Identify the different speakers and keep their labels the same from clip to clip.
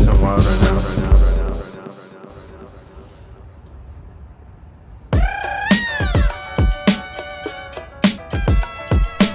Speaker 1: glass of wine right now.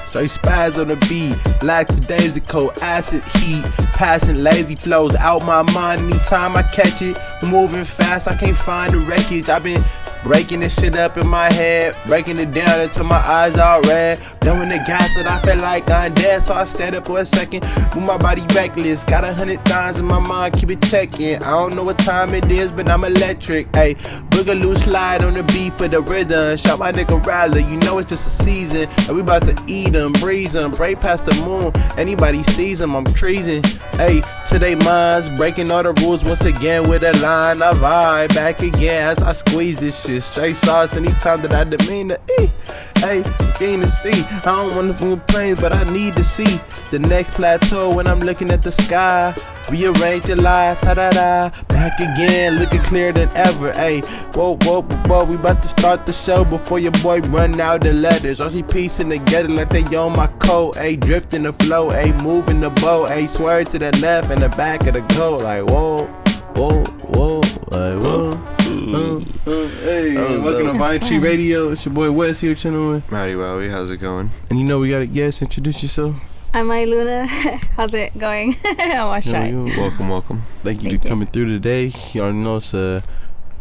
Speaker 1: Straight spaz on the beat, lackadaisical acid heat, passing lazy flows out my mind anytime I catch it. Moving fast, I can't find the wreckage. I've been breaking this shit up in my head, breaking it down until my eyes all red. Blowing the gas and I feel like I'm dead, so I stand up for a second, move my body reckless. Got 100 times in my mind, keep it checking. I don't know what time it is, but I'm electric. Ayy, boogaloo slide on the beat for the rhythm. Shout my nigga Rattler, you know it's just a season, and we about to eat 'em, breeze 'em, break past the moon. Anybody sees 'em, I'm treason. Ayy, today minds breaking all the rules once again with a line. I vibe back again as I squeeze this shit. Straight sauce anytime that I demean to eat. Hey, gain to see. I don't want to complain, but I need to see the next plateau when I'm looking at the sky. Rearrange your life, da-da-da. Back again, looking clearer than ever. Hey, whoa, whoa, whoa, we about to start the show before your boy run out the letters. All she piecing together like they on my coat. Hey, drifting the flow, hey, moving the boat. Hey, swerve to the left and the back of the goat. Like, whoa, whoa, whoa, like, whoa. Hey, welcome to Vine Tree Radio. It's your boy West here chilling.
Speaker 2: Mauriwowi, how's it going?
Speaker 1: And you know we got to introduce yourself.
Speaker 3: I'm Aylunna. How's it going? I'm shy.
Speaker 2: Welcome.
Speaker 1: Thank you for coming through today. You already know it's a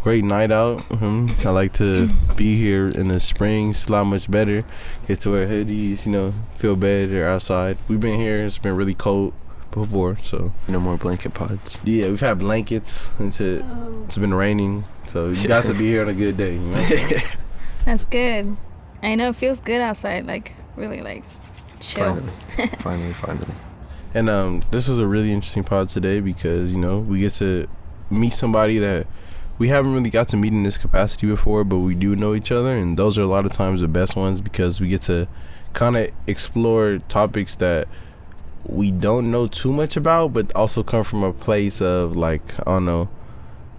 Speaker 1: great night out. I like to be here in the spring. It's a lot much better. Get to wear hoodies, feel better outside. We've been here. It's been really cold before, so
Speaker 2: no more blanket pods.
Speaker 1: Yeah, we've had blankets and shit. It's been raining, so you got to be here on a good day.
Speaker 3: That's good. I know it feels good outside, like really like chill.
Speaker 2: Finally.
Speaker 1: And this is a really interesting pod today because we get to meet somebody that we haven't really got to meet in this capacity before, but we do know each other, and those are a lot of times the best ones because we get to kind of explore topics that we don't know too much about, but also come from a place of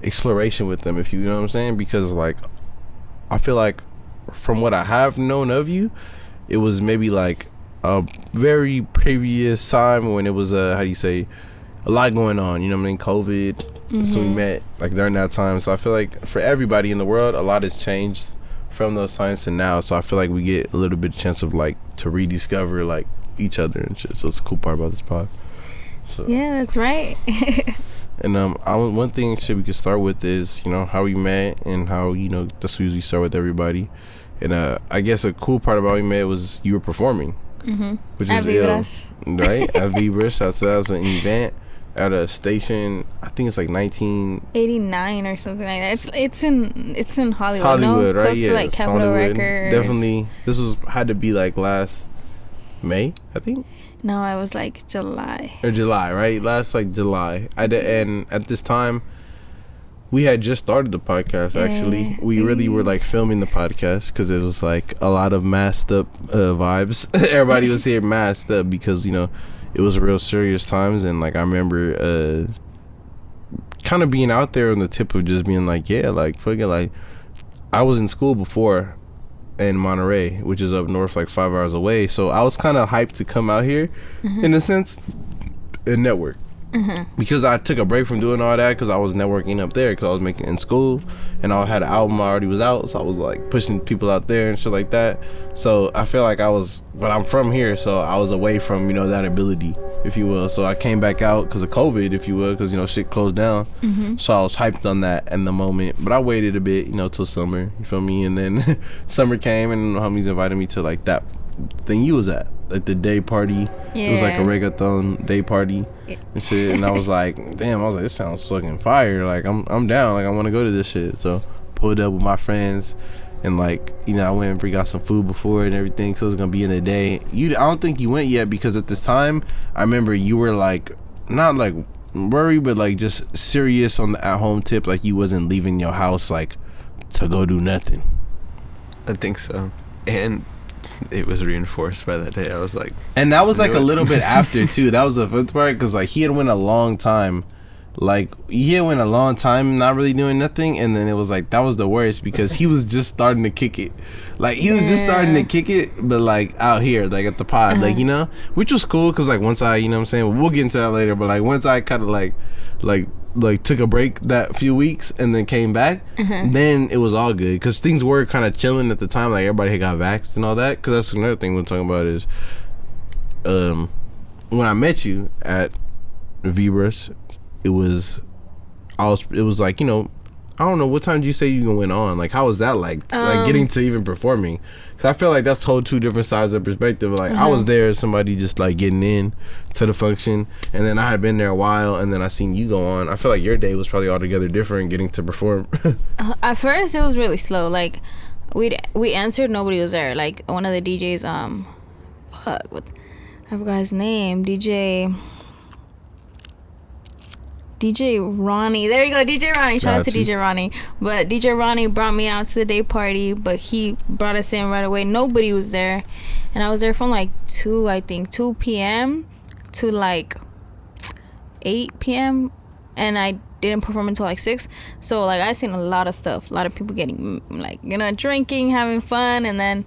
Speaker 1: exploration with them, if you know what I'm saying. Because I feel like from what I have known of you, it was maybe like a very previous time when it was a lot going on, you know what I mean, COVID. So we met during that time. So I feel like for everybody in the world, a lot has changed from those times to now. So I feel like we get a little bit of chance of to rediscover each other and shit. So it's a cool part about this pod. So
Speaker 3: yeah, that's right.
Speaker 1: And one thing we could start with is how we met and how that's usually start with everybody. And I guess a cool part about we met was you were performing, which is ill, right? At Vibras. That was an event at a station. I think it's
Speaker 3: 1989 or something like that. It's in Hollywood.
Speaker 1: Hollywood,
Speaker 3: no?
Speaker 1: right?
Speaker 3: Close to Capitol Records.
Speaker 1: Definitely. This had to be last May, I think.
Speaker 3: No, it was July.
Speaker 1: Or July, right? Last July. And at this time, we had just started the podcast. Actually, we really were filming the podcast because it was a lot of masked up vibes. Everybody was here masked up because it was real serious times, and I remember kind of being out there on the tip of just being fucking I was in school before in Monterey, which is up north 5 hours away, so I was kind of hyped to come out here in a sense and network because I took a break from doing all that because I was networking up there because I was making in school and I had an album already was out, so I was pushing people out there and shit like that. So I feel but I'm from here, so I was away from that ability, if you will. So I came back out because of COVID, if you will, because shit closed down. So I was hyped on that in the moment, but I waited a bit till summer, you feel me? And then summer came and the homies invited me to that thing you was at, the day party. It was a reggaeton day party and shit, and I was damn, this sounds fucking fire. I'm down, I want to go to this shit. So pulled up with my friends and I went and got some food before and everything, so it was gonna be in the day. I don't think you went yet because at this time I remember you were not worried, but just serious on the at home tip, you wasn't leaving your house to go do nothing.
Speaker 2: I think so. And it was reinforced by that day. I was
Speaker 1: and that was a little bit after too. That was the fifth part because he had went a long time. He had went a long time not really doing nothing, and then it was that was the worst because he was just starting to kick it. He was just starting to kick it, but out here, at the pod, which was cool because once I, you know what I'm saying, we'll get into that later, but once I kind of like took a break that few weeks and then came back, then it was all good because things were kind of chilling at the time. Like everybody had got vaxxed and all that. Because that's another thing we're talking about is, when I met you at Vibras, it was like, you know, I don't know, what time did you say you went on? Like, how was that like getting to even performing? Because I feel like that's whole two different sides of perspective. Like, I was there as somebody just like getting in to the function, and then I had been there a while, and then I seen you go on. I feel like your day was probably altogether different getting to perform.
Speaker 3: At first, it was really slow. Like, we answered, nobody was there. Like, one of the DJs, I forgot his name, DJ Ronnie. There you go, DJ Ronnie. Shout out to DJ Ronnie. But DJ Ronnie brought me out to the day party, but he brought us in right away. Nobody was there. And I was there from like 2 p.m. to like 8 p.m. And I didn't perform until like 6. So like I seen a lot of stuff. A lot of people getting like, you know, drinking, having fun. And then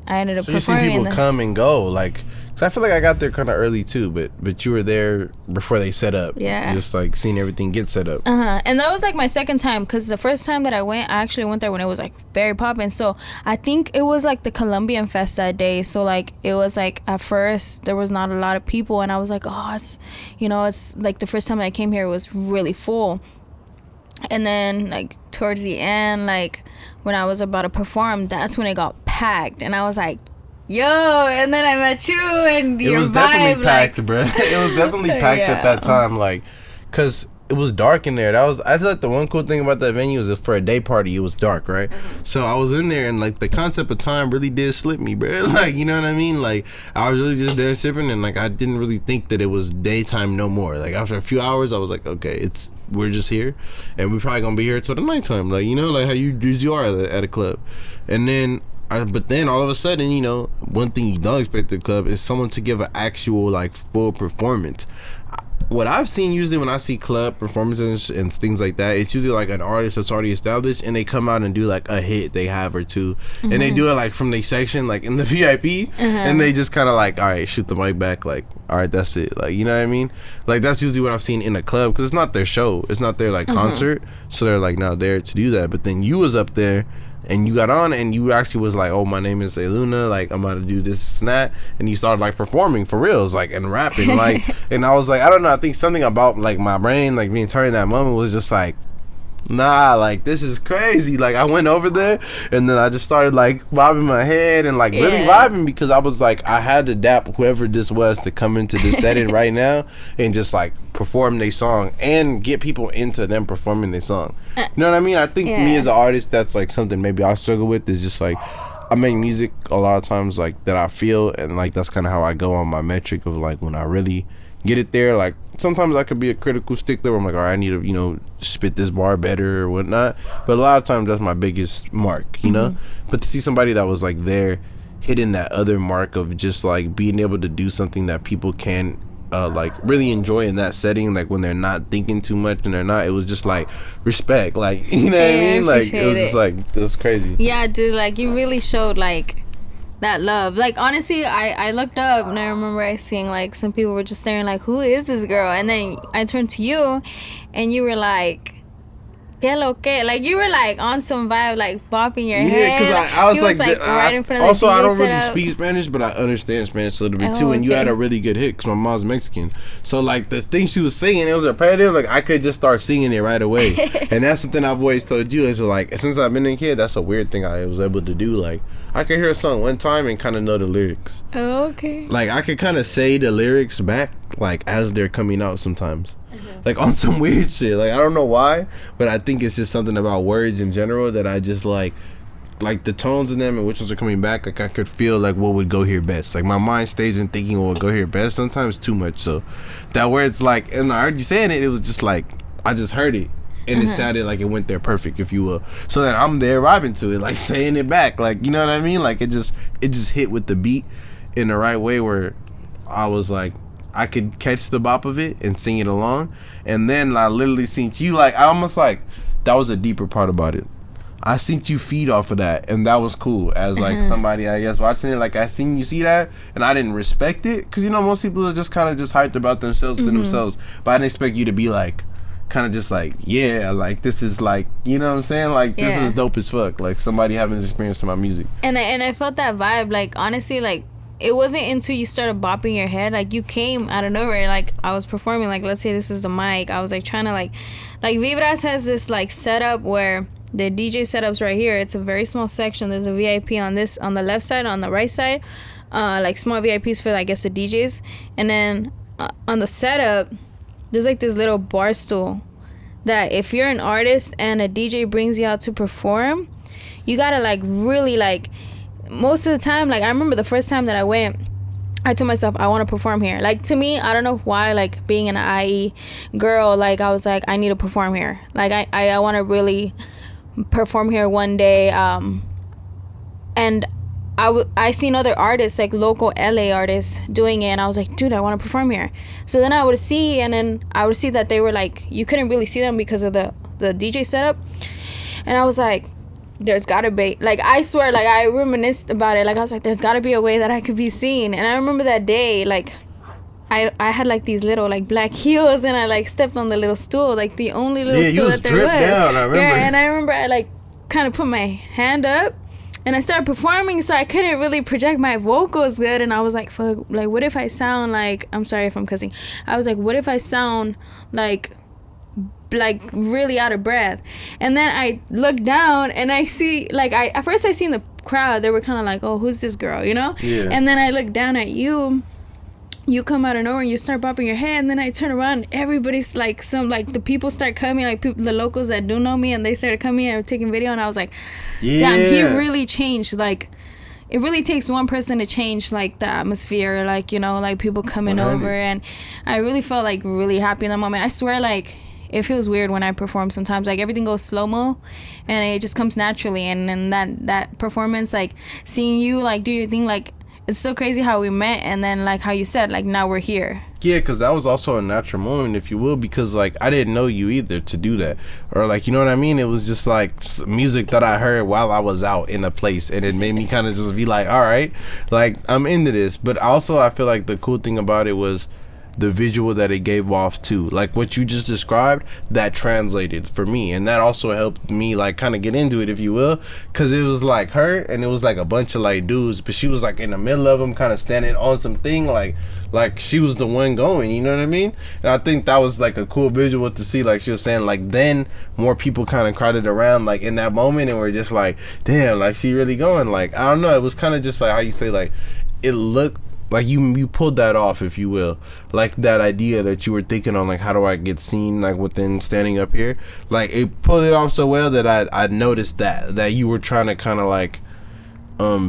Speaker 3: I ended up performing.
Speaker 1: So you seen people come and go, like... Cause I feel like I got there kind of early too, but you were there before they set up.
Speaker 3: Yeah.
Speaker 1: Just like seeing everything get set up.
Speaker 3: And that was like my second time, because the first time that I actually went there when it was like very popping. So I think it was like the Colombian Fest that day. So like it was like at first there was not a lot of people, and I was like, oh, it's, you know, it's like the first time that I came here it was really full. And then like towards the end, like when I was about to perform, that's when it got packed, and I was like, yo, and then I met you, and your vibe,
Speaker 1: it was definitely packed, bro. It was definitely packed at that time, like, cause it was dark in there. I feel like the one cool thing about that venue is that for a day party, it was dark, right? So I was in there, and like the concept of time really did slip me, bro. Like, you know what I mean? Like, I was really just there sipping, and like I didn't really think that it was daytime no more. Like after a few hours, I was like, okay, we're just here, and we're probably gonna be here till the nighttime, like, you know, like how you are at a club, and then. But then all of a sudden, you know, one thing you don't expect at the club is someone to give an actual like full performance. What I've seen usually when I see club performances and things like that, it's usually like an artist that's already established, and they come out and do like a hit they have or two, and they do it like from the section, like in the VIP, and they just kind of like, all right, shoot the mic back, like, all right, that's it, like, you know what I mean? Like that's usually what I've seen in a club, because it's not their show, it's not their like concert, so they're like not there to do that. But then you was up there, and you got on, and you actually was like, oh, my name is Aylunna, like, I'm about to do this and that, and you started like performing for reals, like, and rapping, like, and I was like, I don't know, I think something about like my brain, like being turned that moment was just like, nah, like this is crazy. Like I went over there, and then I just started like bobbing my head and like really vibing, because I was like, I had to dap whoever this was to come into this setting right now and just like perform their song and get people into them performing their song. You know what I mean? I think me as an artist, that's like something maybe I struggle with, is just like I make music a lot of times like that I feel, and like that's kind of how I go on my metric of like when I really get it there. Like sometimes I could be a critical stickler where I'm like, all right, I need to, you know, spit this bar better or whatnot, but a lot of times that's my biggest mark, you know. But to see somebody that was like there hitting that other mark of just like being able to do something that people can like really enjoy in that setting, like when they're not thinking too much and they're not, it was just like respect, like, you know what I mean? Like it was just like, it was crazy.
Speaker 3: Yeah, dude, like you really showed like that love. Like honestly, I looked up and I remember I seeing like some people were just staring like, who is this girl? And then I turned to you and you were like, que lo que, like you were like on some vibe, like bopping your head.
Speaker 1: Yeah, because I was like
Speaker 3: right in front of
Speaker 1: also
Speaker 3: the
Speaker 1: I don't
Speaker 3: setup.
Speaker 1: really speak Spanish, but I understand Spanish a little bit too. And you had a really good hit because my mom's Mexican, so like the thing she was singing, it was repetitive, like I could just start singing it right away. And that's something I've always told you, is like since I've been a kid, that's a weird thing I was able to do. Like I could hear a song one time and kind of know the lyrics.
Speaker 3: Oh, okay.
Speaker 1: Like I could kind of say the lyrics back like as they're coming out sometimes. Like on some weird shit. Like I don't know why, but I think it's just something about words in general that I just like the tones in them and which ones are coming back. Like I could feel like what would go here best. Like my mind stays in thinking what would go here best sometimes too much. So that where it's like, and I heard you saying it, it was just like I just heard it. And it sounded like it went there perfect, if you will. So that I'm there vibing to it, like saying it back, like, you know what I mean? Like it just hit with the beat in the right way where I was like, I could catch the bop of it and sing it along. And then I literally seen you, like I almost like that was a deeper part about it. I seen you feed off of that, and that was cool. As like somebody, I guess, watching it, like I seen you see that, and I didn't respect it, because you know most people are just kind of just hyped about themselves to themselves. But I didn't expect you to be like, kind of just like, yeah, like this is like, you know what I'm saying? Like this is dope as fuck. Like somebody having this experience to my music.
Speaker 3: And I felt that vibe. Like honestly, like it wasn't until you started bopping your head, like you came out of nowhere. Like I was performing, like let's say this is the mic. I was like trying to like Vibras has this like setup where the DJ setup's right here. It's a very small section. There's a VIP on the left side, on the right side, like small VIPs for I guess the DJs, and then on the setup there's like this little bar stool that if you're an artist and a DJ brings you out to perform, you gotta like really like, most of the time, like I remember the first time that I went, I told myself I want to perform here. Like to me, I don't know why, like being an IE girl, like I was like I need to perform here. Like I want to really perform here one day. And I seen other artists, like local LA artists doing it, and I was like, dude, I want to perform here. So then I would see that they were like, you couldn't really see them because of the DJ setup, and I was like, there's gotta be, like I swear, like I reminisced about it, like I was like, there's gotta be a way that I could be seen. And I remember that day, like I had like these little like black heels, and I like stepped on the little stool, like the only little stool that there was.
Speaker 1: Down, I remember.
Speaker 3: Yeah, and I remember I like kind of put my hand up and I started performing, so I couldn't really project my vocals good. And I was like, fuck, like what if I sound like, I'm sorry if I'm cussing, I was like, what if I sound like really out of breath? And then I look down and I see, like at first I seen the crowd, they were kind of like, oh, who's this girl, you know?
Speaker 1: Yeah.
Speaker 3: And then I look down at you come out of nowhere and you start bopping your head, and then I turn around and everybody's like, the people start coming, like the locals that do know me, and they started coming and taking video, and I was like, damn, he really changed. Like it really takes one person to change like the atmosphere, like, you know, like people coming
Speaker 1: 100.
Speaker 3: over. And I really felt like really happy in that moment. I swear, like it feels weird when I perform sometimes, like everything goes slow-mo and it just comes naturally, and then that performance, like seeing you like do your thing, like it's so crazy how we met, and then like how you said, like now we're here.
Speaker 1: Yeah, because that was also a natural moment, if you will, because like I didn't know you either to do that, or like, you know what I mean? It was just like music that I heard while I was out in a place, and it made me kind of just be like, all right, like I'm into this. But also I feel like the cool thing about it was the visual that it gave off too, like what you just described, that translated for me, and that also helped me like kind of get into it, if you will, because it was like her and it was like a bunch of like dudes, but she was like in the middle of them, kind of standing on something, like she was the one going, you know what I mean? And I think that was like a cool visual to see. Like she was saying, like then more people kind of crowded around like in that moment, and we're just like, damn, like she really going. Like I don't know, it was kind of just like how you say, like it looked like you pulled that off, if you will, like that idea that you were thinking on, like how do I get seen, like within standing up here, like it pulled it off so well that I noticed that you were trying to kind of like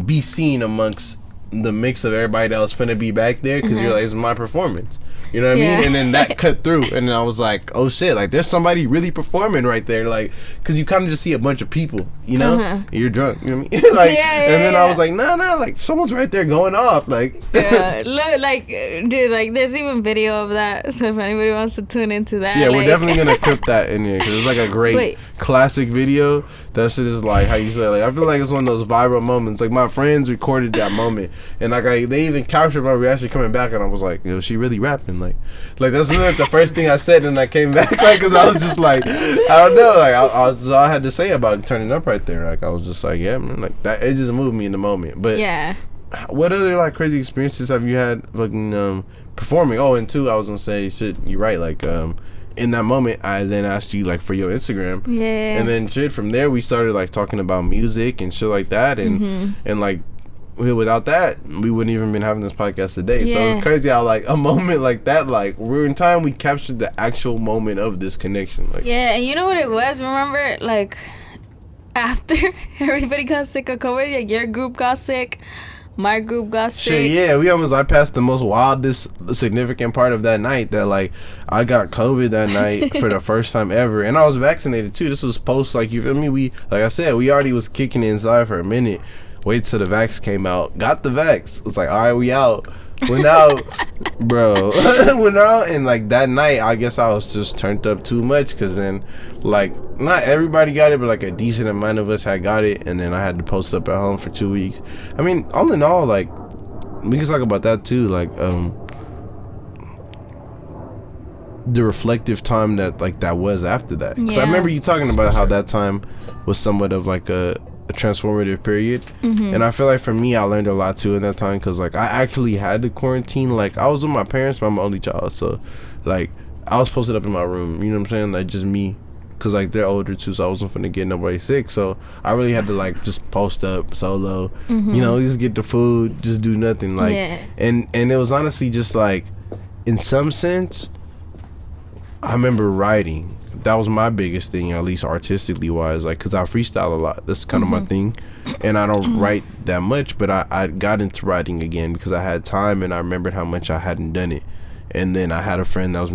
Speaker 1: be seen amongst the mix of everybody that was finna be back there, because you're like, it's my performance, you know what I mean? And then that cut through, and I was like, oh shit, like there's somebody really performing right there, like, because you kind of just see a bunch of people, you know, you're drunk, you know what I mean? Like, and then I was like, nah, like someone's right there going off, like
Speaker 3: look, like dude, like there's even video of that, so if anybody wants to tune into that,
Speaker 1: yeah,
Speaker 3: like,
Speaker 1: we're definitely gonna clip that in here, because it's like a great classic video. That shit is like, how you say, like I feel like it's one of those viral moments. Like my friends recorded that moment, and like they even captured my reaction coming back, and I was like, yo, she really rapping, like that's like the first thing I said, and I came back, like, because I was just like, I don't know, like I had to say about turning up right there. Like I was just like, yeah, man, like that, it just moved me in the moment. But
Speaker 3: yeah,
Speaker 1: what other like crazy experiences have you had fucking performing? Oh, and two, I was gonna say, shit, you're right, like in that moment I then asked you like for your Instagram, and then shit from there we started like talking about music and shit like that, and and like without that we wouldn't even been having this podcast today. So it's crazy how like a moment like that, like we're in time, we captured the actual moment of this connection. Like
Speaker 3: and you know what it was, remember, like after everybody got sick of COVID, like your group got sick, my group got sick.
Speaker 1: Shit, yeah, we almost bypassed the most wildest significant part of that night, that like I got COVID that night for the first time ever, and I was vaccinated too. This was post, like, you feel me, we, like I said, we already was kicking inside for a minute, wait till the vax came out, got the vax, was like, all right, we out. Went out, bro. Went out, and like that night, I guess I was just turned up too much. Because then, like, not everybody got it, but like a decent amount of us had got it. And then I had to post up at home for 2 weeks. I mean, all in all, like, we can talk about that too. Like, the reflective time that was after that. Because I remember you talking about how that time was somewhat of like a transformative period. And I feel like for me, I learned a lot too in that time, because like I actually had to quarantine. Like, I was with my parents, but I'm an only child, so like I was posted up in my room, you know what I'm saying, like just me, because like they're older too, so I wasn't finna get nobody sick, so I really had to like just post up solo, you know, just get the food, just do nothing, like and it was honestly just like, in some sense, I remember writing. That was my biggest thing, at least artistically wise, like, because I freestyle a lot. That's kind of my thing. And I don't write that much, but I got into writing again because I had time, and I remembered how much I hadn't done it. And then I had a friend that was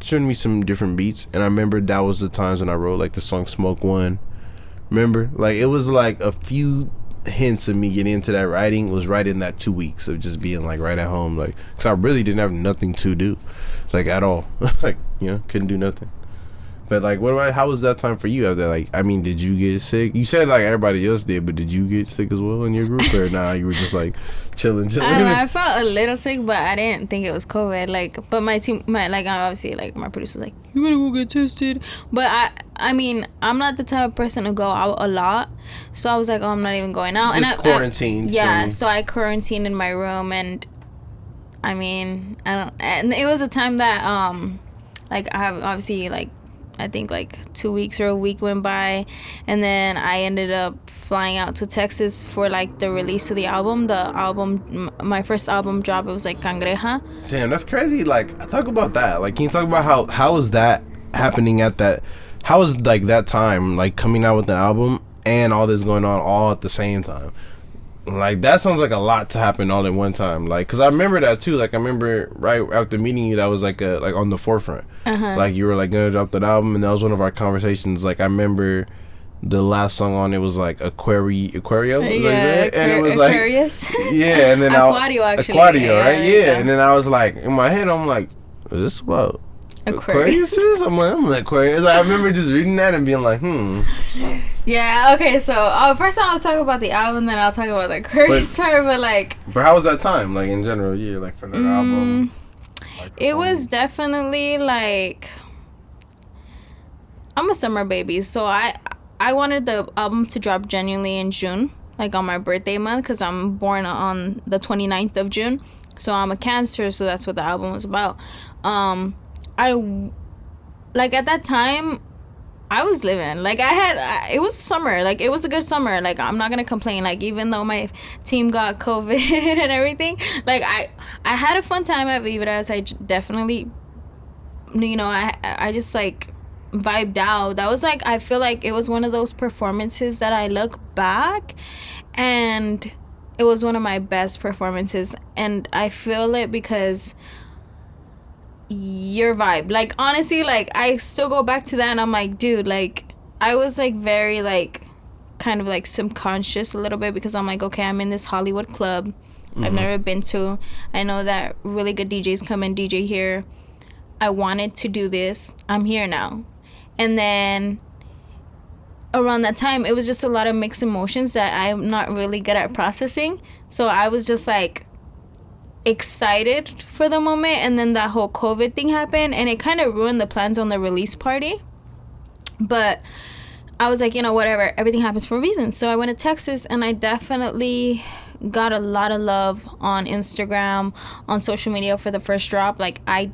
Speaker 1: showing me some different beats, and I remember that was the times when I wrote like the song Smoke One. Remember, like, it was like a few hints of me getting into that writing was right in that 2 weeks of just being like right at home, like, because I really didn't have nothing to do, like, at all. Like, couldn't do nothing. But like, how was that time for you? After, like, I mean, did you get sick? You said like everybody else did, but did you get sick as well in your group, or nah? You were just like chilling.
Speaker 3: I felt a little sick, but I didn't think it was COVID. Like, but my team, obviously, like, my producer's like, you better go get tested. But I mean, I'm not the type of person to go out a lot, so I was like, oh, I'm not even going out.
Speaker 1: Just quarantined.
Speaker 3: Yeah, so I quarantined in my room, and I mean, and it was a time that like, I have obviously, like, I think like 2 weeks or a week went by, and then I ended up flying out to Texas for like the release of the album. My first album drop, it was like Cangreja.
Speaker 1: Damn, that's crazy. Like, talk about that. Like, can you talk about how was that happening at that? How was like that time, like coming out with the album and all this going on all at the same time? Like, that sounds like a lot to happen all at one time. Like, because I remember that too. Like, I remember right after meeting you, that was like like on the forefront. Like, you were like gonna drop that album, and that was one of our conversations. Like, I remember the last song on it was like Aquario, and it was like Aquarius. Yeah, and then
Speaker 3: Aquario, actually.
Speaker 1: Aquario, right? Yeah, and then I was like, in my head, I'm like, is this about Aquarius? I'm like Aquarius. Like, I remember just reading that and being like,
Speaker 3: Yeah, okay, so first I'll talk about the album, then I'll talk about the Aquarius part, but like...
Speaker 1: But how was that time, like, in general, like, for that album? Like,
Speaker 3: it was definitely, like... I'm a summer baby, so I wanted the album to drop genuinely in June, like, on my birthday month, because I'm born on the 29th of June, so I'm a Cancer, so that's what the album was about. Like, at that time, I was living. Like, it was summer. Like, it was a good summer. Like, I'm not gonna complain. Like, even though my team got COVID and everything, like, I had a fun time at Vibras. I definitely, I just, like, vibed out. That was, like, I feel like it was one of those performances that I look back, and it was one of my best performances. And I feel it because your vibe, like, honestly, like, I still go back to that, and I'm like, dude, like, I was like very, like, kind of like subconscious a little bit, because I'm like, okay, I'm in this Hollywood club I've never been to. I know that really good DJs come and DJ here. I wanted to do this. I'm here now. And then around that time, it was just a lot of mixed emotions that I'm not really good at processing. So I was just like excited for the moment, and then that whole COVID thing happened, and it kind of ruined the plans on the release party. But I was like, whatever, everything happens for a reason. So I went to Texas, and I definitely got a lot of love on Instagram, on social media for the first drop. Like, I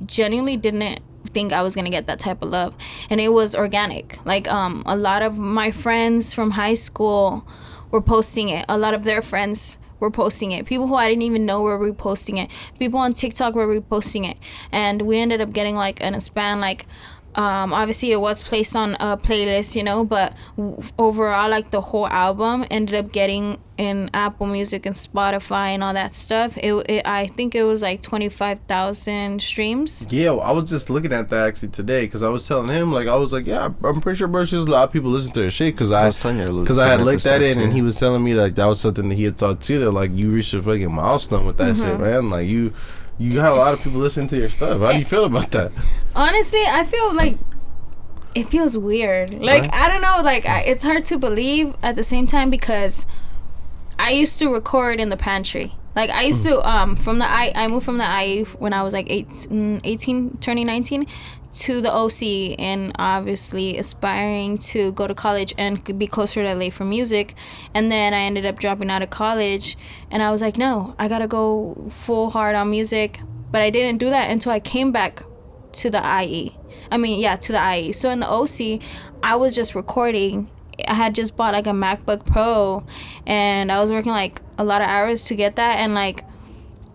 Speaker 3: genuinely didn't think I was gonna get that type of love, and it was organic. Like, a lot of my friends from high school were posting it. A lot of their friends were posting it. People who I didn't even know were reposting it. People on TikTok were reposting it, and we ended up getting, like, in a span, like, obviously it was placed on a playlist, you know, but overall, like, the whole album ended up getting in Apple Music and Spotify and all that stuff. I think it was like 25,000 streams.
Speaker 1: Yeah, I was just looking at that actually today, because I was telling him, like, I was like, yeah, I'm pretty sure, bro, there's a lot of people listen to their shit, because I had looked at it, and he was telling me, like, that was something that he had thought too, that, like, you reached a fucking milestone with that shit, man. Like, you got a lot of people listening to your stuff. How do you feel about that?
Speaker 3: Honestly, I feel like it feels weird. Like, I don't know, like, it's hard to believe at the same time, because I used to record in the pantry. Like, I used to I moved from the IE when I was like 18 turning 19 to the OC, and obviously aspiring to go to college and be closer to LA for music. And then I ended up dropping out of college, and I was like, no, I gotta go full hard on music. But I didn't do that until I came back to the IE. To the IE. So in the OC, I was just recording. I had just bought like a MacBook Pro, and I was working like a lot of hours to get that, and like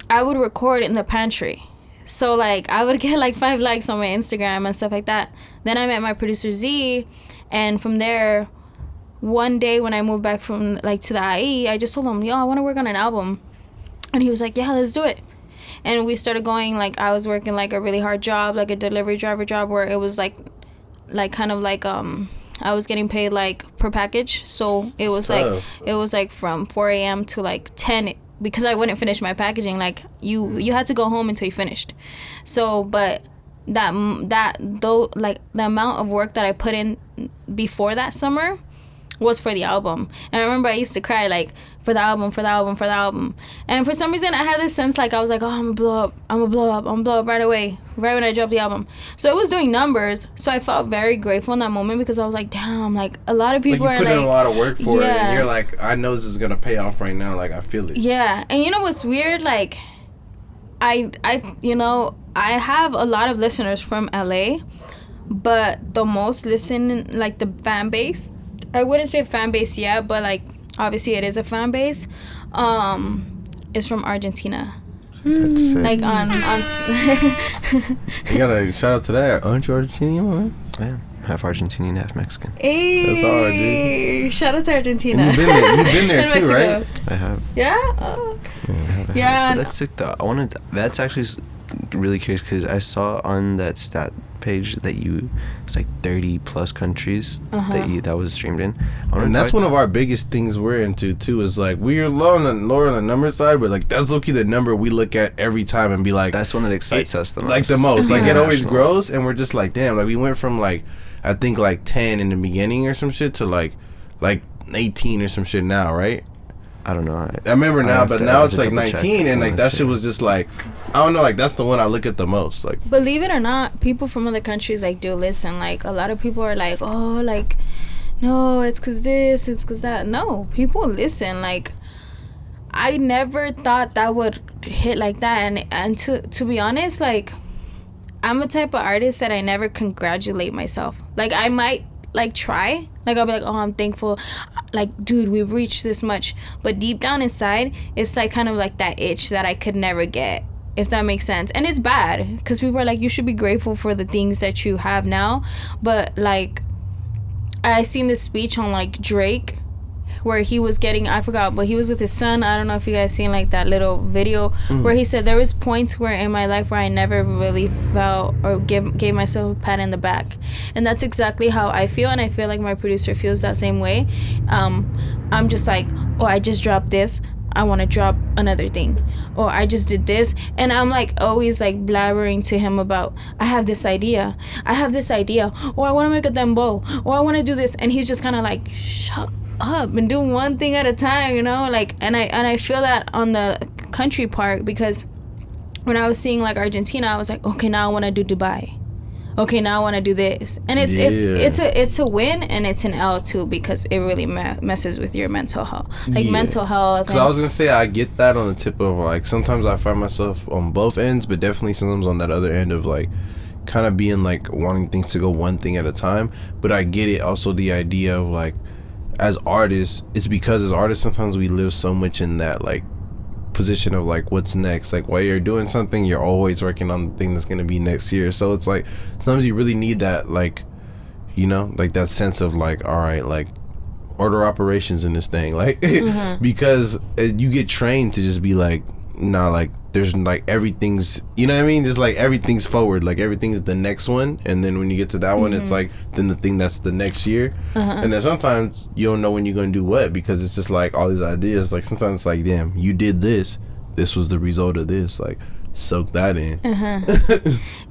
Speaker 3: I would record in the pantry. So like I would get like 5 likes on my Instagram and stuff like that. Then I met my producer Z, and from there, one day when I moved back from like to the IE, I just told him, yo, I want to work on an album. And he was like, yeah, let's do it. And we started going, like, I was working like a really hard job, like a delivery driver job, where it was like kind of like I was getting paid like per package. So it was like from 4 a.m. to like 10, because I wouldn't finish my packaging. Like you had to go home until you finished. So but the amount of work that I put in before that summer was for the album. And I remember I used to cry like, for the album. And for some reason I had this sense, like, I was like, oh, I'm gonna blow up right away, right when I dropped the album. So it was doing numbers. So I felt very grateful in that moment, because I was like, damn, like, a lot of people
Speaker 1: like, you put in a lot of work for it, and you're like, I know this is gonna pay off right now. Like, I feel it.
Speaker 3: Yeah. And you know what's weird? Like, I have a lot of listeners from LA, but the most like the fan base, I wouldn't say fan base yet, but like, obviously it is a fan base, is from Argentina.
Speaker 2: That's sick.
Speaker 3: Like on
Speaker 1: You gotta shout out to that. Aren't you Argentinian, man?
Speaker 2: Yeah, half Argentinian, half Mexican.
Speaker 3: Hey,
Speaker 1: that's hard, dude.
Speaker 3: Shout out to Argentina.
Speaker 1: And you've been there too, right?
Speaker 2: I have.
Speaker 3: Yeah. Oh.
Speaker 2: Yeah. That's sick though. That's actually really curious, because I saw on that stat page that it's like 30 plus countries that was streamed in.
Speaker 1: And that's one of our biggest things we're into too, is like, we're lower on the number side, but like that's low-key the number we look at every time and be like,
Speaker 2: that's one that excites us the most.
Speaker 1: Like the most. Like it always grows, and we're just like, damn, like we went from like, I think like 10 in the beginning or some shit to like 18 or some shit now, right?
Speaker 2: I don't know.
Speaker 1: I remember now, but now it's like 19, and like that shit was just like, I don't know, like that's the one I look at the most. Like,
Speaker 3: believe it or not, people from other countries like do listen. Like a lot of people are like, oh, like, no, it's cause this, it's cause that. No, people listen. Like, I never thought that would hit like that, and to be honest, like, I'm a type of artist that I never congratulate myself. Like, I might like try, like I'll be like, oh, I'm thankful, like, dude, we've reached this much, but deep down inside it's like kind of like that itch that I could never get, if that makes sense. And it's bad, because people are like, you should be grateful for the things that you have now. But like, I seen this speech on like Drake, where he was getting, I forgot, but he was with his son. I don't know if you guys seen like that little video where he said there was points where in my life where I never really felt or gave myself a pat in the back. And that's exactly how I feel, and I feel like my producer feels that same way. I'm just like, oh, I just dropped this, I want to drop another thing, or I just did this, and I'm like always like blabbering to him about, I have this idea, or I want to make a dembow, or I want to do this, and he's just kind of like, shut up and do one thing at a time, you know. Like, and I feel that on the country part, because when I was seeing like Argentina, I was like, okay, now I want to do Dubai, okay, now I want to do this. And it's a win, and it's an L too, because it really messes with your mental health, like mental health.
Speaker 1: Because I was gonna say, I get that on the tip of like, sometimes I find myself on both ends, but definitely sometimes on that other end of like kind of being like wanting things to go one thing at a time. But I get it also, the idea of like, as artists, it's because as artists sometimes we live so much in that like position of like what's next. Like while you're doing something, you're always working on the thing that's gonna be next year. So it's like sometimes you really need that, like, you know, like that sense of like, all right, like order operations in this thing, like because you get trained to just be like, nah, like there's like everything's, you know what I mean, just like everything's forward, like everything's the next one, and then when you get to that one, it's like then the thing that's the next year, and then sometimes you don't know when you're gonna do what, because it's just like all these ideas, like sometimes it's like, damn, you did this was the result of this, like soak that in.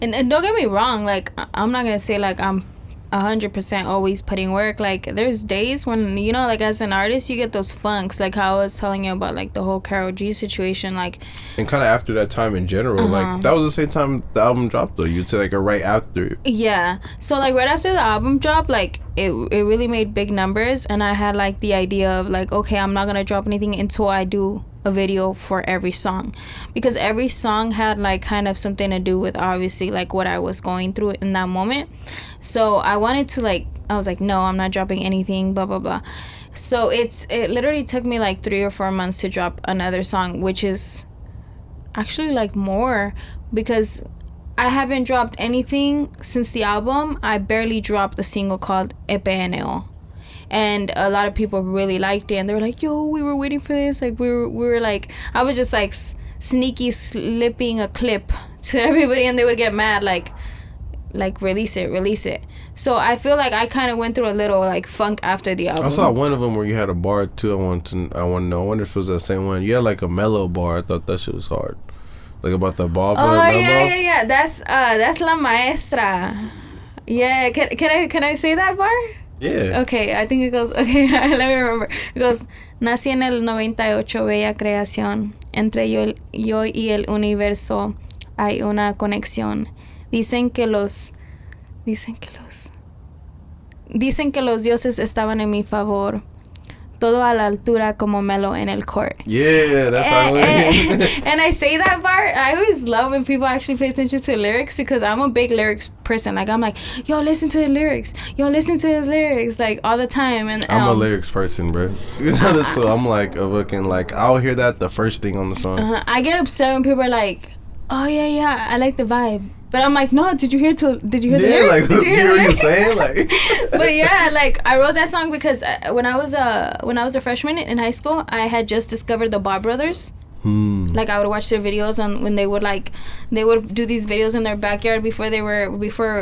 Speaker 3: And don't get me wrong, like I'm not gonna say like I'm 100% always putting work. Like there's days when, you know, like as an artist you get those funks, like how I was telling you about like the whole Karol G situation, like, and
Speaker 1: kind of after that time in general, like that was the same time the album dropped though, you'd say, like, right after.
Speaker 3: Yeah, so like right after the album dropped, like it really made big numbers, and I had like the idea of like, okay, I'm not gonna drop anything until I do a video for every song, because every song had like kind of something to do with obviously like what I was going through in that moment. So I wanted to, like, I was like, no, I'm not dropping anything, blah blah blah. So it literally took me like 3 or 4 months to drop another song, which is actually like more, because I haven't dropped anything since the album. I barely dropped a single called EPNO. And a lot of people really liked it, and they were like, yo, we were waiting for this, like we were like, I was just like sneaky slipping a clip to everybody, and they would get mad, like release it. So I feel like I kind of went through a little like funk after the album.
Speaker 1: I saw one of them where you had a bar too. I want to know, I wonder if it was that same one. You had like a mellow bar. I thought that shit was hard, like about the ball.
Speaker 3: Oh yeah, that's La Maestra. Yeah, can I say that bar?
Speaker 1: Yeah.
Speaker 3: Okay, I think it goes, okay, let me remember. It goes, nací en el 98, bella creación. Entre yo y el universo hay una conexión. Dicen que los dioses estaban en mi favor. Todo a la altura como Melo en el court.
Speaker 1: Yeah, that's how it is.
Speaker 3: And I say that part. I always love when people actually pay attention to the lyrics, because I'm a big lyrics person. Like I'm like, yo, listen to the lyrics. Yo, listen to his lyrics, like all the time. And
Speaker 1: I'm a lyrics person, bro. So I'm like a fucking, like, I'll hear that the first thing on the song.
Speaker 3: I get upset when people are like, oh yeah, I like the vibe. But I'm like, no, did you hear the lyrics?
Speaker 1: Like, did you hear what you're saying? Like,
Speaker 3: but yeah, like I wrote that song because when I was a freshman in high school, I had just discovered the Bob Brothers. Like I would watch their videos on when they would do these videos in their backyard before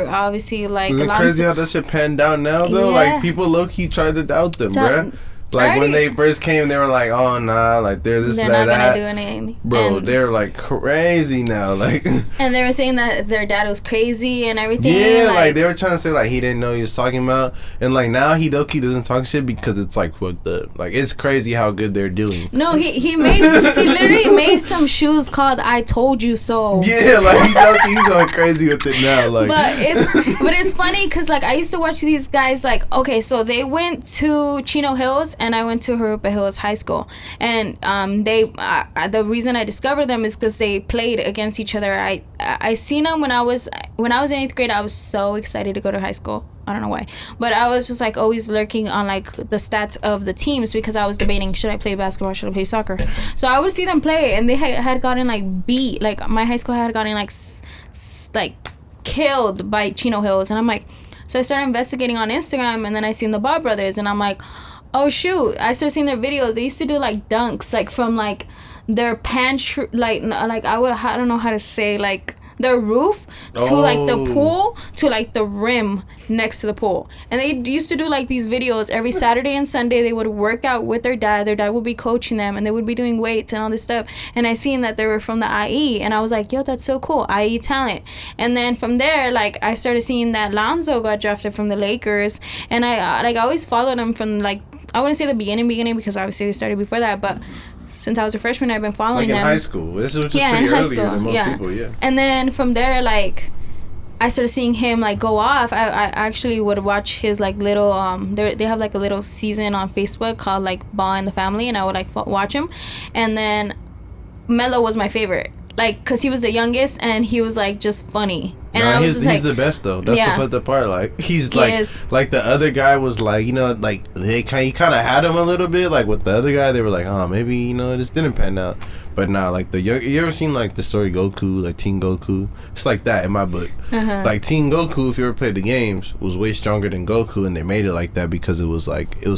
Speaker 3: obviously like.
Speaker 1: Isn't it crazy how that shit panned out now though?
Speaker 3: Yeah.
Speaker 1: Like people low key tried to doubt them, bruh. Like when they first came, they were like, "Oh nah, like they're this,
Speaker 3: they're
Speaker 1: that,
Speaker 3: not
Speaker 1: that."
Speaker 3: Gonna do anything.
Speaker 1: Bro, they're like crazy now, like.
Speaker 3: And they were saying that their dad was crazy and everything.
Speaker 1: Yeah, like they were trying to say like he didn't know he was talking about, and like now he doesn't talk shit because it's like fucked up. Like it's crazy how good they're doing.
Speaker 3: No, he literally made some shoes called "I Told You So."
Speaker 1: Yeah, like he's going crazy with it now, like.
Speaker 3: But it's funny because like I used to watch these guys, like, okay, so they went to Chino Hills and I went to Harupa Hills High School, and the reason I discovered them is because they played against each other. I seen them when I was in 8th grade. I was so excited to go to high school. I don't know why, but I was just like always lurking on like the stats of the teams because I was debating, should I play basketball, should I play soccer? So I would see them play, and they had gotten like beat. Like my high school had gotten like killed by Chino Hills, and I'm like, so I started investigating on Instagram, and then I seen the Bob Brothers, and I'm like, oh shoot, I started seeing their videos. They used to do like dunks, like from like their pantry, like I don't know how to say, like their roof to like the pool to like the rim next to the pool. And they used to do like these videos every Saturday and Sunday. They would work out with their dad would be coaching them, and they would be doing weights and all this stuff. And I seen that they were from the IE, and I was like, yo, that's so cool, IE talent. And then from there, like I started seeing that Lonzo got drafted from the Lakers, and I always followed him from like, I wouldn't say the beginning because obviously they started before that, but since I was a freshman, I've been following them.
Speaker 1: Like in high school. This was just pretty earlier than most people, yeah.
Speaker 3: And then from there, like, I started seeing him, like, go off. I actually would watch his, like, little, they have, like, a little season on Facebook called, like, Ball in the Family, and I would, like, watch him. And then Melo was my favorite. Like, because he was the youngest, and he was, like, just funny. And I was just
Speaker 1: he's the best, though. That's the part. Like, he's, like the other guy was, like, you know, like, he kind of had him a little bit. Like, with the other guy, they were like, oh, maybe, you know, it just didn't pan out. But nah, like you ever seen like the story Goku, like Teen Goku? It's like that in my book. Like Teen Goku, if you ever played the games, was way stronger than Goku, and they made it like that because it was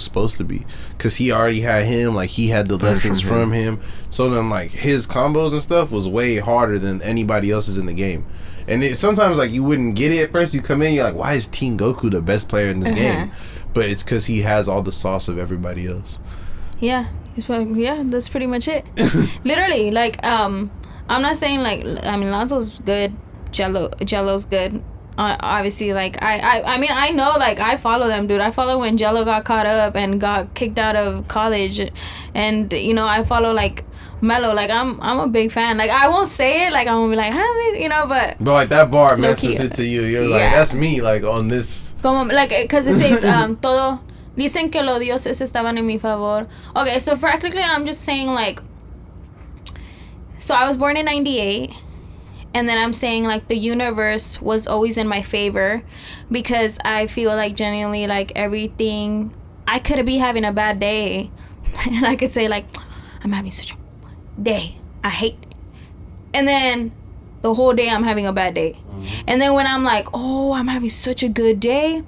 Speaker 1: supposed to be. Cause he already had him, like he had the lessons from him. So then like his combos and stuff was way harder than anybody else's in the game. And sometimes like you wouldn't get it at first. You come in, you're like, why is Teen Goku the best player in this game? But it's because he has all the sauce of everybody else.
Speaker 3: Yeah, that's pretty much it. Literally, like, I'm not saying like, I mean, Lonzo's good, Jello's good. Obviously, like, I mean, I know, like, I follow them, dude. I follow when Jello got caught up and got kicked out of college, and you know, I follow like Mello. Like, I'm a big fan. Like, I won't say it, like, I'm gonna be like, you know, but
Speaker 1: like that bar messes it to you. You're like, that's me, like on this.
Speaker 3: Como, like, because it says todo. Dicen que los dioses estaban en mi favor. Okay, so practically I'm just saying like, so I was born in 98, and then I'm saying like the universe was always in my favor, because I feel like genuinely like everything, I could be having a bad day and I could say like, I'm having such a day, I hate it. And then the whole day I'm having a bad day. And then when I'm like, oh, I'm having such a good day,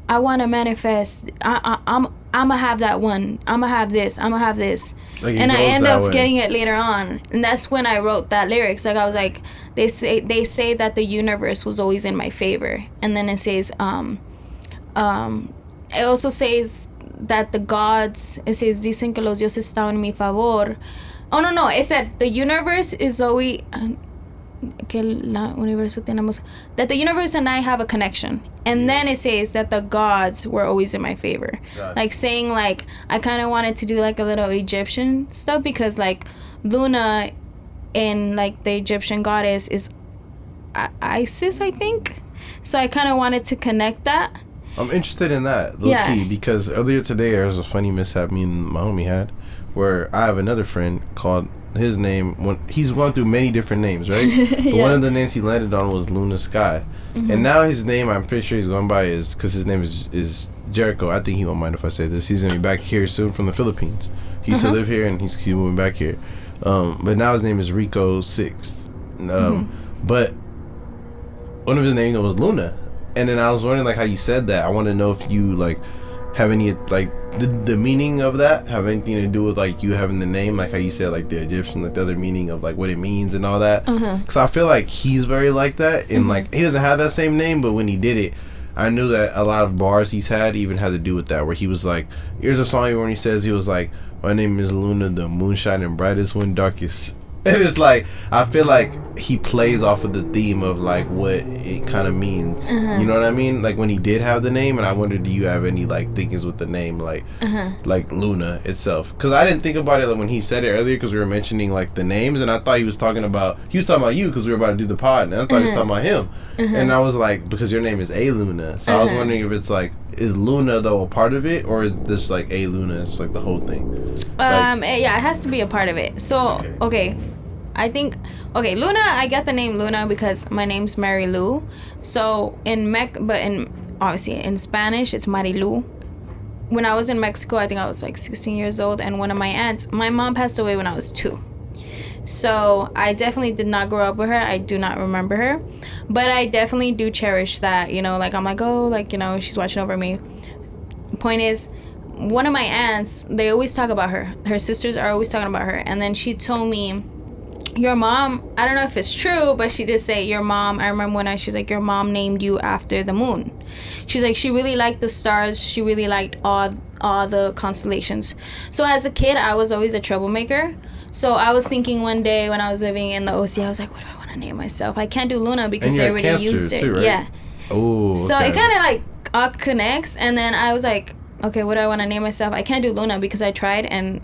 Speaker 3: I want to manifest. I'm gonna have that one. I'm gonna have this. I'm gonna have this. Like, and I end up getting it later on. And that's when I wrote that lyrics. Like, I was like, they say that the universe was always in my favor. And then it says, it also says that the gods, it says, dicen que los dioses estaban en mi favor. Oh, no. It said the universe is always... that the universe and I have a connection. And then it says that the gods were always in my favor. Like, saying like, I kind of wanted to do like a little Egyptian stuff, because like Luna in like the Egyptian goddess is Isis, I think. So I kind of wanted to connect that.
Speaker 1: I'm interested in that, low-key, because earlier today there was a funny mishap me and my homie had, where I have another friend called, his name, he's gone through many different names, right? But one of the names he landed on was Luna Sky. And now his name, I'm pretty sure he's going by, is, because his name is Jericho. I think he won't mind if I say this. He's going to be back here soon from the Philippines. He used to live here, and he's moving back here. But now his name is Rico Sixth. But one of his names was Luna. And then I was wondering, like, how you said that. I want to know if you, like, have any, like, the meaning of that have anything to do with like you having the name, like how you said like the Egyptian, like the other meaning of like what it means and all that. Because I feel like he's very like that, and like he doesn't have that same name, but when he did it, I knew that a lot of bars he's had even had to do with that, where he was like, here's a song where he says, he was like, my name is Luna, the moonshine and brightest when darkest. And it's like, I feel like he plays off of the theme of like what it kind of means. You know what I mean? Like when he did have the name, and I wondered, do you have any like thinkings with the name, like Luna itself? Because I didn't think about it like, when he said it earlier, because we were mentioning like the names, and I thought he was talking about you, because we were about to do the pod, and I thought he was talking about him. And I was like, because your name is Aylunna, so I was wondering if it's like, is Luna though a part of it, or is this like Aylunna, it's like the whole thing?
Speaker 3: Yeah, it has to be a part of it. So okay, I think Luna, I got the name Luna because my name's Mary Lou. So obviously in Spanish it's Marilu. When I was in Mexico, I think I was like 16 years old, and one of my aunts, my mom passed away when I was 2. So I definitely did not grow up with her. I do not remember her, but I definitely do cherish that, you know, like I'm like, oh, like, you know, she's watching over me. Point is, one of my aunts, they always talk about her. Her sisters are always talking about her. And then she told me, your mom, I don't know if it's true, but she did say your mom, I remember when she's like, your mom named you after the moon. She's like, she really liked the stars. She really liked all the constellations. So as a kid, I was always a troublemaker. So I was thinking one day when I was living in the OC, I was like, what do I want to name myself? I can't do Luna because I already used it. Too, right? Yeah.
Speaker 1: Oh.
Speaker 3: So it kind of like all connects. And then I was like, okay, what do I want to name myself? I can't do Luna because I tried, and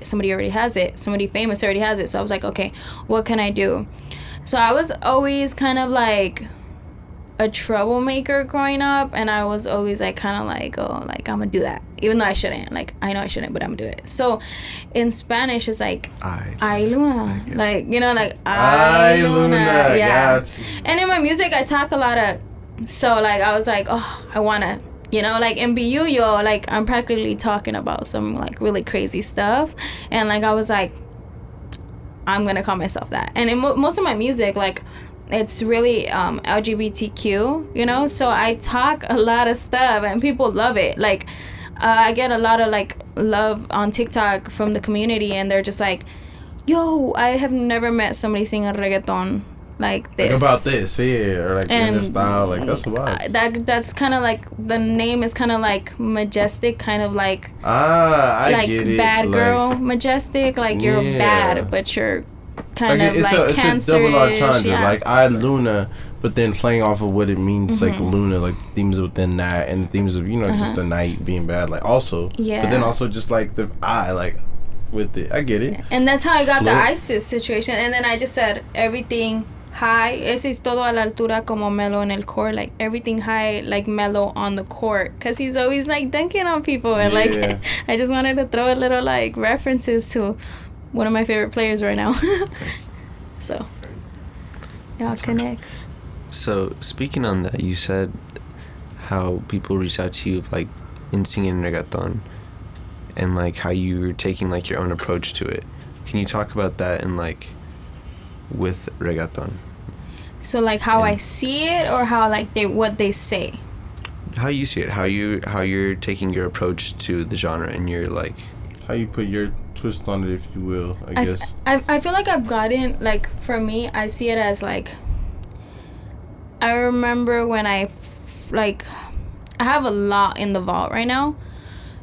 Speaker 3: somebody already has it. Somebody famous already has it. So I was like, okay, what can I do? So I was always kind of like a troublemaker growing up, and I was always like kind of like, oh, like I'm gonna do that, even though I shouldn't. Like I know I shouldn't, but I'm gonna do it. So in Spanish it's like Aylunna, like, you know, like Aylunna, yeah. And in my music I talk a lot of, so like I was like, oh, I wanna, you know, like in Biuyo, like I'm practically talking about some like really crazy stuff, and like I was like, I'm gonna call myself that. And in most of my music, like, it's really LGBTQ, you know, so I talk a lot of stuff and people love it. Like, I get a lot of like love on TikTok from the community, and they're just like, yo, I have never met somebody singing reggaeton like this.
Speaker 1: Like about this, yeah, or like in this style, like that's wild.
Speaker 3: That's kind of like, the name is kind of like majestic, kind of like
Speaker 1: I
Speaker 3: like
Speaker 1: get it.
Speaker 3: bad girl,
Speaker 1: like,
Speaker 3: majestic, like you're bad, but you're kind
Speaker 1: like
Speaker 3: of like cancer.
Speaker 1: It's a double entendre,
Speaker 3: yeah.
Speaker 1: like Aylunna, but then playing off of what it means, like Luna, like themes within that, and themes of, you know, just the night being bad, like also, but then also just like the eye, like with it. I get it.
Speaker 3: And that's how I got the ISIS situation. And then I just said everything high. Ese es todo a la altura como Melo en el court. Like everything high, like Melo on the court. Because he's always like dunking on people. And like, I just wanted to throw a little like references to one of my favorite players right now.
Speaker 2: Nice.
Speaker 3: So, y'all connects.
Speaker 2: So, speaking on that, you said how people reach out to you, like, in singing reggaeton, and like how you're taking like your own approach to it. Can you talk about that and like with reggaeton?
Speaker 3: So like how I see it, or how like what they say?
Speaker 2: How you see it, how you're taking your approach to the genre, and you're like
Speaker 1: how you put your twist on it, if you will, I guess.
Speaker 3: I feel like I've gotten, like, for me, I see it as like, I remember when I have a lot in the vault right now.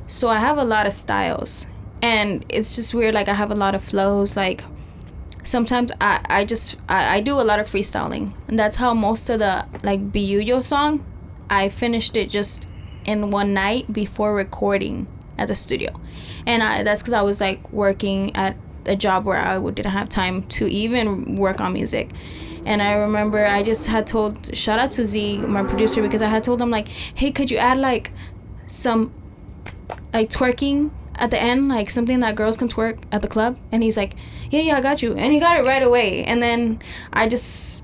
Speaker 3: So I have a lot of styles, and it's just weird. Like, I have a lot of flows. Like, sometimes I do a lot of freestyling, and that's how most of the like Biuyo song, I finished it just in one night before recording at the studio, and that's because I was like working at a job where I didn't have time to even work on music. And I remember I just had told, shout out to Z, my producer, because I had told him like, hey, could you add like some like twerking at the end, like something that girls can twerk at the club? And he's like, yeah, I got you. And he got it right away. And then I just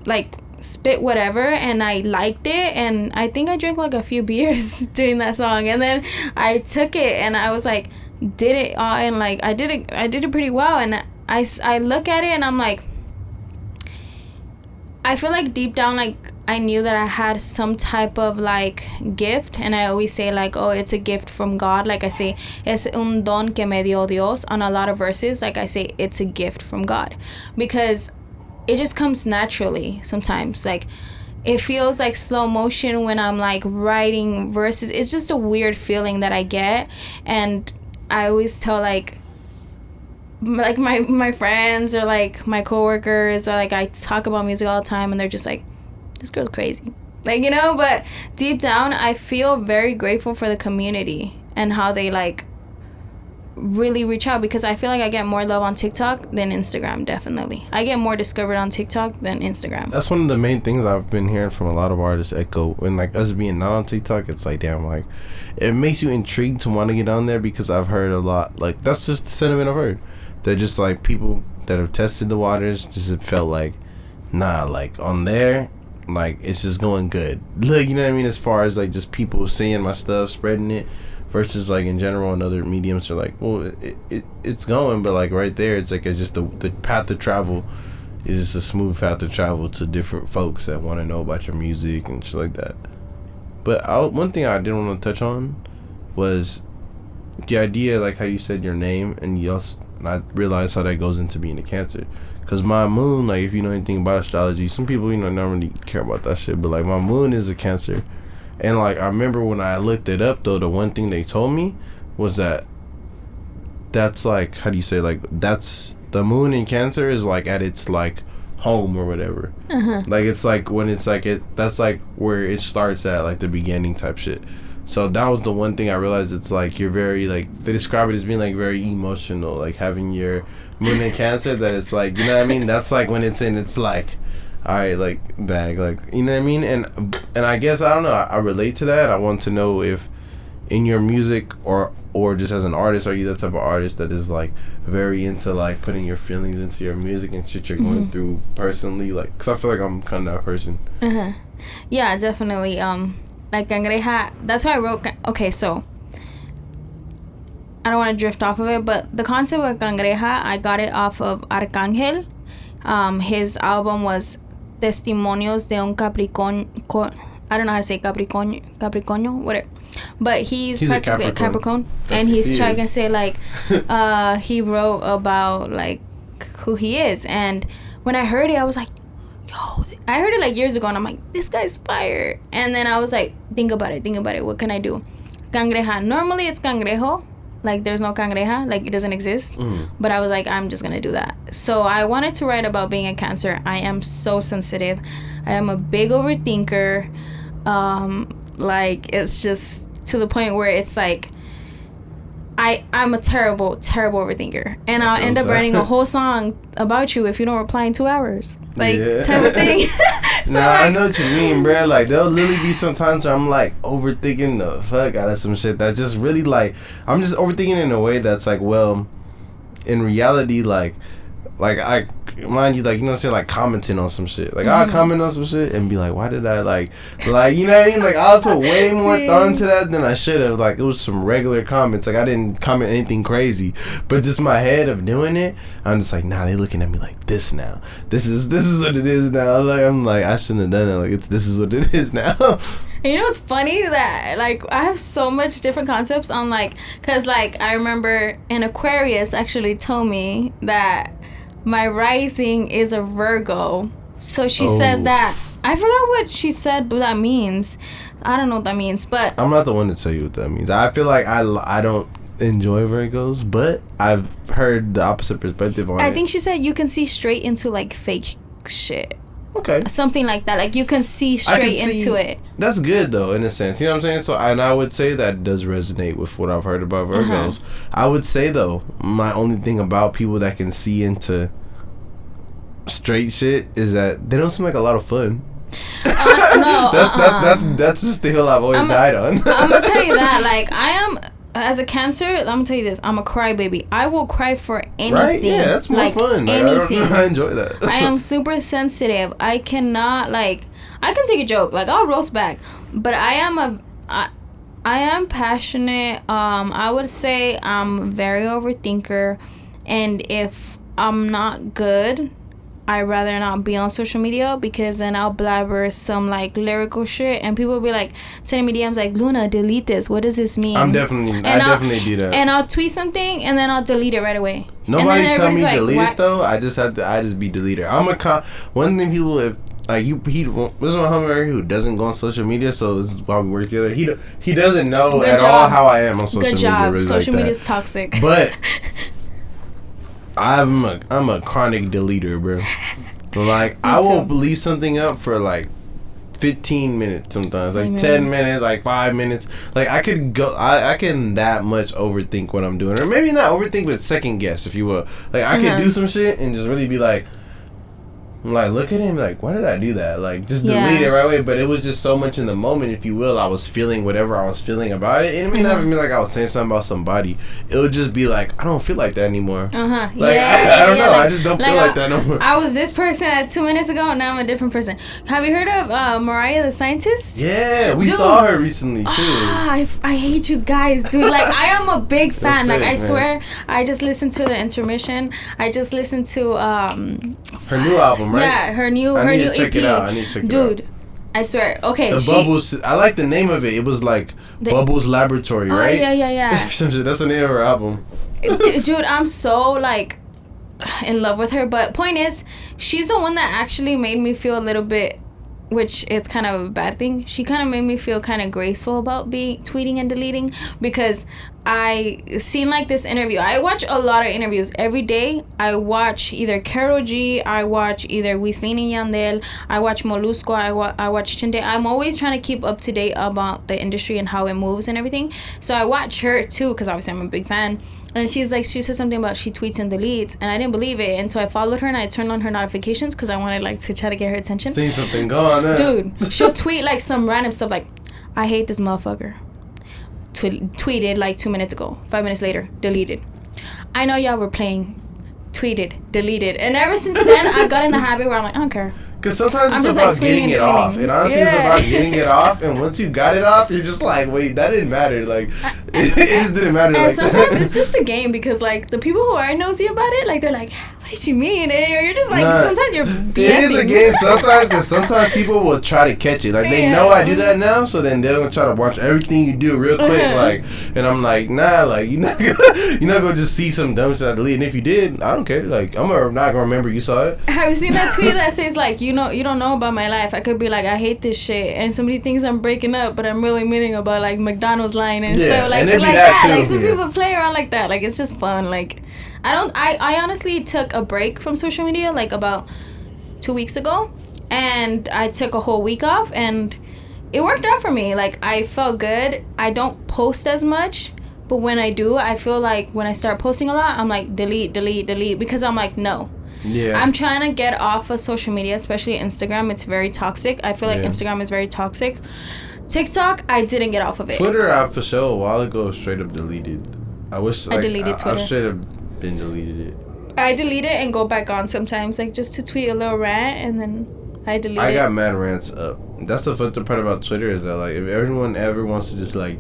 Speaker 3: like spit whatever, and I liked it, and I think I drank like a few beers doing that song. And then I took it and I was like, did it all, and like I did it pretty well. And I look at it and I'm like, I feel like deep down, like, I knew that I had some type of, like, gift. And I always say, like, oh, it's a gift from God. Like, I say, es un don que me dio Dios. On a lot of verses, like, I say, it's a gift from God. Because it just comes naturally sometimes. Like, it feels like slow motion when I'm, like, writing verses. It's just a weird feeling that I get. And I always tell, like my friends, or like my coworkers, or like I talk about music all the time, and they're just like, this girl's crazy, like, you know. But deep down, I feel very grateful for the community and how they like really reach out, because I feel like I get more love on TikTok than Instagram. Definitely, I get more discovered on TikTok than Instagram.
Speaker 1: That's one of the main things I've been hearing from a lot of artists echo, and like us being not on TikTok, it's like, damn, like it makes you intrigued to want to get on there, because I've heard a lot, like that's just the sentiment I've heard. They're just like people that have tested the waters, just have felt like, nah, like on there, like it's just going good. Like, you know what I mean? As far as like just people seeing my stuff, spreading it, versus like in general and other mediums are like, well, it's going, but like right there, it's like it's just the path to travel is just a smooth path to travel to different folks that want to know about your music and shit like that. But one thing I did want to touch on was the idea, like how you said your name, and you also, and I realized how that goes into being a Cancer. Because my moon, like, if you know anything about astrology, some people, you know, don't really care about that shit, but like my moon is a Cancer. And like I remember when I looked it up, though, the one thing they told me was that's like, how do you say, like, that's the moon in Cancer is like at its like home or whatever. Like it's like when it's like that's like where it starts at, like the beginning type shit. So that was the one thing I realized. It's like you're very, like, they describe it as being like very emotional, like having your moon in Cancer, that it's like, you know what I mean, that's like when it's in, it's like, all right, like bag, like, you know what I mean. And I guess I don't know, I relate to that. I want to know if in your music or just as an artist, are you that type of artist that is like very into like putting your feelings into your music and shit you're going through personally? Like, because I feel like I'm kind of that person.
Speaker 3: Yeah, definitely. Like Cangreja, that's why I wrote. Okay, so I don't want to drift off of it, but the concept of cangreja, I got it off of Arcángel. His album was Testimonios de un Capricornio. I don't know how to say Capricornio, whatever. But he's practically a Capricorn. And he's trying to say, like, he wrote about, like, who he is. And when I heard it, I was like, yo, I heard it, like, years ago. And I'm like, this guy's fire. And then I was like, think about it. What can I do? Cangreja. Normally, it's cangrejo. Like, there's no cangreja. Like, it doesn't exist. But I was like, I'm just going to do that. So I wanted to write about being a Cancer. I am so sensitive. I am a big overthinker. Like, it's just to the point where it's like I'm a terrible overthinker, and I'll end up writing a whole song about you if you don't reply in 2 hours, like, type of thing. So,
Speaker 1: nah,
Speaker 3: like,
Speaker 1: I know what you mean, bro. Like, there'll literally be some times where I'm like overthinking the fuck out of some shit that's just really like, I'm just overthinking in a way that's like, well, in reality, like I mind you, like, you know what I'm saying, like, commenting on some shit. Like, I'll comment on some shit and be like, why did I, like, you know what I mean? Like, I'll put way more thought into that than I should have. Like, it was some regular comments. Like, I didn't comment anything crazy. But just my head of doing it, I'm just like, nah, they looking at me like this now. This is what it is now. Like, I'm like, I shouldn't have done it. Like, this is what it is now.
Speaker 3: And you know what's funny? That, like, I have so much different concepts on, like, because, like, I remember an Aquarius actually told me that my rising is a Virgo. So she said that. I forgot what she said what that means. I don't know what that means, but
Speaker 1: I'm not the one to tell you what that means. I feel like I don't enjoy Virgos, but I've heard the opposite perspective on it.
Speaker 3: I think she said you can see straight into, like, fake shit.
Speaker 1: Okay.
Speaker 3: Something like that. Like, you can see straight into it.
Speaker 1: That's good, though, in a sense. You know what I'm saying? So, and I would say that does resonate with what I've heard about Virgos. I would say, though, my only thing about people that can see into straight shit is that they don't seem like a lot of fun. That's just the hill I've always died on.
Speaker 3: I'm gonna tell you that. Like, I am, as a Cancer, I'm gonna tell you this, I'm a crybaby. I will cry for anything. Right?
Speaker 1: Yeah, that's more fun. Like, anything. I enjoy that.
Speaker 3: I am super sensitive. I cannot, like, I can take a joke. Like, I'll roast back. But I am passionate. I would say I'm a very overthinker. And if I'm not good, I'd rather not be on social media, because then I'll blabber some, like, lyrical shit, and people will be like sending me DMs like, Luna, delete this. What does this mean?
Speaker 1: I definitely do that.
Speaker 3: And I'll tweet something and then I'll delete it right away.
Speaker 1: Nobody tell me like, delete it though. I just be deleter. One thing people, if like this is my homie who doesn't go on social media, so this is why we work together. He doesn't know all how I am on social media.
Speaker 3: Good job.
Speaker 1: Really,
Speaker 3: social
Speaker 1: like
Speaker 3: media is toxic.
Speaker 1: But I'm a chronic deleter, bro. Like, I will leave something up for like 15 minutes sometimes, like 10 minutes, like 5 minutes. Like, I can that much overthink what I'm doing, or maybe not overthink, but second guess, if you will. Like, I could do some shit and just really be like, look at him, like, why did I do that? Like, just delete it right away. But it was just so much in the moment, if you will. I was feeling whatever I was feeling about it. And it may not even be like I was saying something about somebody. It would just be like, I don't feel like that anymore. Like, I don't know. Like, I just don't feel like that no more.
Speaker 3: I was this person 2 minutes ago, and now I'm a different person. Have you heard of Mariah the Scientist?
Speaker 1: Yeah, we saw her recently, too.
Speaker 3: I hate you guys, dude. Like, I am a big fan. Like, I swear, I just listened to the intermission. I just listened to
Speaker 1: her new album, right?
Speaker 3: Yeah, her new EP.
Speaker 1: I need to check it out.
Speaker 3: Dude, I swear. Okay,
Speaker 1: Bubbles. I like the name of it. It was like Bubbles Laboratory, right?
Speaker 3: Yeah.
Speaker 1: That's the name of her album.
Speaker 3: Dude, I'm so, like, in love with her. But point is, she's the one that actually made me feel a little bit, which is kind of a bad thing. She kind of made me feel kind of graceful about tweeting and deleting, because I seen, like, this interview. I watch a lot of interviews every day. I watch either Karol G, I watch either Wisin y Yandel, I watch Molusco, I watch Chinde. I'm always trying to keep up to date about the industry and how it moves and everything. So I watch her too, because obviously I'm a big fan. And she said something about she tweets and deletes, and I didn't believe it. And so I followed her and I turned on her notifications, because I wanted, like, to try to get her attention.
Speaker 1: See something going on.
Speaker 3: Dude, she'll tweet, like, some random stuff like, I hate this motherfucker. Tweeted like 2 minutes ago. 5 minutes later, deleted. I know y'all were playing. Tweeted, deleted. And ever since then, I got in the habit where I'm like, I don't care.
Speaker 1: Because sometimes it's about getting it off. And honestly, it's about getting it off. And once you got it off, you're just like, wait, that didn't matter. Like, It just didn't matter.
Speaker 3: And
Speaker 1: like
Speaker 3: sometimes
Speaker 1: that.
Speaker 3: it's just a game because like the people who are nosy about it, like they're like, what did you mean? And you're just like,
Speaker 1: Nah,
Speaker 3: sometimes you're BSing.
Speaker 1: It is a game sometimes, because sometimes people will try to catch it. Like, they know I do that now, so then they're gonna try to watch everything you do real quick. Like, and I'm like, nah, like, you're not gonna just see some dumb shit I delete. And if you did, I don't care. Like, I'm not gonna remember you saw it.
Speaker 3: Have you seen that tweet that says like, you don't know about my life? I could be like, I hate this shit, and somebody thinks I'm breaking up, but I'm really meaning about like McDonald's line and stuff like
Speaker 1: and
Speaker 3: like
Speaker 1: that.
Speaker 3: Like
Speaker 1: Too,
Speaker 3: some people play around like that. Like it's just fun. Like I honestly took a break from social media like about 2 weeks ago, and I took a whole week off, and it worked out for me. Like I felt good. I don't post as much, but when I do, I feel like when I start posting a lot, I'm like delete because I'm like no.
Speaker 1: Yeah.
Speaker 3: I'm trying to get off of social media, especially Instagram. It's very toxic. I feel like Instagram is very toxic. TikTok, I didn't get off of it.
Speaker 1: Twitter, I for sure a while ago straight up deleted. I wish like,
Speaker 3: I deleted Twitter.
Speaker 1: I straight up been deleted it.
Speaker 3: I delete it and go back on sometimes, like just to tweet a little rant, and then I delete it.
Speaker 1: I got mad rants up. That's the fun part about Twitter is that like if everyone ever wants to just like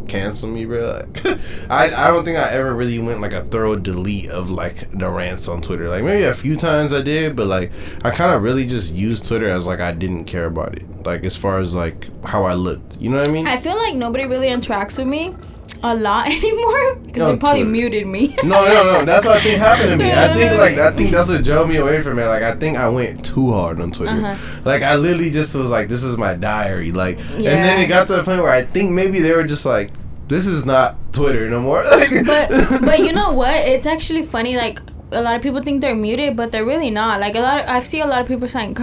Speaker 1: cancel me, bro. Like, I don't think I ever really went like a thorough delete of like the rants on Twitter. Like maybe a few times I did, but like I kind of really just used Twitter as like I didn't care about it. Like as far as like how I looked, you know what I mean?
Speaker 3: I feel like nobody really interacts with me a lot anymore because they probably muted me.
Speaker 1: No. That's what I think happened to me. I think that's what drove me away from it. Like I think I went too hard on Twitter. Like I literally just was like, this is my diary. Like, and then it got to the point where I think maybe they were just like, this is not Twitter no more.
Speaker 3: but you know what? It's actually funny. Like a lot of people think they're muted, but they're really not. Like I've seen a lot of people saying,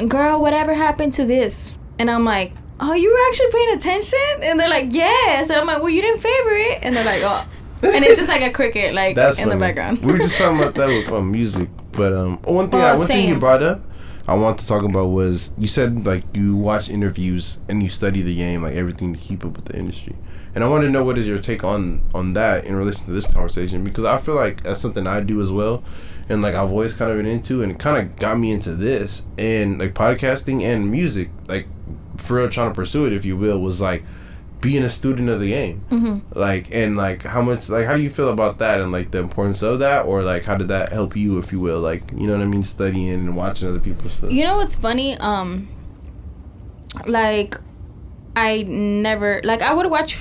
Speaker 3: "Girl, whatever happened to this?" And I'm like, oh, you were actually paying attention? And they're like, yes. And I'm like, well, you didn't favor it. And they're like, oh. And it's just like a cricket, like, that's in funny. The background.
Speaker 1: We were just talking about that with music. But one thing you brought up, I want to talk about was, you said, like, you watch interviews and you study the game, like, everything to keep up with the industry. And I want to know what is your take on that in relation to this conversation, because I feel like that's something I do as well. And, like, I've always kind of been into, and it kind of got me into this. And, like, podcasting and music, like, for real trying to pursue it, if you will, was like being a student of the game. Like, and like how do you feel about that and like the importance of that, or like how did that help you, if you will, like, you know what I mean, studying and watching other people's stuff? You
Speaker 3: know what's funny, like I never, like I would watch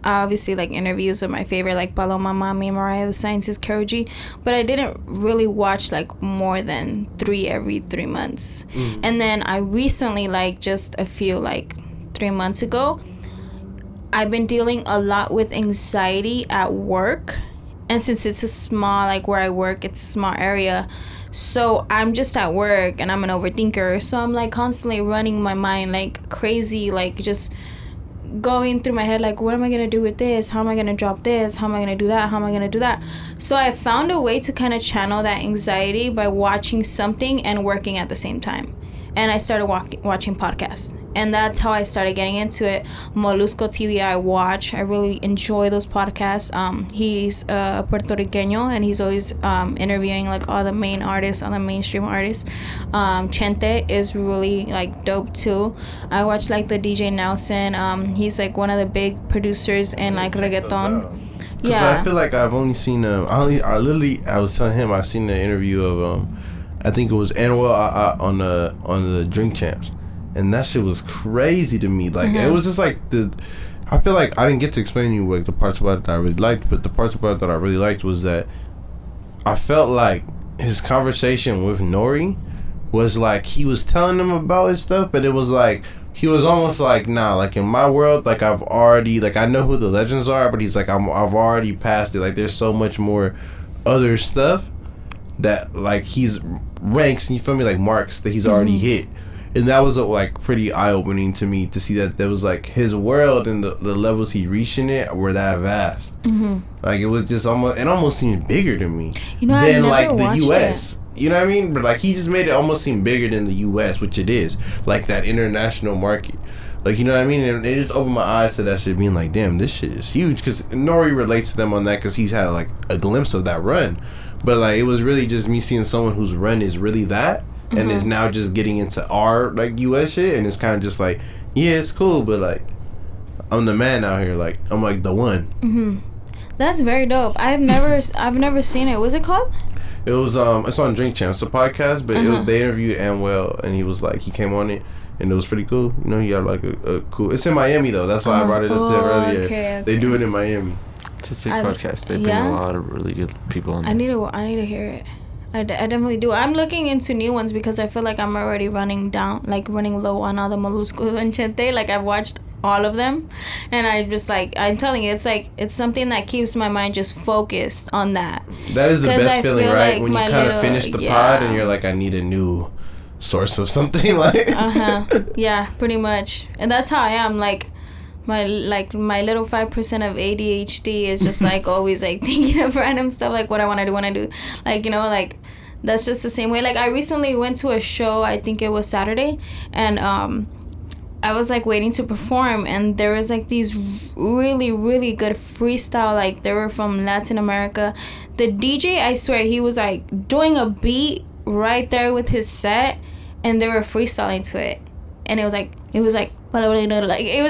Speaker 3: obviously like interviews of my favorite, like Paloma Mami, Mariah the Scientist, Karol G, but I didn't really watch like more than 3 every 3 months. And then I recently, like just a few, like 3 months ago, I've been dealing a lot with anxiety at work, and since it's a small, like where I work, it's a small area, so I'm just at work and I'm an overthinker, so I'm like constantly running my mind like crazy, like just going through my head, like, what am I gonna do with this? How am I gonna drop this? How am I gonna do that? How am I gonna do that? So I found a way to kind of channel that anxiety by watching something and working at the same time. And I started watching podcasts, and that's how I started getting into it. Molusco TV I watch. I really enjoy those podcasts. He's Puerto Riqueño, and he's always interviewing like all the main artists, all the mainstream artists. Chente is really like dope too. I watch like the DJ Nelson. He's like one of the big producers in like reggaeton.
Speaker 1: Yeah, I feel like I've only seen I was telling him I seen the interview of I think it was Anuel on the Drink Champs, and that shit was crazy to me. Like it was just like I feel like I didn't get to explain to you like the parts about it that I really liked, but the parts about it that I really liked was that I felt like his conversation with Nori was like he was telling him about his stuff, but it was like he was almost like, nah, like in my world, like I've already, like I know who the legends are, but he's like I've already passed it. Like there's so much more other stuff that like he's ranks, and you feel me, like marks that he's already hit. And that was like pretty eye-opening to me to see that there was like his world and the levels he reached in it were that vast. Like it was just almost seemed bigger to me than like the US. You know what I mean? But like he just made it almost seem bigger than the US, which it is, like that international market. Like, you know what I mean? And it just opened my eyes to that shit, being like, damn, this shit is huge. Because Nori relates to them on that because he's had like a glimpse of that run. But like it was really just me seeing someone whose run is really that, and is now just getting into our like US shit, and it's kind of just like, yeah, it's cool, but like I'm the man out here. Like, I'm like the one.
Speaker 3: That's very dope. I've never seen it. What's it called?
Speaker 1: It was it's on Drink Champs, it's a podcast, but they interviewed Amwell, and he was like, he came on it, and it was pretty cool. You know, he had like a cool. It's in Miami though. That's why I brought it up there earlier.
Speaker 3: Okay.
Speaker 1: They do it in Miami.
Speaker 2: It's a sick podcast. They bring a lot of really good people on there.
Speaker 3: I need to hear it. I definitely do. I'm looking into new ones because I feel like I'm already running low on all the Moluscos and Chente. Like, I've watched all of them, and I just like, I'm telling you, it's something that keeps my mind just focused on that.
Speaker 1: That is the best feeling, right?
Speaker 3: Like
Speaker 1: when you kind of finish the pod and you're like, I need a new source of something. Like,
Speaker 3: yeah, pretty much. And that's how I am. Like, my little 5% of ADHD is just like always like thinking of random stuff, like what I want to do, like, you know, like that's just the same way. Like, I recently went to a show, I think it was Saturday, and I was like waiting to perform, and there was like these really, really good freestyle, like they were from Latin America. The DJ, I swear, he was like doing a beat right there with his set, and they were freestyling to it, and it was like it was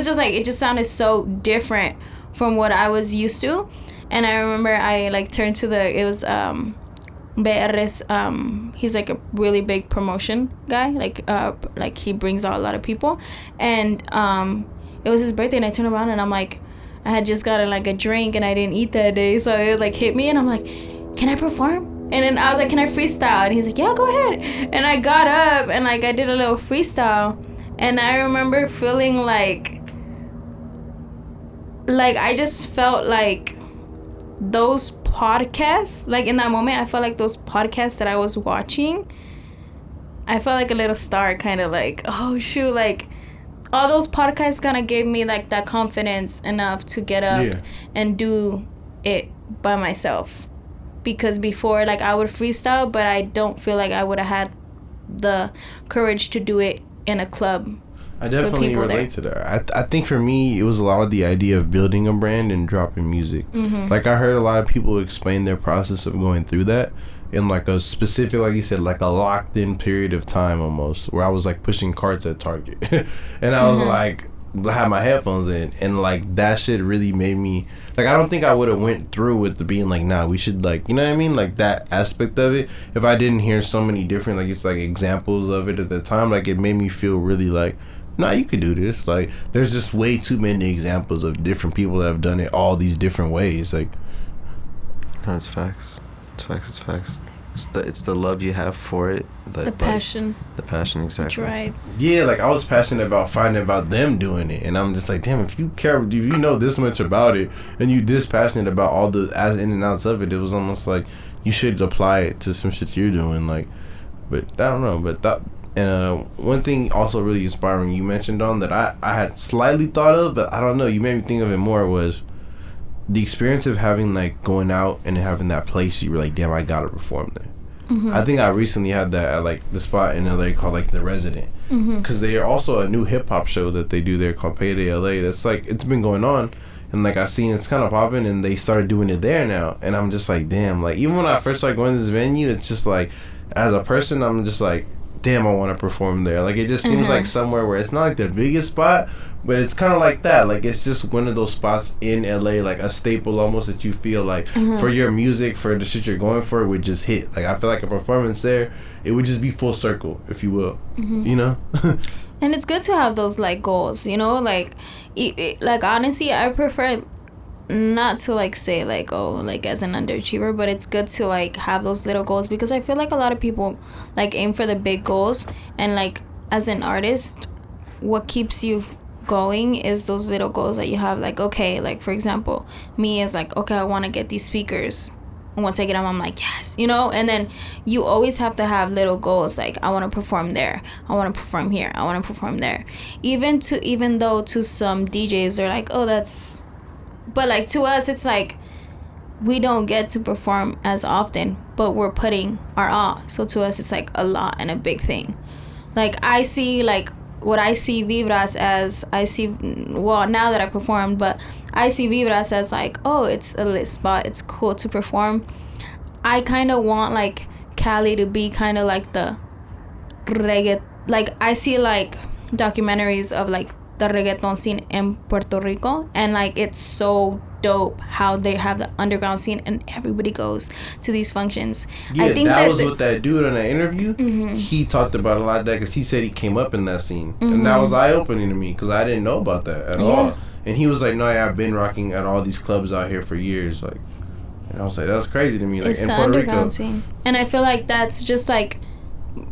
Speaker 3: just like, it just sounded so different from what I was used to. And I remember I like turned to it was BR's, he's like a really big promotion guy, like he brings out a lot of people, and it was his birthday, and I turned around and I'm like, I had just gotten like a drink and I didn't eat that day, so it like hit me, and I'm like, can I perform? And then I was like, can I freestyle? And he's like, yeah, go ahead. And I got up and like I did a little freestyle. And I remember feeling like I just felt like those podcasts, like in that moment, I felt like those podcasts that I was watching, I felt like a little star, kind of like, oh shoot, like all those podcasts kind of gave me like that confidence enough to get up and do it by myself. Because before, like, I would freestyle, but I don't feel like I would have had the courage to do it in a club.
Speaker 1: I definitely relate to that. I think for me, it was a lot of the idea of building a brand and dropping music. Like, I heard a lot of people explain their process of going through that in like a specific, like you said, like a locked in period of time almost, where I was like pushing carts at Target. And I was like, I had my headphones in, and like that shit really made me, like, I don't think I would have went through with the being like, nah, we should, like, you know what I mean, like that aspect of it, if I didn't hear so many different, like, it's like examples of it at the time. Like, it made me feel really like, nah, you could do this. Like, there's just way too many examples of different people that have done it all these different ways. Like,
Speaker 2: that's facts. It's facts. It's the love you have for it.
Speaker 3: The passion.
Speaker 2: The passion, exactly.
Speaker 3: Drive.
Speaker 1: Yeah, like, I was passionate about finding about them doing it, and I'm just like, damn, if you care, if you know this much about it, and you this passionate about all the as in and outs of it, it was almost like you should apply it to some shit you're doing. Like, but I don't know, but that. And one thing also really inspiring you mentioned on that I had slightly thought of, but I don't know, you made me think of it more, was the experience of having, like, going out and having that place you were like, damn, I gotta perform there. I think I recently had that at like the spot in LA called like The Resident, because they are also a new hip hop show that they do there called Payday LA. That's like, it's been going on, and like I seen it's kind of popping, and they started doing it there now, and I'm just like, damn, like even when I first started going to this venue, it's just like, as a person, I'm just like, damn, I want to perform there. Like, it just seems like somewhere where it's not like the biggest spot, but it's kind of like that. Like, it's just one of those spots in LA, like a staple almost, that you feel like for your music, for the shit you're going for, it would just hit. Like, I feel like a performance there, it would just be full circle, if you will. You know?
Speaker 3: And it's good to have those like goals, you know, like like honestly, I prefer not to like say like, oh, like as an underachiever, but it's good to like have those little goals, because I feel like a lot of people like aim for the big goals, and like as an artist, what keeps you going is those little goals that you have. Like, okay, like for example, me is like, okay, I want to get these speakers, and once I get them, I'm like, yes, you know. And then you always have to have little goals, like I want to perform there, I want to perform here, I want to perform there. Even though to some DJs they're like, oh, that's, but like to us it's like we don't get to perform as often, but we're putting our all. So to us it's like a lot and a big thing. Like, I see, like what I see Vibras as, well, now that I performed, but I see Vibras as like, oh, it's a lit spot, it's cool to perform. I kind of want like Cali to be kind of like the reggae, like I see like documentaries of like the reggaeton scene in Puerto Rico, and like it's so dope how they have the underground scene and everybody goes to these functions.
Speaker 1: Yeah,
Speaker 3: I think
Speaker 1: that was what that dude in that interview, he talked about a lot of that, because he said he came up in that scene, and that was eye-opening to me, because I didn't know about that at all. And he was like, no, yeah, I've been rocking at all these clubs out here for years, like, and I was like, that's crazy to me, like,
Speaker 3: it's
Speaker 1: in
Speaker 3: the
Speaker 1: Puerto
Speaker 3: underground
Speaker 1: Rico.
Speaker 3: scene. And I feel like that's just like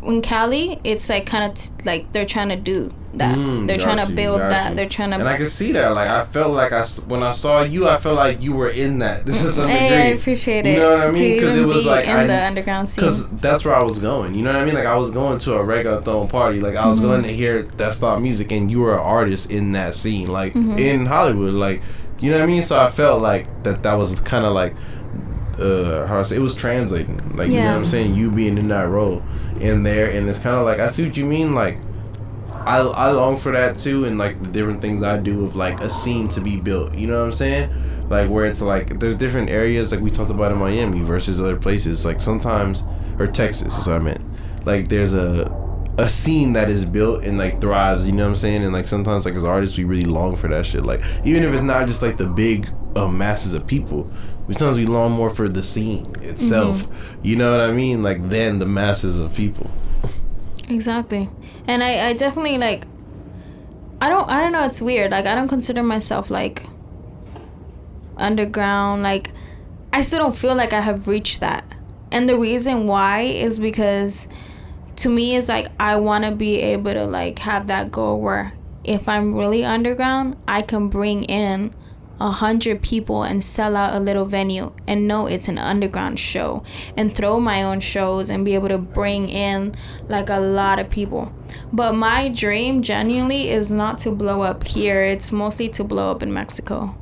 Speaker 3: in Cali, it's like kind of like they're trying to do that. They're trying to build that. They're trying to.
Speaker 1: And I can see that. Like, I felt like when I saw you, I felt like you were in that. This is some
Speaker 3: Hey,
Speaker 1: degree.
Speaker 3: I appreciate it.
Speaker 1: You know what I mean?
Speaker 3: Because
Speaker 1: it was like
Speaker 3: in the underground scene.
Speaker 1: Because that's where I was going. You know what I mean? Like, I was going to a reggaeton party. Like, I was going to hear that style of music, and you were an artist in that scene, like in Hollywood. Like, you know what I mean? So I felt like that was kind of like. How I say, it was translating, like, you know what I'm saying, you being in that role in there, and it's kind of like, I see what you mean, like, I long for that too, and like the different things I do of like a scene to be built, you know what I'm saying, like where it's like there's different areas, like we talked about in Miami versus other places, like sometimes, or Texas is what I meant, like there's a scene that is built and like thrives, you know what I'm saying, and like sometimes like as artists we really long for that shit, like even if it's not just like the big masses of people, sometimes we long more for the scene itself, you know what I mean, like than the masses of people.
Speaker 3: Exactly. And I definitely like, I don't know, it's weird, like I don't consider myself like underground, like I still don't feel like I have reached that, and the reason why is because to me it's like I want to be able to like have that goal where if I'm really underground, I can bring in 100 people and sell out a little venue and know it's an underground show, and throw my own shows and be able to bring in like a lot of people. But my dream genuinely is not to blow up here, it's mostly to blow up in Mexico.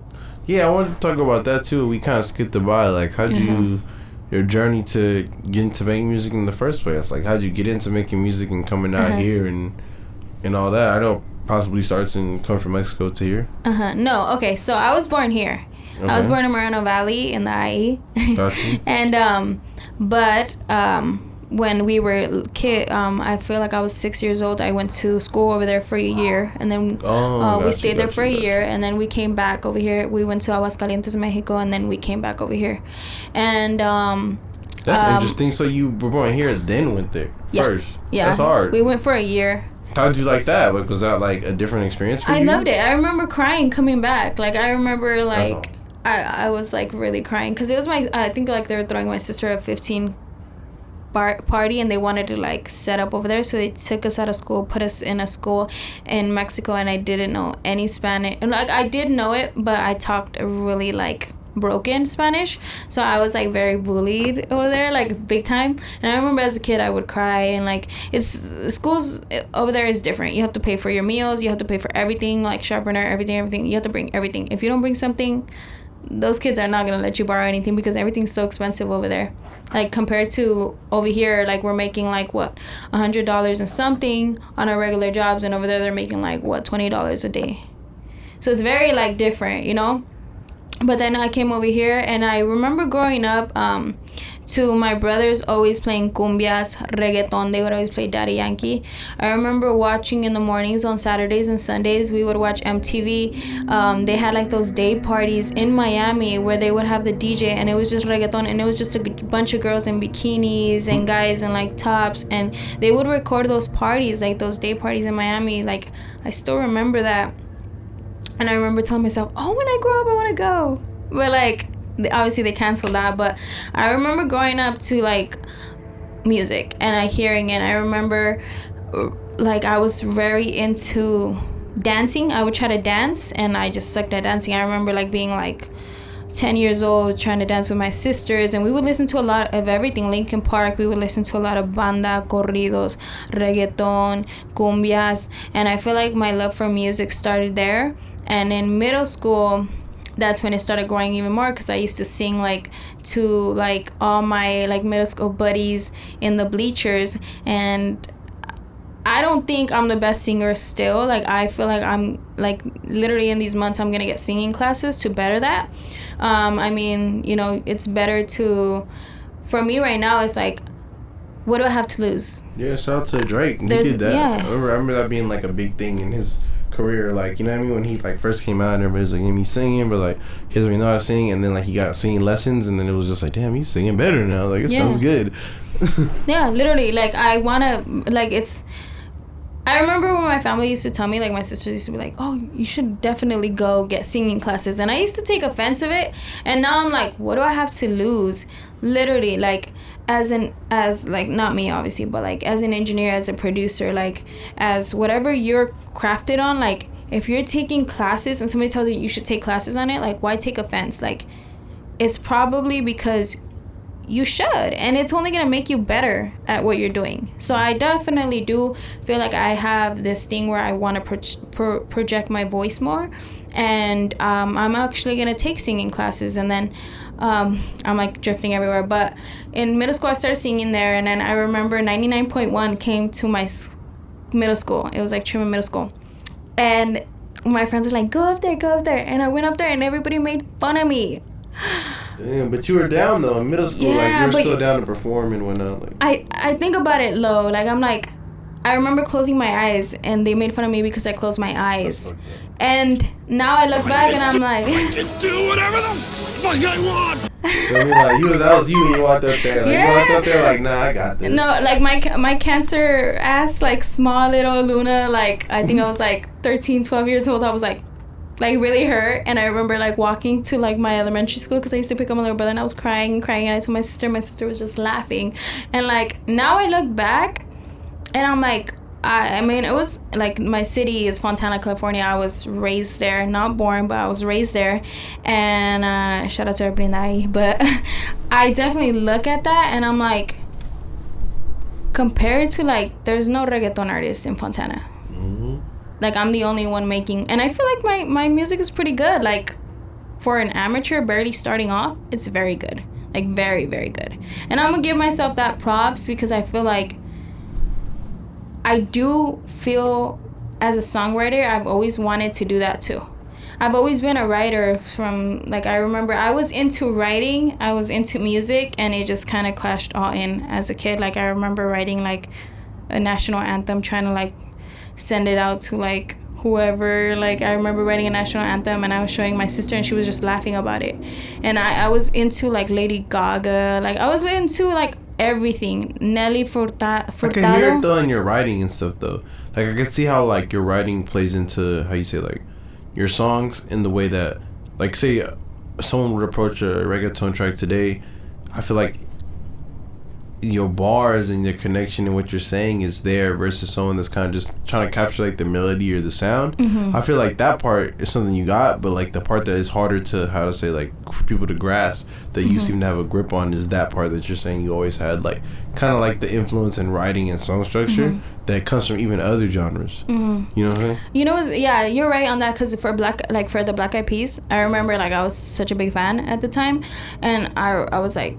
Speaker 1: Yeah, I wanted to talk about that too. We kind of skipped by, like, how'd you, your journey to get into making music in the first place, like how'd you get into making music and coming out here and all that? I know possibly starts and come from Mexico to here.
Speaker 3: No, okay, so I was born here. Okay. I was born in Moreno Valley in the IE.
Speaker 1: Gotcha.
Speaker 3: And but when we were kid, I feel like I was 6 years old, I went to school over there for a year, and then we stayed there for a year, and then we came back over here. We went to Aguascalientes, Mexico, and then we came back over here. And
Speaker 1: that's interesting. So you were born here, then went there first.
Speaker 3: Yeah,
Speaker 1: that's hard.
Speaker 3: We went for a year.
Speaker 1: How did you like that? Like, was that like a different experience for you?
Speaker 3: I loved it. I remember crying coming back. Like, I remember like I was like really crying because it was I think like they were throwing my sister a 15 party, and they wanted to like set up over there, so they took us out of school, put us in a school in Mexico, and I didn't know any Spanish, and like I did know it, but I talked really like broken Spanish, so I was like very bullied over there, like big time. And I remember as a kid I would cry, and like schools over there is different. You have to pay for your meals, you have to pay for everything, like sharpener, everything. You have to bring everything. If you don't bring something, those kids are not gonna let you borrow anything because everything's so expensive over there. Like compared to over here, like we're making like what, $100 and something on our regular jobs, and over there they're making like what, $20 a day. So it's very like different, you know. But then I came over here, and I remember growing up to my brothers always playing cumbias, reggaeton. They would always play Daddy Yankee. I remember watching in the mornings on Saturdays and Sundays, we would watch MTV. They had like those day parties in Miami where they would have the DJ, and it was just reggaeton, and it was just a bunch of girls in bikinis and guys in like tops, and they would record those parties, like those day parties in Miami. Like I still remember that. And I remember telling myself, oh, when I grow up, I want to go. But, like, obviously they canceled that. But I remember growing up to, like, music and hearing it. I remember, like, I was very into dancing. I would try to dance, and I just sucked at dancing. I remember, like, being, like, 10 years old, trying to dance with my sisters. And we would listen to a lot of everything. Linkin Park, we would listen to a lot of banda, corridos, reggaeton, cumbias. And I feel like my love for music started there. And in middle school, that's when it started growing even more, because I used to sing like to like all my like middle school buddies in the bleachers. And I don't think I'm the best singer still. Like I feel like I'm like literally in these months I'm gonna get singing classes to better that. I mean, you know, it's better to, for me right now, it's like, what do I have to lose?
Speaker 1: Yeah, shout out to Drake. He did that. Yeah. I remember that being like a big thing in his career, like, you know what I mean, when he like first came out and everybody was like, he's singing, but like he doesn't really know how to sing, and then like he got singing lessons, and then it was just like, damn, he's singing better now, like it sounds good.
Speaker 3: Yeah, literally, like I wanna, like I remember when my family used to tell me, like my sisters used to be like, oh, you should definitely go get singing classes, and I used to take offense of it, and now I'm like, what do I have to lose? Literally, like as like, not me obviously, but like as an engineer, as a producer, like as whatever you're crafted on, like if you're taking classes and somebody tells you should take classes on it, like why take offense? Like it's probably because you should, and it's only gonna make you better at what you're doing. So I definitely do feel like I have this thing where I want to project my voice more, and I'm actually gonna take singing classes, and then I'm like drifting everywhere, but in middle school I started singing there, and then I remember 99.1 came to my middle school. It was like Truman Middle School, and my friends were like, go up there, and I went up there and everybody made fun of me.
Speaker 1: Damn, but you were down though in middle school, like you were still down to perform and whatnot. Like
Speaker 3: I think about it low, like I'm like, I remember closing my eyes and they made fun of me because I closed my eyes, and now I look back and I'm like,
Speaker 4: I can do whatever the fuck I want.
Speaker 1: So I mean, like that was you, and you walked up there, like you walked up there like, nah, I got this.
Speaker 3: No, like my cancer ass, like small little Luna, like I think I was like 13, 12 years old. I was like really hurt, and I remember like walking to like my elementary school because I used to pick up my little brother, and I was crying, and I told my sister was just laughing, and like now I look back and I'm like, I mean, it was like, my city is Fontana, California. I was raised there, not born, but I was raised there, and shout out to everybody, but I definitely look at that and I'm like, compared to like, there's no reggaeton artist in Fontana. Like I'm the only one making, and I feel like my music is pretty good. Like for an amateur barely starting off, it's very good, like very, very good. And I'm gonna give myself that props because I feel like I do feel as a songwriter, I've always wanted to do that too. I've always been a writer from, like, I remember I was into writing, I was into music, and it just kind of clashed all in as a kid. Like I remember writing like a national anthem, trying to like send it out to like whoever. Like I remember writing a national anthem and I was showing my sister and she was just laughing about it. And I was into like Lady Gaga, like I was into like everything. Nelly Furtado.
Speaker 1: I can hear it though in your writing and stuff though. Like I can see how like your writing plays into how you say like your songs in the way that, like, say someone would approach a reggaeton track today, I feel like your bars and your connection and what you're saying is there versus someone that's kind of just trying to capture like the melody or the sound. I feel like that part is something you got, but like the part that is harder to, how to say, like for people to grasp that you seem to have a grip on is that part that you're saying you always had, like kind of like the influence in writing and song structure that comes from even other genres. You know what I'm saying?
Speaker 3: You know, yeah, you're right on that, because for the Black Eyed Peas, I remember like I was such a big fan at the time, and I was like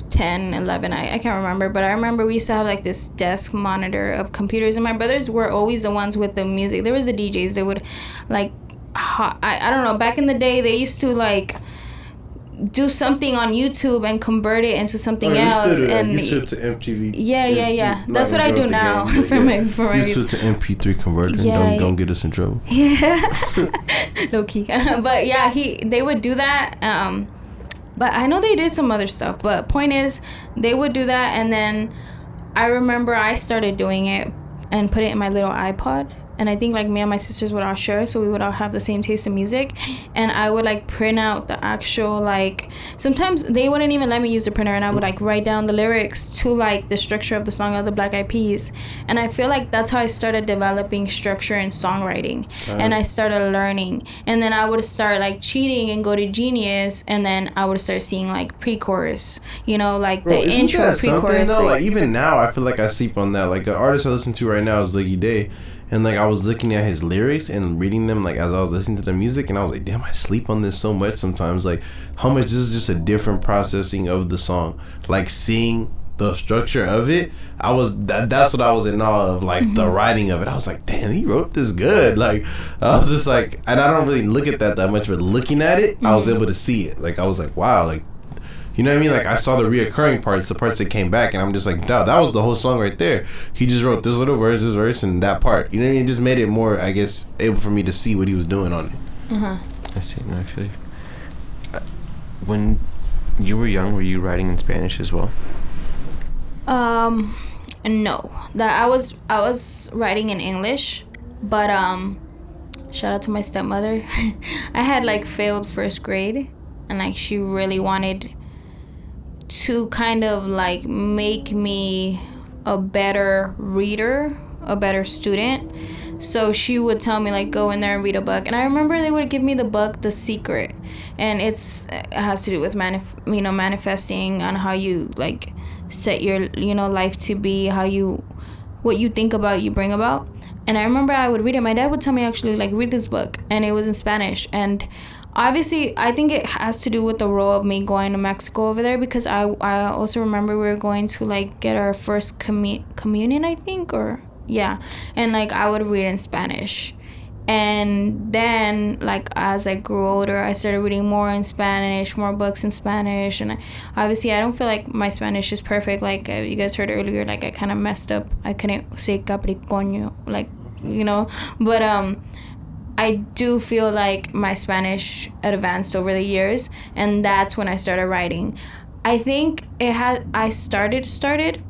Speaker 3: 10, 11, I can't remember, but I remember we used to have like this desk monitor of computers, and my brothers were always the ones with the music. There was the DJs, they would like, I don't know, back in the day they used to like do something on YouTube and convert it into something else, and
Speaker 1: YouTube to MTV.
Speaker 3: Yeah. That's what I do now for my
Speaker 1: YouTube to MP3 converter.
Speaker 3: Yeah,
Speaker 1: don't get us in trouble.
Speaker 3: Yeah, low key. But yeah, they would do that. But I know they did some other stuff. But point is, they would do that, and then I remember I started doing it and put it in my little iPod. And I think like me and my sisters would all share, so we would all have the same taste in music. And I would like print out the actual, like, sometimes they wouldn't even let me use the printer, and I would like write down the lyrics to like the structure of the song of the Black Eyed Peas. And I feel like that's how I started developing structure in songwriting. And I started learning. And then I would start like cheating and go to Genius, and then I would start seeing like pre-chorus, you know, like the intro pre-chorus.
Speaker 1: Like even now I feel like I sleep on that. Like an artist I listen to right now is Ziggy Day. And like I was looking at his lyrics and reading them like as I was listening to the music, and I was like, damn, I sleep on this so much sometimes. Like how much this is just a different processing of the song. Like seeing the structure of it, that's what I was in awe of, like the writing of it. I was like, damn, he wrote this good. Like I was just like, and I don't really look at that much, but looking at it, I was able to see it. Like I was like, wow, like You know what I mean? Like, I saw the reoccurring parts, the parts that came back, and I'm just like, that was the whole song right there. He just wrote this little verse, this verse, and that part. You know what I mean? It just made it more, I guess, able for me to see what he was doing on it.
Speaker 2: I see. No, I feel you. When you were young, were you writing in Spanish as well?
Speaker 3: No. That I was writing in English, but shout out to my stepmother. I had like failed first grade, and like she really wanted to kind of like make me a better reader, a better student. So she would tell me like, go in there and read a book. And I remember they would give me the book The Secret, and it has to do with manifesting, on how you like set your life to be, what you think about you bring about. And I remember I would read it. My dad would tell me, actually, like, read this book, and it was in Spanish. And obviously I think it has to do with the role of me going to Mexico over there, because I also remember we were going to like get our first communion, I think, or yeah, and like I would read in Spanish. And then like as I grew older, I started reading more in Spanish, more books in Spanish. And obviously I don't feel like my Spanish is perfect. Like you guys heard earlier, like I kind of messed up. I couldn't say Capricornio, like, but I do feel like my Spanish advanced over the years, and that's when I started writing. I think I started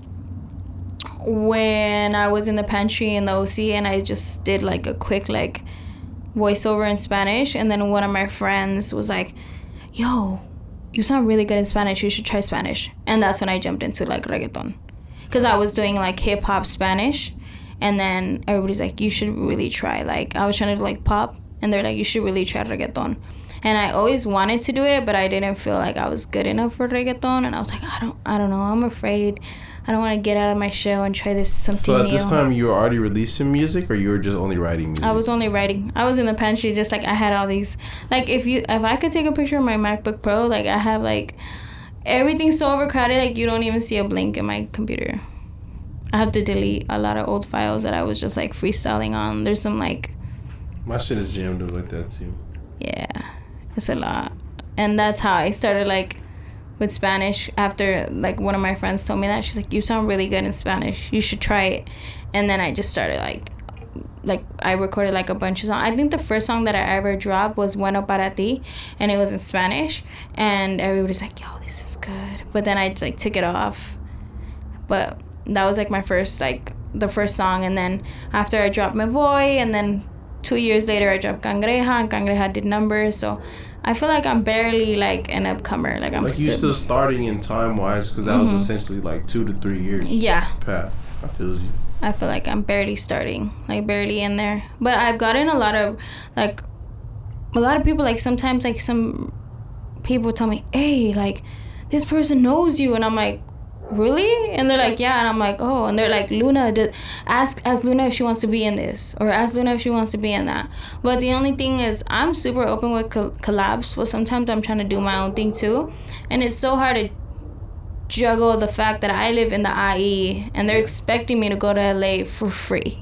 Speaker 3: when I was in the pantry in the OC, and I just did like a quick like voiceover in Spanish, and then one of my friends was like, yo, you sound really good in Spanish, you should try Spanish. And that's when I jumped into like reggaeton, because I was doing like hip-hop Spanish, and then everybody's like, you should really try, like I was trying to do like pop, and they're like, you should really try reggaeton. And I always wanted to do it, but I didn't feel like I was good enough for reggaeton, and I was like, I don't know, I'm afraid. I don't want to get out of my shell and try something new. So
Speaker 1: at this time, you were already releasing music, or you were just only writing music?
Speaker 3: I was only writing. I was in the pantry, just like I had all these, like if I could take a picture of my MacBook Pro, like I have like everything's so overcrowded, like you don't even see a blink in my computer. I have to delete a lot of old files that I was just like freestyling on. There's some like,
Speaker 1: my shit is jammed up like that too.
Speaker 3: Yeah, it's a lot. And that's how I started like with Spanish, after like one of my friends told me that. She's like, you sound really good in Spanish, you should try it. And then I just started like I recorded like a bunch of songs. I think the first song that I ever dropped was Bueno Para Ti, and it was in Spanish, and everybody's like, yo, this is good. But then I just like took it off. But that was like my first, like the first song. And then after I dropped Me Voy, and then 2 years later I dropped Cangreja, and Cangreja did numbers. So I feel like I'm barely like an upcomer. Like
Speaker 1: I'm still starting in time wise, because that was essentially like 2 to 3 years.
Speaker 3: Yeah.
Speaker 1: Pat, I feel you.
Speaker 3: I feel like I'm barely starting, like barely in there. But I've gotten a lot of people, like sometimes like some people tell me, hey, like this person knows you, and I'm like, really? And they're like, yeah. And I'm like, oh. And they're like, Luna, ask Luna if she wants to be in this, or ask Luna if she wants to be in that. But the only thing is, I'm super open with collabs, but sometimes I'm trying to do my own thing too, and it's so hard to juggle the fact that I live in the IE and they're expecting me to go to LA for free.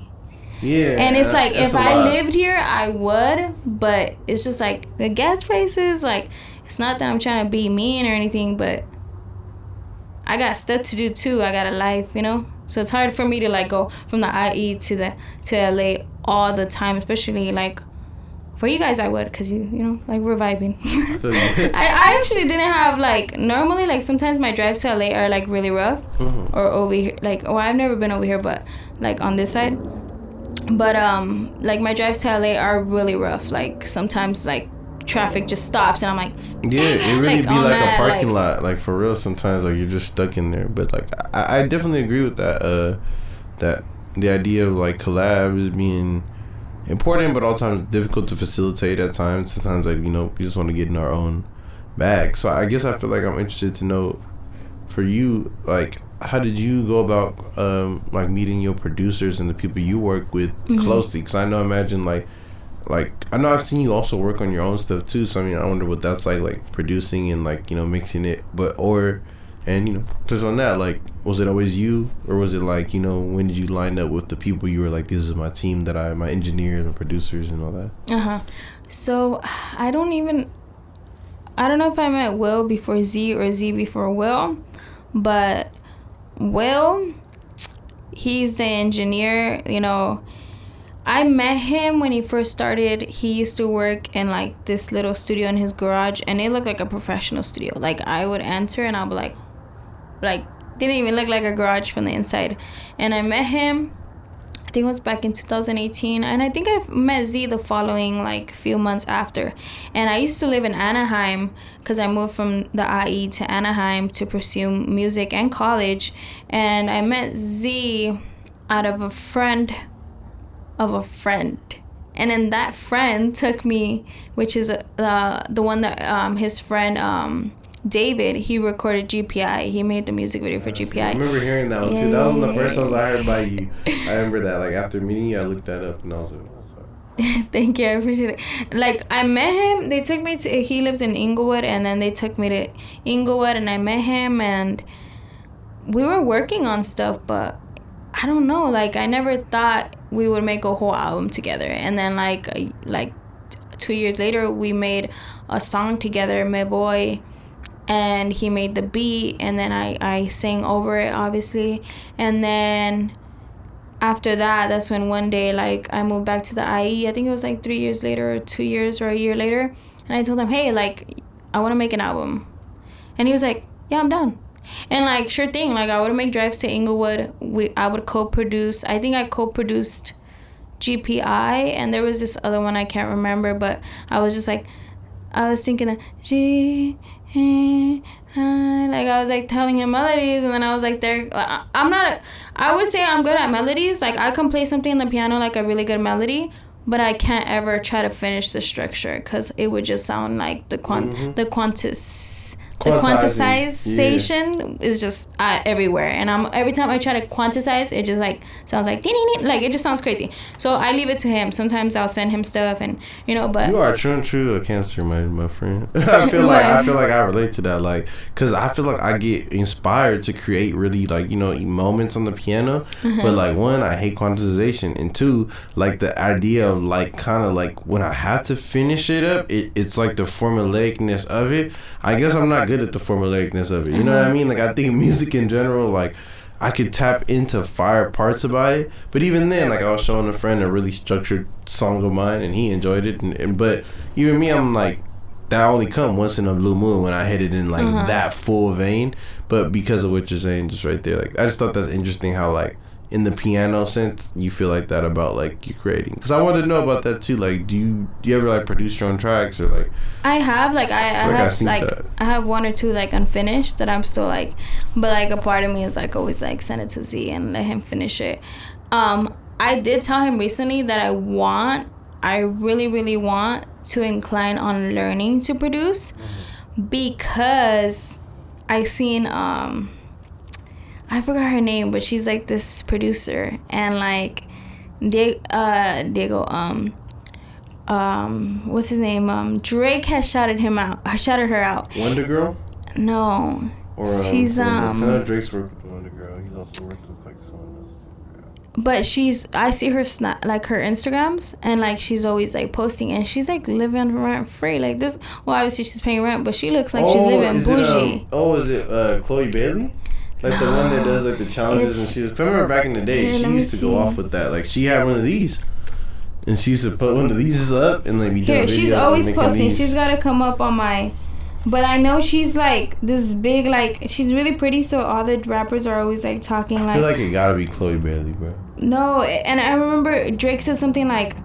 Speaker 1: Yeah.
Speaker 3: And it's like, if I lived here, I would, but it's just like the gas prices, like, it's not that I'm trying to be mean or anything, but I got stuff to do too. I got a life, so it's hard for me to like go from the IE to LA all the time, especially like for you guys. I would, because like we're vibing. I actually didn't have like, normally like sometimes my drives to LA are like really rough, or over here, like, I've never been over here, but like on this side, but like my drives to LA are really rough. Like sometimes like traffic just stops, and I'm like,
Speaker 1: yeah, it really be like a parking lot, like for real. Sometimes like you're just stuck in there. But like I definitely agree with that, that the idea of like collabs being important, but all times difficult to facilitate at times. Sometimes like, we just want to get in our own bag. So I guess I feel like I'm interested to know, for you, like, how did you go about like meeting your producers and the people you work with closely? Because I imagine like I know I've seen you also work on your own stuff too, so I mean I wonder what that's like producing and like mixing it, just on that, like, was it always you, or was it like, when did you line up with the people you were like, this is my team, my engineers and producers and all that?
Speaker 3: So I don't even, I don't know if I met Will before Z or Z before Will, but Will, he's the engineer. You know, I met him when he first started. He used to work in like this little studio in his garage, and it looked like a professional studio. Like I would enter and I'd be like didn't even look like a garage from the inside. And I met him, I think it was back in 2018, and I think I met Z the following like few months after. And I used to live in Anaheim because I moved from the IE to Anaheim to pursue music and college. And I met Z out of a friend of a friend, and then that friend took me, which is the one that his friend David, he recorded GPI. He made the music video for GPI.
Speaker 1: I remember hearing that one too. That was the first songs I heard by you. I remember that. Like after meeting you, I looked that up and I was like, oh, sorry.
Speaker 3: Thank you, I appreciate it. Like I met him. They took me to. He lives in Inglewood, and then they took me to Inglewood, and I met him, and we were working on stuff, but I don't know. Like I never thought we would make a whole album together. And then like 2 years later, we made a song together, Me Voy. And he made the beat, and then I sang over it, obviously. And then after that, that's when one day, like, I moved back to the IE. I think it was like 3 years later, or 2 years, or a year later. And I told him, hey, like, I want to make an album. And he was like, yeah, I'm down. And, like, sure thing. Like, I would make drives to Inglewood. I would co-produce. I think I co-produced GPI, and there was this other one I can't remember. But I was just like, I was thinking of like I was like telling him melodies, and then I was like I would say I'm good at melodies. Like I can play something on the piano like a really good melody, but I can't ever try to finish the structure because it would just sound like the quantization is just everywhere, and every time I try to quantize, it just like sounds like like it just sounds crazy. So I leave it to him. Sometimes I'll send him stuff, and but
Speaker 1: you are true a Cancer, my friend. I feel like I relate to that, like, because I feel like I get inspired to create really like moments on the piano, but like one, I hate quantization, and two, like the idea of like kind of like when I have to finish it up, it's like the formulaicness of it. I guess I'm not good at the formulaicness of it. You know what I mean? Like I think music in general, like I could tap into fire parts about it, but even then, like I was showing a friend a really structured song of mine, and he enjoyed it. But even me, I'm like, that only come once in a blue moon when I hit it in like that full vein. But because of what you're saying, just right there, like I just thought that's interesting how like in the piano sense you feel like that about like you creating, because I wanted to know about that too. Like do you ever like produce your own tracks, or like
Speaker 3: I have like I have one or two like unfinished that I'm still like, but like a part of me is like always like send it to Z and let him finish it. I did tell him recently that I really want to incline on learning to produce, because I seen I forgot her name, but she's like this producer, and like Diego what's his name, Drake has shouted her out.
Speaker 1: Wonder Girl?
Speaker 3: No,
Speaker 1: or
Speaker 3: she's
Speaker 1: I know Drake's worked with Wonder Girl. He's also worked with like someone else too.
Speaker 3: But I see her like her Instagrams, and like she's always like posting, and she's like living rent free like this. Well, obviously she's paying rent, but she looks like she's living bougie.
Speaker 1: Is it Chloe Bailey? Like the one that does like the challenges, and she was. I remember back in the day, she used to go off with that. Like she had one of these, and she used to put one of these up and like be doing videos.
Speaker 3: She's always posting. She's gotta come up on my. But I know she's like this big, like she's really pretty. So all the rappers are always like talking like.
Speaker 1: I feel like it gotta be Chloe Bailey, bro.
Speaker 3: No, and I remember Drake said something like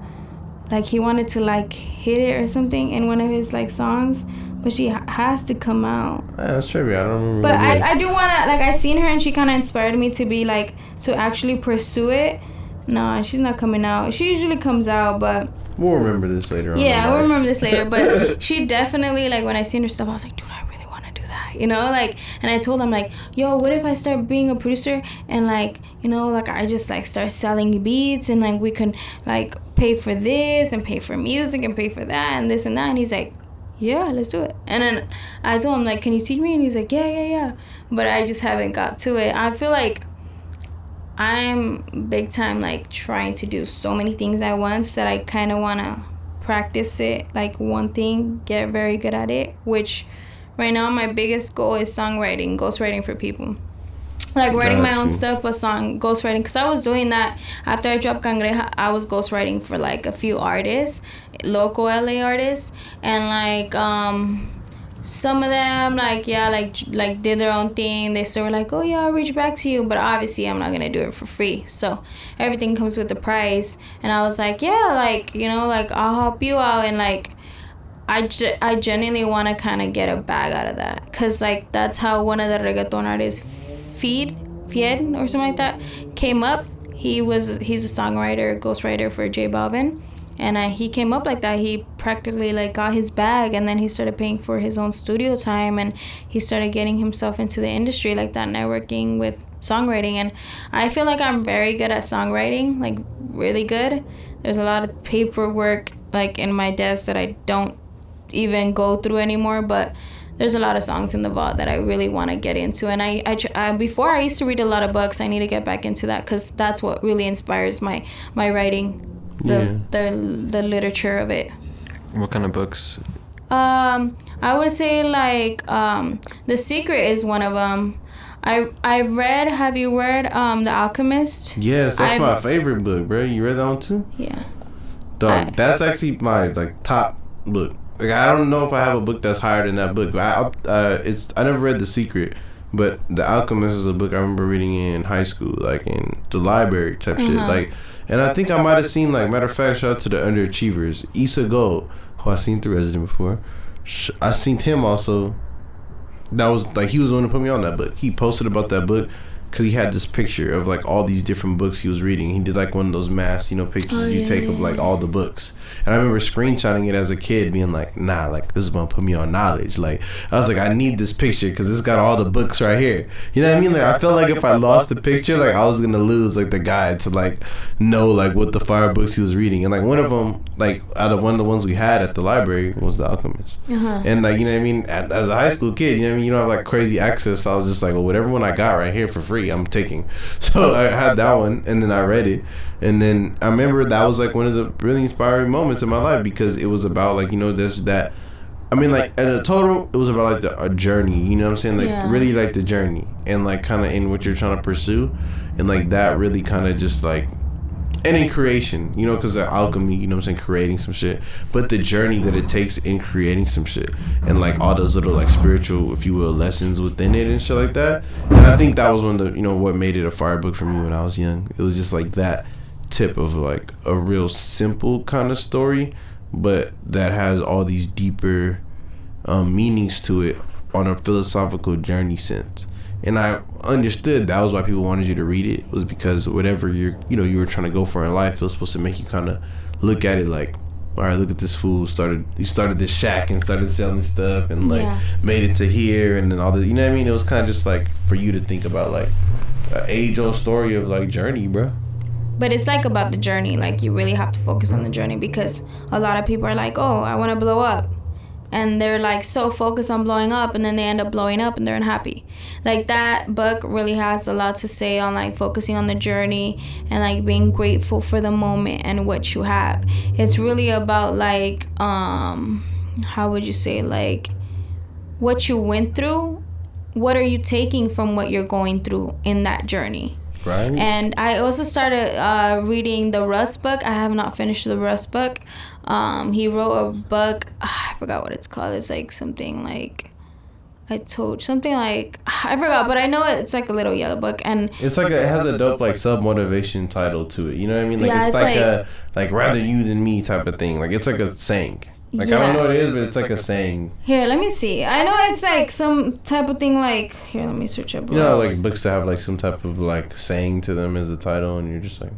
Speaker 3: he wanted to like hit it or something in one of his like songs. But she has to come out.
Speaker 1: Yeah, that's trivia. I don't remember.
Speaker 3: But I do want to, like, I seen her and she kind of inspired me to be, like, to actually pursue it. No, she's not coming out. She usually comes out, but...
Speaker 1: We'll remember this later on.
Speaker 3: Yeah, we'll remember this later. But she definitely, like, when I seen her stuff, I was like, dude, I really want to do that. Like, and I told them, like, yo, what if I start being a producer and, like, like, I just, like, start selling beats and, like, we can, like, pay for this and pay for music and pay for that and this and that. And he's like... yeah, let's do it. And then I told him, like, can you teach me? And he's like, yeah. But I just haven't got to it. I feel like I'm big time, like, trying to do so many things at once that I kind of want to practice it, like one thing, get very good at it, which right now my biggest goal is songwriting, ghostwriting for people. Like writing my own stuff, but ghostwriting, because I was doing that after I dropped Cangreja. I was ghostwriting for like a few artists, local LA artists, and like some of them like did their own thing. They still were like, oh yeah, I'll reach back to you, but obviously I'm not gonna do it for free, so everything comes with the price. And I was like, yeah, like, you know, like I'll help you out, and like I genuinely want to kind of get a bag out of that, because like that's how one of the reggaeton artists, Fied or something like that, came up. He's a songwriter, ghostwriter for J Balvin, and he came up like that. He practically like got his bag, and then he started paying for his own studio time, and he started getting himself into the industry like that, networking with songwriting. And I feel like I'm very good at songwriting, like really good. There's a lot of paperwork like in my desk that I don't even go through anymore, but there's a lot of songs in the vault that I really want to get into. And I before I used to read a lot of books. I need to get back into that, because that's what really inspires my writing, the literature of it.
Speaker 2: What kind of books?
Speaker 3: I would say like The Secret is one of them. I read. Have you read The Alchemist?
Speaker 1: Yes, that's my favorite book, bro. You read that one too?
Speaker 3: Yeah.
Speaker 1: Dog, that's actually my like top book. Like, I don't know if I have a book that's higher than that book, but I never read The Secret, but The Alchemist is a book I remember reading in high school, like in the library type shit. Like, and I think I might have seen, like, matter of fact, shout out to the underachievers, Issa Gold, who I seen through Resident before. I seen him also. That was like, he was the one who put me on that book. He posted about that book because he had this picture of like all these different books he was reading. He did like one of those mass, pictures you take of like all the books. And I remember screenshotting it as a kid, being like, nah, like this is gonna put me on knowledge. Like, I was like, I need this picture because it's got all the books right here. You know what I mean? Like, I felt like if I lost the picture, like I was gonna lose like the guide to like know like what the fire books he was reading. And like one of them, like out of one of the ones we had at the library, was The Alchemist. And like, you know what I mean? As a high school kid, you know what I mean? You don't have like crazy access. So I was just like, well, whatever one I got right here for free, I'm taking. So I had that one, and then I read it, and then I remember that was like one of the really inspiring moments in my life, because it was about like, there's that, I mean, like at a total, it was about like a journey, you know what I'm saying, like really like the journey, and like kind of in what you're trying to pursue, and like that really kind of just like, and in creation, because the alchemy, you know what I'm saying, creating some shit, but the journey that it takes in creating some shit, and like all those little like spiritual, if you will, lessons within it and shit like that. And I think that was one of the, what made it a fire book for me when I was young. It was just like that tip of like a real simple kind of story, but that has all these deeper meanings to it on a philosophical journey sense. And I understood that was why people wanted you to read it, was because whatever you were trying to go for in life, it was supposed to make you kind of look at it like, all right, look at this fool. He started this shack and started selling stuff and like made it to here, and then all the, you know what I mean? It was kind of just like for you to think about like an age-old story of like journey, bro.
Speaker 3: But it's like about the journey. Like, you really have to focus on the journey, because a lot of people are like, oh, I want to blow up. And they're like so focused on blowing up, and then they end up blowing up and they're unhappy. Like, that book really has a lot to say on like focusing on the journey and like being grateful for the moment and what you have. It's really about like how would you say, like what you went through, what are you taking from what you're going through in that journey.
Speaker 1: Right.
Speaker 3: And I also started reading the Russ book. I have not finished the Russ book. He wrote a book. I forgot what it's called. It's like something like I forgot, but I know it's like a little yellow book, and
Speaker 1: it's like it has a dope like self-motivation title to it. You know what I mean? Like, it's like a like rather you than me type of thing. Like, it's like a saying. Like, I don't know what it is, but it's like a saying.
Speaker 3: Here, let me see. I know it's like some type of thing like... Here, let me search up.
Speaker 1: Like books that have like some type of like saying to them as a title, and you're just like...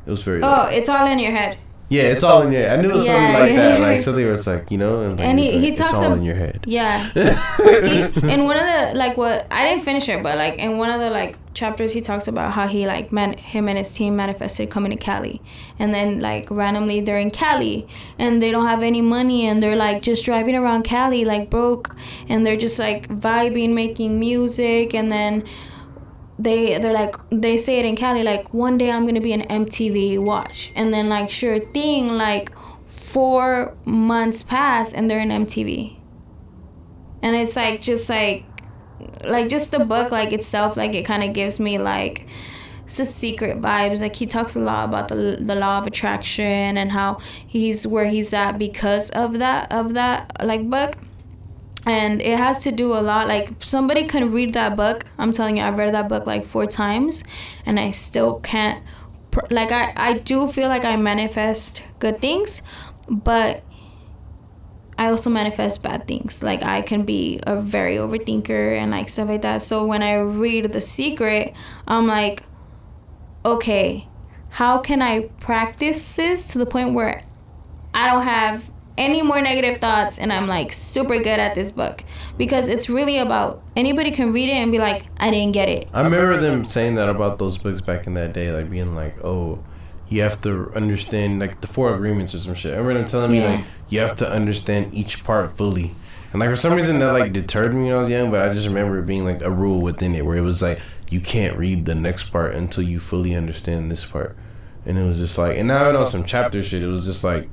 Speaker 1: It was very...
Speaker 3: Oh, it's all in your head.
Speaker 1: Yeah, it's all in your head. I knew it was something like that. Like, something where it's like, and, like,
Speaker 3: and he talks
Speaker 1: it's all in your head.
Speaker 3: Yeah. In one of the, like, what... I didn't finish it, but, like, in one of the, like, chapters, he talks about how he, like, him and his team manifested coming to Cali. And then, like, randomly, they're in Cali. And they don't have any money. And they're, like, just driving around Cali, like, broke. And they're just, like, vibing, making music. And then... They're like, they say it in Cali, like, one day I'm gonna be an MTV watch, and then like sure thing, like 4 months pass and they're in MTV. And it's like just the book like itself, like it kind of gives me like it's the secret vibes. Like he talks a lot about the law of attraction and how he's where he's at because of that like book. And it has to do a lot, like somebody can read that book. I'm telling you, I've read that book like 4 times and I still can't like I do feel like I manifest good things, but I also manifest bad things. Like I can be a very overthinker and like stuff like that. So when I read The Secret, I'm like, okay, how can I practice this to the point where I don't have any more negative thoughts and I'm like super good at this book? Because it's really about anybody can read it and be like, I didn't get it.
Speaker 1: I remember them saying that about those books back in that day, like being like, oh, you have to understand like the 4 agreements or some shit. I remember them telling me like you have to understand each part fully. And like for some reason that like deterred me when I was young, but I just remember it being like a rule within it where it was like you can't read the next part until you fully understand this part. And it was just like, and now I know some chapter shit, it was just like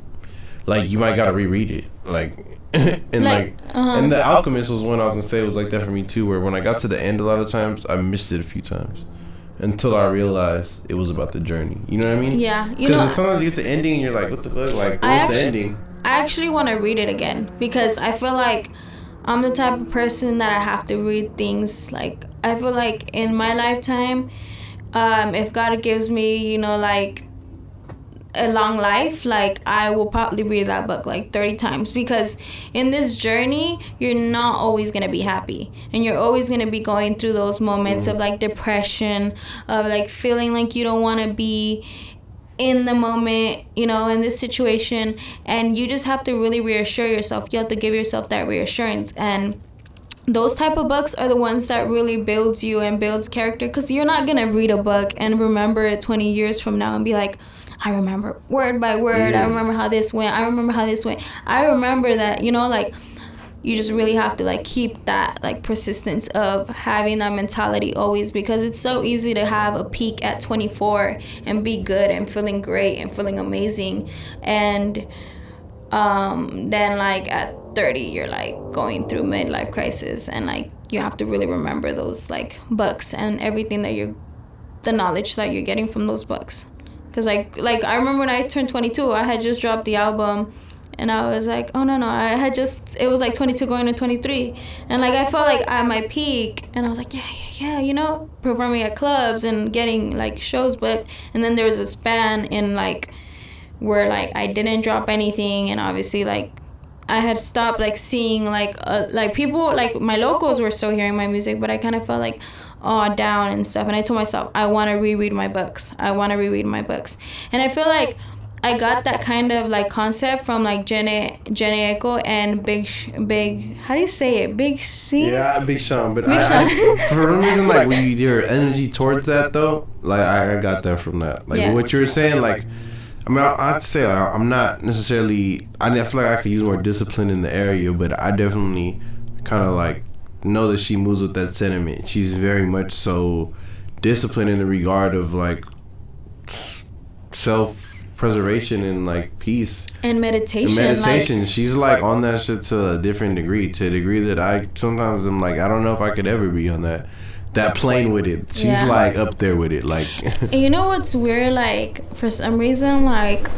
Speaker 1: you might gotta reread it. Like and and The Alchemist was one I was gonna say, it was like that for me too, where when I got to the end a lot of times I missed it a few times until I realized it was about the journey. You know what I mean?
Speaker 3: Yeah.
Speaker 1: Because sometimes you get to the ending and you're like, what the fuck? Like, what's the ending?
Speaker 3: I actually want to read it again because I feel like I'm the type of person that I have to read things. Like, I feel like in my lifetime, if God gives me, you know, like a long life, like I will probably read that book like 30 times, because in this journey you're not always gonna be happy and you're always gonna be going through those moments of like depression, of like feeling like you don't want to be in the moment, you know, in this situation. And you just have to really reassure yourself. You have to give yourself that reassurance. And those type of books are the ones that really builds you and builds character, because you're not gonna read a book and remember it 20 years from now and be like, I remember word by word. I remember how this went. I remember that, you know, like you just really have to like keep that like persistence of having that mentality always, because it's so easy to have a peak at 24 and be good and feeling great and feeling amazing, and then like at 30 you're like going through midlife crisis, and like you have to really remember those like books and everything that the knowledge that you're getting from those books. Because like I remember when I turned 22, I had just dropped the album and I was like, oh no, it was like 22 going to 23, and like I felt like at my peak, and I was like, yeah, you know, performing at clubs and getting like shows booked. And then there was a span in like where like I didn't drop anything, and obviously like I had stopped like seeing like people, like my locals were still hearing my music, but I kind of felt like down and stuff. And I told myself, I want to reread my books. And I feel like I got that kind of like concept from like Jenny Echo and Big how do you say it? Big C?
Speaker 1: Yeah, Big Sean. But for some reason, like when your energy towards that though, like I got that from that. Like what you were saying, like I mean, I'd say I'm not necessarily. I feel like I could use more discipline in the area, but I definitely kind of like know that she moves with that sentiment. She's very much so disciplined in the regard of like self-preservation and like peace
Speaker 3: and meditation.
Speaker 1: Like, she's like on that shit to a different degree, to a degree that I sometimes I'm like, I don't know if I could ever be on that plane with it. She's like up there with it. Like,
Speaker 3: you know what's weird? Like for some reason, like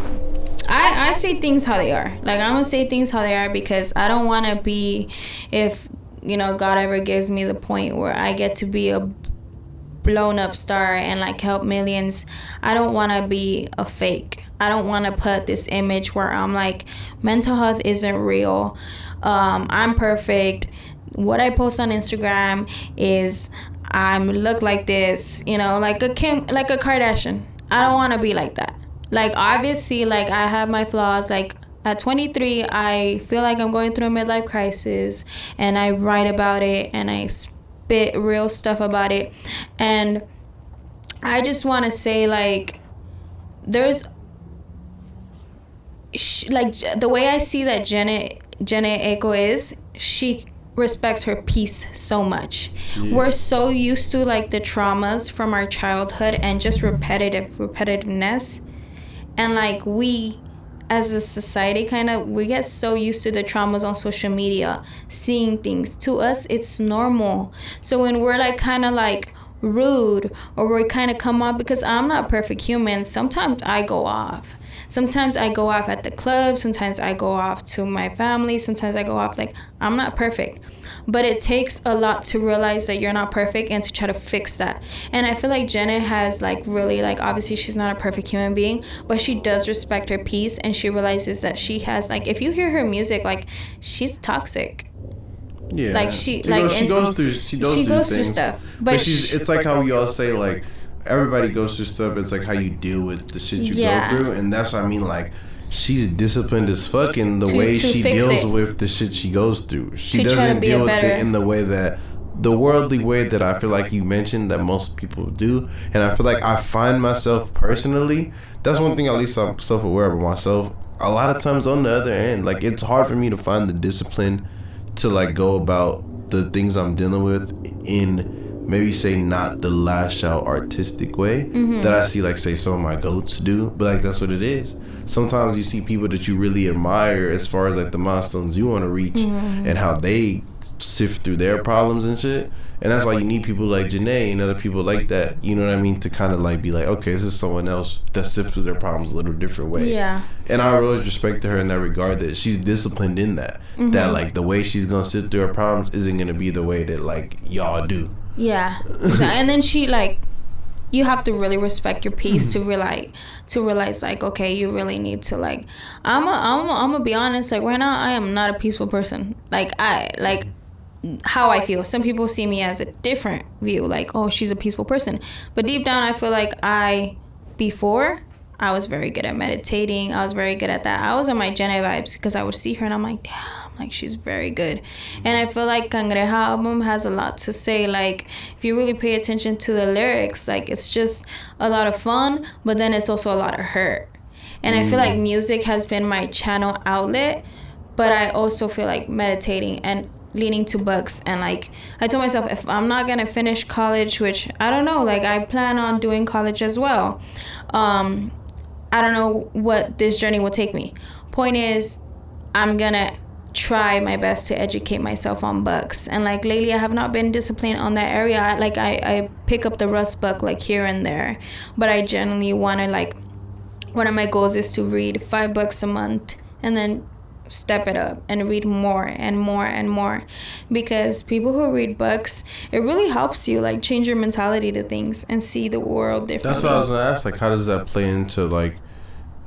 Speaker 3: I say things how they are. Like I'm gonna say things how they are because I don't want to be, if you know God ever gives me the point where I get to be a blown up star and like help millions, I don't want to be a fake. I don't want to put this image where I'm like, mental health isn't real, I'm perfect, what I post on Instagram is I look like this, you know, like a Kardashian. I don't want to be like that. Like obviously, like I have my flaws. Like at 23, I feel like I'm going through a midlife crisis, and I write about it and I spit real stuff about it. And I just want to say, like, there's like the way I see that Jenna Echo is, she respects her peace so much. We're so used to like the traumas from our childhood and just repetitiveness, and like we as a society, kind of, we get so used to the traumas on social media, seeing things. To us, it's normal. So when we're like kind of like rude, or we kind of come off, because I'm not a perfect human, sometimes I go off. Sometimes I go off at the club, sometimes I go off to my family, sometimes I go off, like, I'm not perfect. But it takes a lot to realize that you're not perfect and to try to fix that. And I feel like Jenna has like really, like, obviously she's not a perfect human being, but she does respect her peace, and she realizes that she has, like, if you hear her music, like, she's toxic.
Speaker 1: Yeah,
Speaker 3: like she
Speaker 1: goes through
Speaker 3: stuff,
Speaker 1: but it's like how we all say, like, everybody goes through stuff. It's like how you deal with the shit you go through, and that's what I mean. Like, she's disciplined as fuck in the way she deals with the shit she goes through. She doesn't deal with it in the way that the worldly way that I feel like you mentioned that most people do. And I feel like I find myself personally, that's one thing at least I'm self-aware of myself. A lot of times on the other end, like, it's hard for me to find the discipline to like go about the things I'm dealing with in maybe say not the lash out artistic way that I see, like, say some of my goats do, but like that's what it is. Sometimes you see people that you really admire as far as like the milestones you want to reach and how they sift through their problems and shit. And that's why you need people like Janae and other people like that, you know what I mean, to kind of like be like, okay, this is someone else that sifts through their problems a little different way.
Speaker 3: Yeah.
Speaker 1: And I always respect her in that regard, that she's disciplined in that. That like the way she's gonna sit through her problems isn't gonna be the way that like y'all do.
Speaker 3: Yeah. And then she, like, you have to really respect your peace to realize like, okay, you really need to, like, I'm gonna be honest, like, right now I am not a peaceful person. Like, how I feel. Some people see me as a different view, like, oh, she's a peaceful person. But deep down, I feel like before, I was very good at meditating. I was very good at that. I was on my Jenna vibes, because I would see her and I'm like, damn, like, she's very good. And I feel like Cangreja album has a lot to say. Like, if you really pay attention to the lyrics, like, it's just a lot of fun, but then it's also a lot of hurt. And I feel like music has been my channel outlet, but I also feel like meditating and leaning to books. And like, I told myself, if I'm not gonna finish college, which I don't know, like, I plan on doing college as well, I don't know what this journey will take me. Point is, I'm gonna try my best to educate myself on books. And like, lately I have not been disciplined on that area. I pick up the Rust book like here and there, but I generally want to, like, one of my goals is to read 5 books a month and then step it up and read more and more and more, because people who read books, it really helps you, like, change your mentality to things and see the world differently.
Speaker 1: That's what I was gonna ask, like, how does that play into like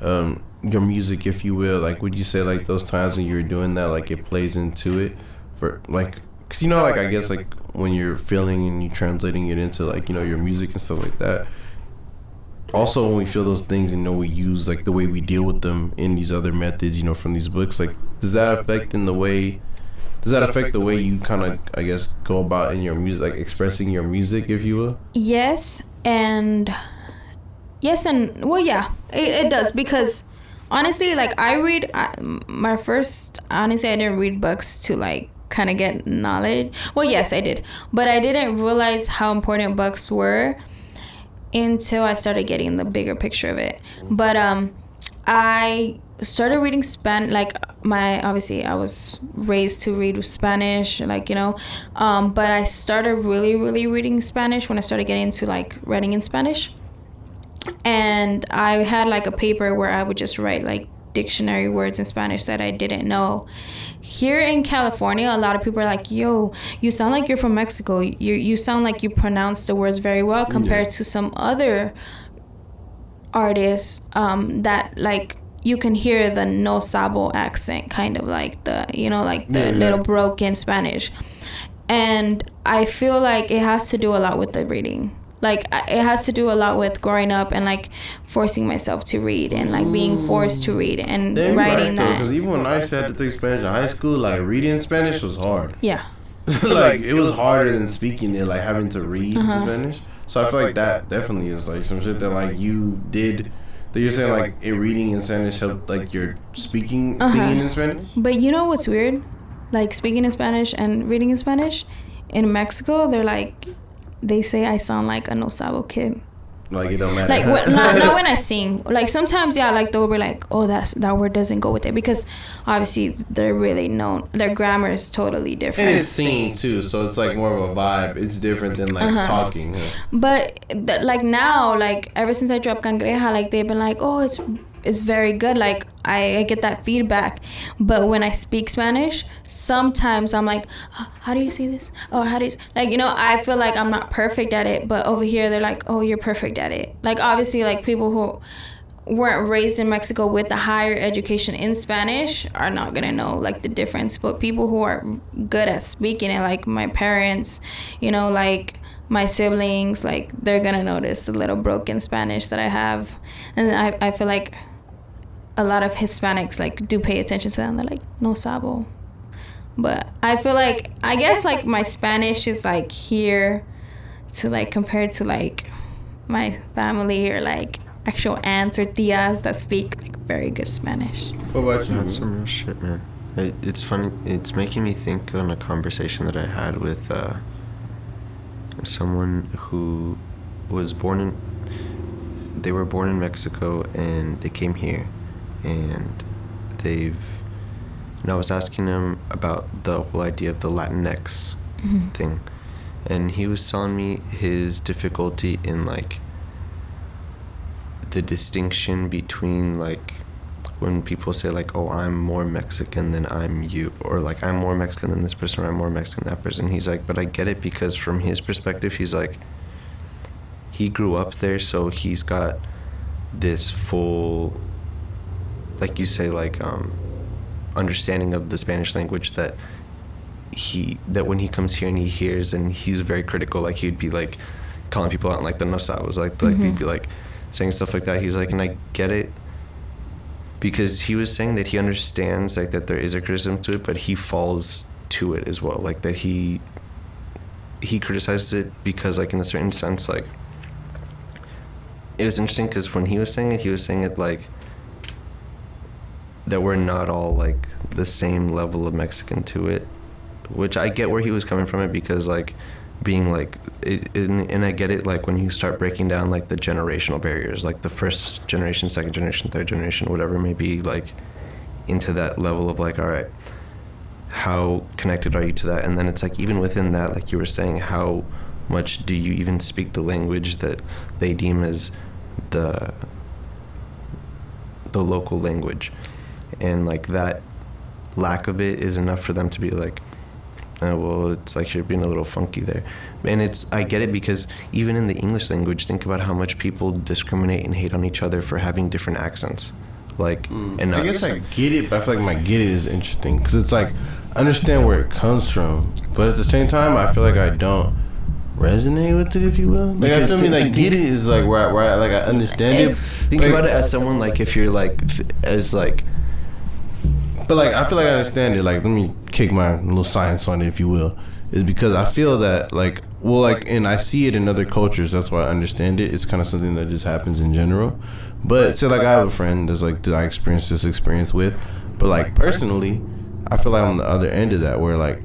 Speaker 1: your music, if you will? Like, would you say like those times when you were doing that, like, it plays into it for, like, because, you know, like, I guess like when you're feeling and you translating it into, like, you know, your music and stuff like that, also when we feel those things and, you know, we use like the way we deal with them in these other methods, you know, from these books, like, does that affect the way you kind of, I guess, go about in your music, like expressing your music, if you will?
Speaker 3: Yes and well, yeah, it does, because honestly, like, I didn't read books to, like, kind of get knowledge. Well, yes, I did, but I didn't realize how important books were until I started getting the bigger picture of it. But I started reading Spanish. Like, obviously I was raised to read Spanish, like, you know, but I started really, really reading Spanish when I started getting into, like, writing in Spanish. And I had, like, a paper where I would just write, like, dictionary words in Spanish that I didn't know. Here in California, a lot of people are like, yo, you sound like you're from Mexico. You sound like you pronounce the words very well compared to some other artists that, like, you can hear the no sabo accent, kind of like the, you know, like the little broken Spanish. And I feel like it has to do a lot with the reading. Like, it has to do a lot with growing up and, like, forcing myself to read and, like, being forced to read and writing that.
Speaker 1: Because even when I had to take Spanish in high school, like, reading Spanish was hard.
Speaker 3: Yeah.
Speaker 1: Like, it was harder than speaking it, like, having to read Spanish. So I feel like that definitely is, like, some shit that, like, you did, that you're saying, like, reading in Spanish helped, like, your singing in Spanish?
Speaker 3: But you know what's weird? Like, speaking in Spanish and reading in Spanish, in Mexico, they're like, they say I sound like a no sabo kid.
Speaker 1: Like it don't matter.
Speaker 3: Like not when I sing. Like sometimes, yeah, like they'll be like, oh, that word doesn't go with it, because obviously they're really known. Their grammar is totally different.
Speaker 1: And it's singing too, so it's like more of a vibe. It's different than like talking.
Speaker 3: But like now, like ever since I dropped Cangreja, like they've been like, oh, it's very good. Like I get that feedback. But when I speak Spanish, sometimes I'm like, how do you say this? Or how do you like, you know, I feel like I'm not perfect at it, but over here they're like, oh, you're perfect at it. Like obviously, like people who weren't raised in Mexico with the higher education in Spanish are not gonna know like the difference. But people who are good at speaking it, like my parents, you know, like my siblings, like they're gonna notice the little broken Spanish that I have. And I feel like a lot of Hispanics like do pay attention to them. They're like, no sabo. But I feel like, I guess like my Spanish is like here to like compared to like my family or like actual aunts or tias that speak like very good Spanish.
Speaker 1: What about you?
Speaker 2: That's some real shit, man. It's funny. It's making me think on a conversation that I had with someone who was they were born in Mexico and they came here, and I was asking him about the whole idea of the Latinx thing, and he was telling me his difficulty in like the distinction between like when people say like, oh, I'm more Mexican than I'm you, or like I'm more Mexican than this person, or I'm more Mexican than that person. He's like, but I get it, because from his perspective, he's like, he grew up there, so he's got this full, like you say, like understanding of the Spanish language that when he comes here and he hears, and he's very critical, like he'd be like calling people out, like the no sabes, like they'd be like saying stuff like that. He's like, and I get it, because he was saying that he understands like that there is a criticism to it, but he falls to it as well, like that he criticizes it because like in a certain sense, like it was interesting because when he was saying it like that we're not all like the same level of Mexican to it, which I get where he was coming from it, because like being like and I get it, like when you start breaking down like the generational barriers, like the first generation, second generation, third generation, whatever it may be, like into that level of like, all right, how connected are you to that? And then it's like, even within that, like you were saying, how much do you even speak the language that they deem as the local language? And like that lack of it is enough for them to be like, oh, well, it's like you're being a little funky there. And I get it, because even in the English language, think about how much people discriminate and hate on each other for having different accents. Like, and
Speaker 1: I guess I get it, but I feel like my get it is interesting, because it's like, I understand where it comes from, but at the same time, I feel like I don't resonate with it, if you will. Like, I feel like get it is like where I like I understand it.
Speaker 2: Think about it as someone like, if you're like as like.
Speaker 1: But like, I feel like I understand it. Like, let me kick my little science on it, if you will. Is because I feel that like, well, like, and I see it in other cultures. That's why I understand it. It's kind of something that just happens in general. But say like, I have a friend that's like, that I experienced this experience with. But like personally, I feel like I'm on the other end of that, where like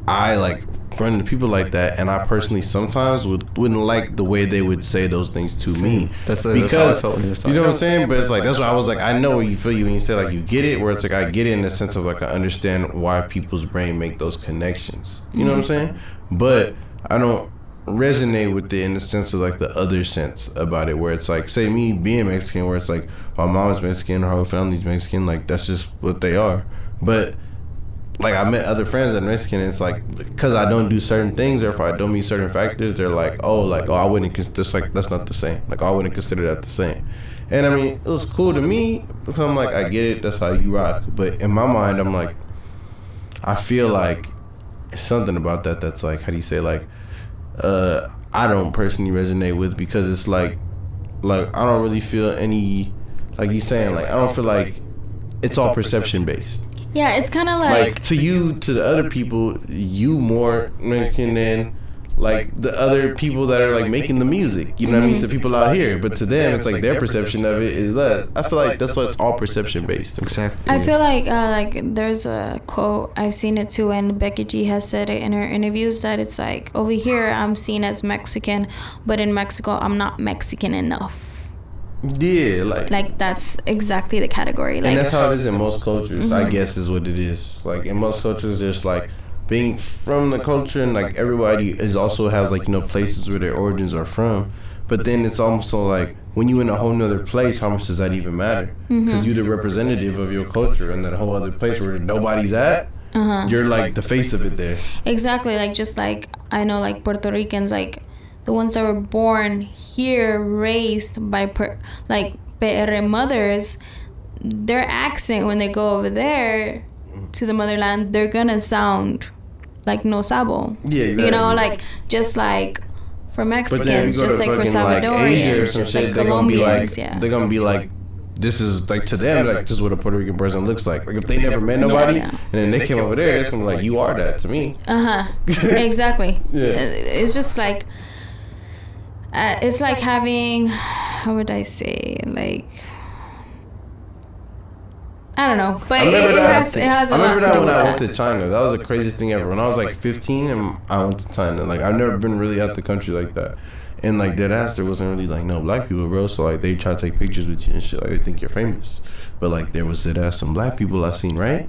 Speaker 1: I like run into people like that, and I personally sometimes wouldn't like the way they would say those things to me. That's because you know what I'm saying. But it's like, that's why I was like, I know where you feel you when you say like you get it, where it's like I get it in the sense of like I understand why people's brain make those connections. You know what I'm saying? But I don't resonate with it in the sense of like the other sense about it, where it's like, say me being Mexican, where it's like my mom's Mexican, her whole family's Mexican, like that's just what they are. But like, I met other friends that are Mexican, and it's like, because I don't do certain things, or if I don't meet certain factors, they're like, oh, I wouldn't consider, like, that's not the same. Like, I wouldn't consider that the same. And I mean, it was cool to me, because I'm like, I get it, that's how you rock. But in my mind, I'm like, I feel like something about that that's like, how do you say, like, I don't personally resonate with, because it's like I don't really feel any, like you saying, like, I don't feel like it's all perception based.
Speaker 3: Yeah, it's kind of like
Speaker 1: to you, to the other people, you more Mexican than like the other people that are like making the music, you know what I mean, to people out here. But to them, it's like their perception of it is that. I feel like that's why it's all perception based.
Speaker 2: Exactly.
Speaker 3: I feel like there's a quote, I've seen it too, and Becky G has said it in her interviews, that it's like, over here I'm seen as Mexican, but in Mexico I'm not Mexican enough.
Speaker 1: Yeah,
Speaker 3: like that's exactly the category. Like,
Speaker 1: and that's how it is in most cultures. I guess is what it is. Like in most cultures, just like being from the culture, and like everybody is also has like, you know, places where their origins are from. But then it's also like when you in a whole nother place, how much does that even matter? Because you're the representative of your culture, and that whole other place where nobody's at, you're like the face of it there.
Speaker 3: Exactly. Like, just like I know, like Puerto Ricans, like the ones that were born here, raised by like PR mothers, their accent when they go over there to the motherland, they're gonna sound like no sabo.
Speaker 1: Yeah, exactly.
Speaker 3: You know, like just like for Mexicans, just like for Salvadorians, just like Colombians.
Speaker 1: They're gonna be like, this is like to them, like this is what a Puerto Rican person looks like. Like if they never met nobody, and then they came over there, it's gonna be like, you are that to me.
Speaker 3: Exactly.
Speaker 1: Yeah.
Speaker 3: It's just like. It's like having, how would I say, like, I don't know, but it has a lot to do with that.
Speaker 1: I remember that when I went to China. That was the craziest thing ever. When I was like 15 and I went to China. Like I've never been really out the country like that. And like dead ass, there wasn't really like no black people, bro. So like they try to take pictures with you and shit. Like they think you're famous. But like there was dead ass some black people I seen, right?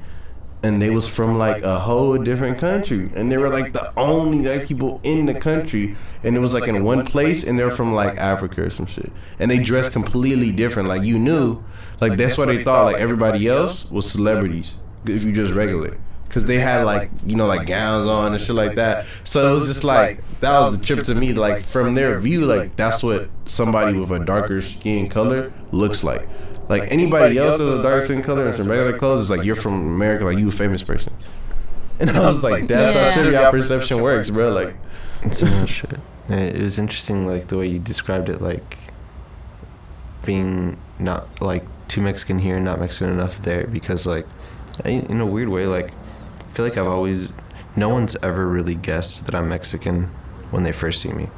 Speaker 1: And they was from like a whole different country, and they were like the only white people in the country, and it was like in one place, and they're from like Africa or some shit, and they dressed completely different. Like you knew, like that's why they thought like everybody else was celebrities if you just regular, because they had like, you know, like gowns on and shit like that. So it was just like that was the trip to me. Like from their view, like that's what somebody with a darker skin color looks like. Like anybody else with a dark skin color and some regular clothes is like you're from America, like you a famous person. And I was like, that's how trippy our perception works, bro. Like
Speaker 2: it's some real shit. It was interesting, like the way you described it, like being not like too Mexican here and not Mexican enough there, because like in a weird way, like I feel like no one's ever really guessed that I'm Mexican when they first see me.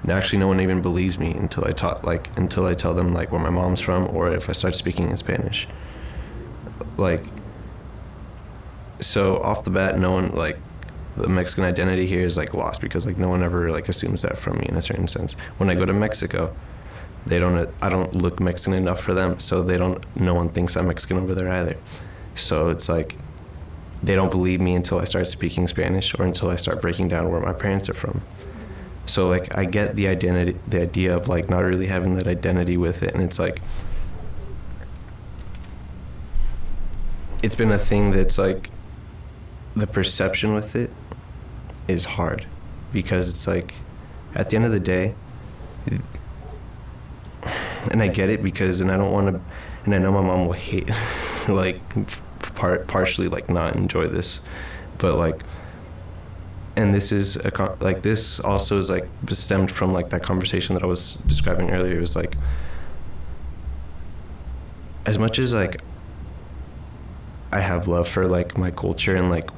Speaker 2: Actually, no one even believes me until I tell them like where my mom's from, or if I start speaking in Spanish. Like, so off the bat, no one, like the Mexican identity here is like lost, because like no one ever like assumes that from me in a certain sense. When I go to Mexico, I don't look Mexican enough for them, so no one thinks I'm Mexican over there either. So it's like they don't believe me until I start speaking Spanish, or until I start breaking down where my parents are from. So like I get the idea of like not really having that identity with it, and it's like it's been a thing that's like the perception with it is hard, because it's like at the end of the day, and I get it, because and I don't want to, and I know my mom will hate like partially like not enjoy this, but like. And this is this also is like stemmed from like that conversation that I was describing earlier. It was like, as much as like I have love for like my culture and like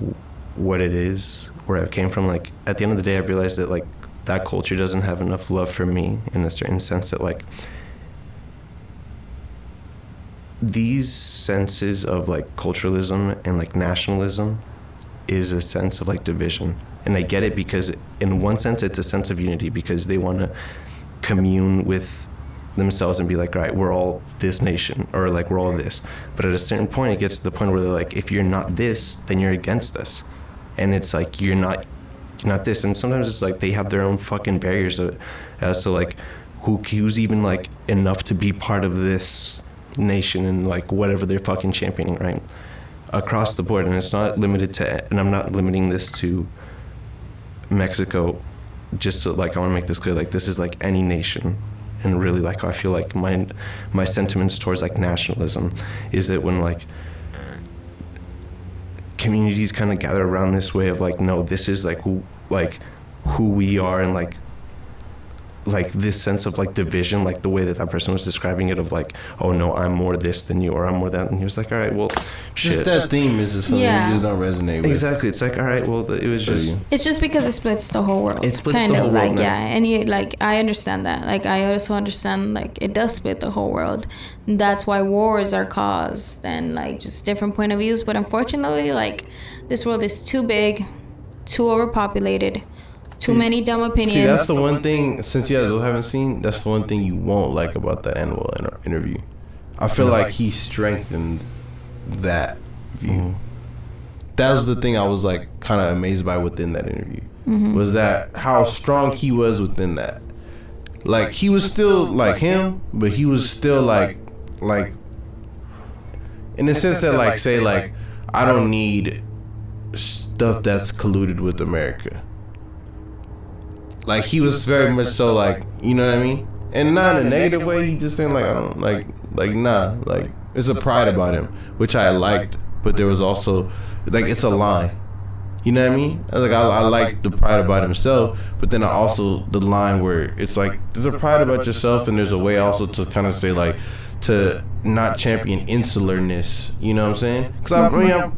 Speaker 2: what it is, where I came from, like at the end of the day I realized that like that culture doesn't have enough love for me, in a certain sense that like these senses of like culturalism and like nationalism is a sense of like division. And I get it, because in one sense it's a sense of unity, because they want to commune with themselves and be like, all right, we're all this nation, or like we're all this. But at a certain point it gets to the point where they're like, if you're not this, then you're against us. And it's like you're not this. And sometimes it's like they have their own fucking barriers as to like who's even like enough to be part of this nation and like whatever they're fucking championing, right? Across the board. And it's not limited to, and I'm not limiting this to Mexico, just so like I want to make this clear, like this is like any nation. And really like I feel like my sentiments towards like nationalism is that when like communities kind of gather around this way of like, no, this is like who we are, and like like this sense of like division, like the way that person was describing it, of like, oh no, I'm more this than you, or I'm more that, and he was like, all right, well, shit.
Speaker 1: Just that theme is just something you just don't resonate with.
Speaker 2: Exactly. It's like, all right, well, it was just.
Speaker 3: It's just because it splits the whole world.
Speaker 2: It splits the whole world.
Speaker 3: Like, yeah, and you like, I understand that. Like, I also understand like it does split the whole world. That's why wars are caused and like just different point of views. But unfortunately, like, this world is too big, too overpopulated. Too many dumb opinions.
Speaker 1: See, that's the one thing, since you guys haven't seen, that's the one thing you won't like about that animal interview. I feel like he strengthened that view. That was the thing I was like kind of amazed by within that interview. Was that how strong he was within that. Like, he was still like him, but he was still like in the sense that like, say like, I don't need stuff that's colluded with America. Like, he was very much so like, you know what I mean? And not in a negative way, he just saying like, I don't like nah, like, it's a pride about him, which I liked, but there was also like, it's a line. You know what I mean? Like, I like the pride about himself, but then I also the line where it's like, there's a pride about yourself, and there's a way also to kind of say like, to not champion insularness. You know what I'm saying? Because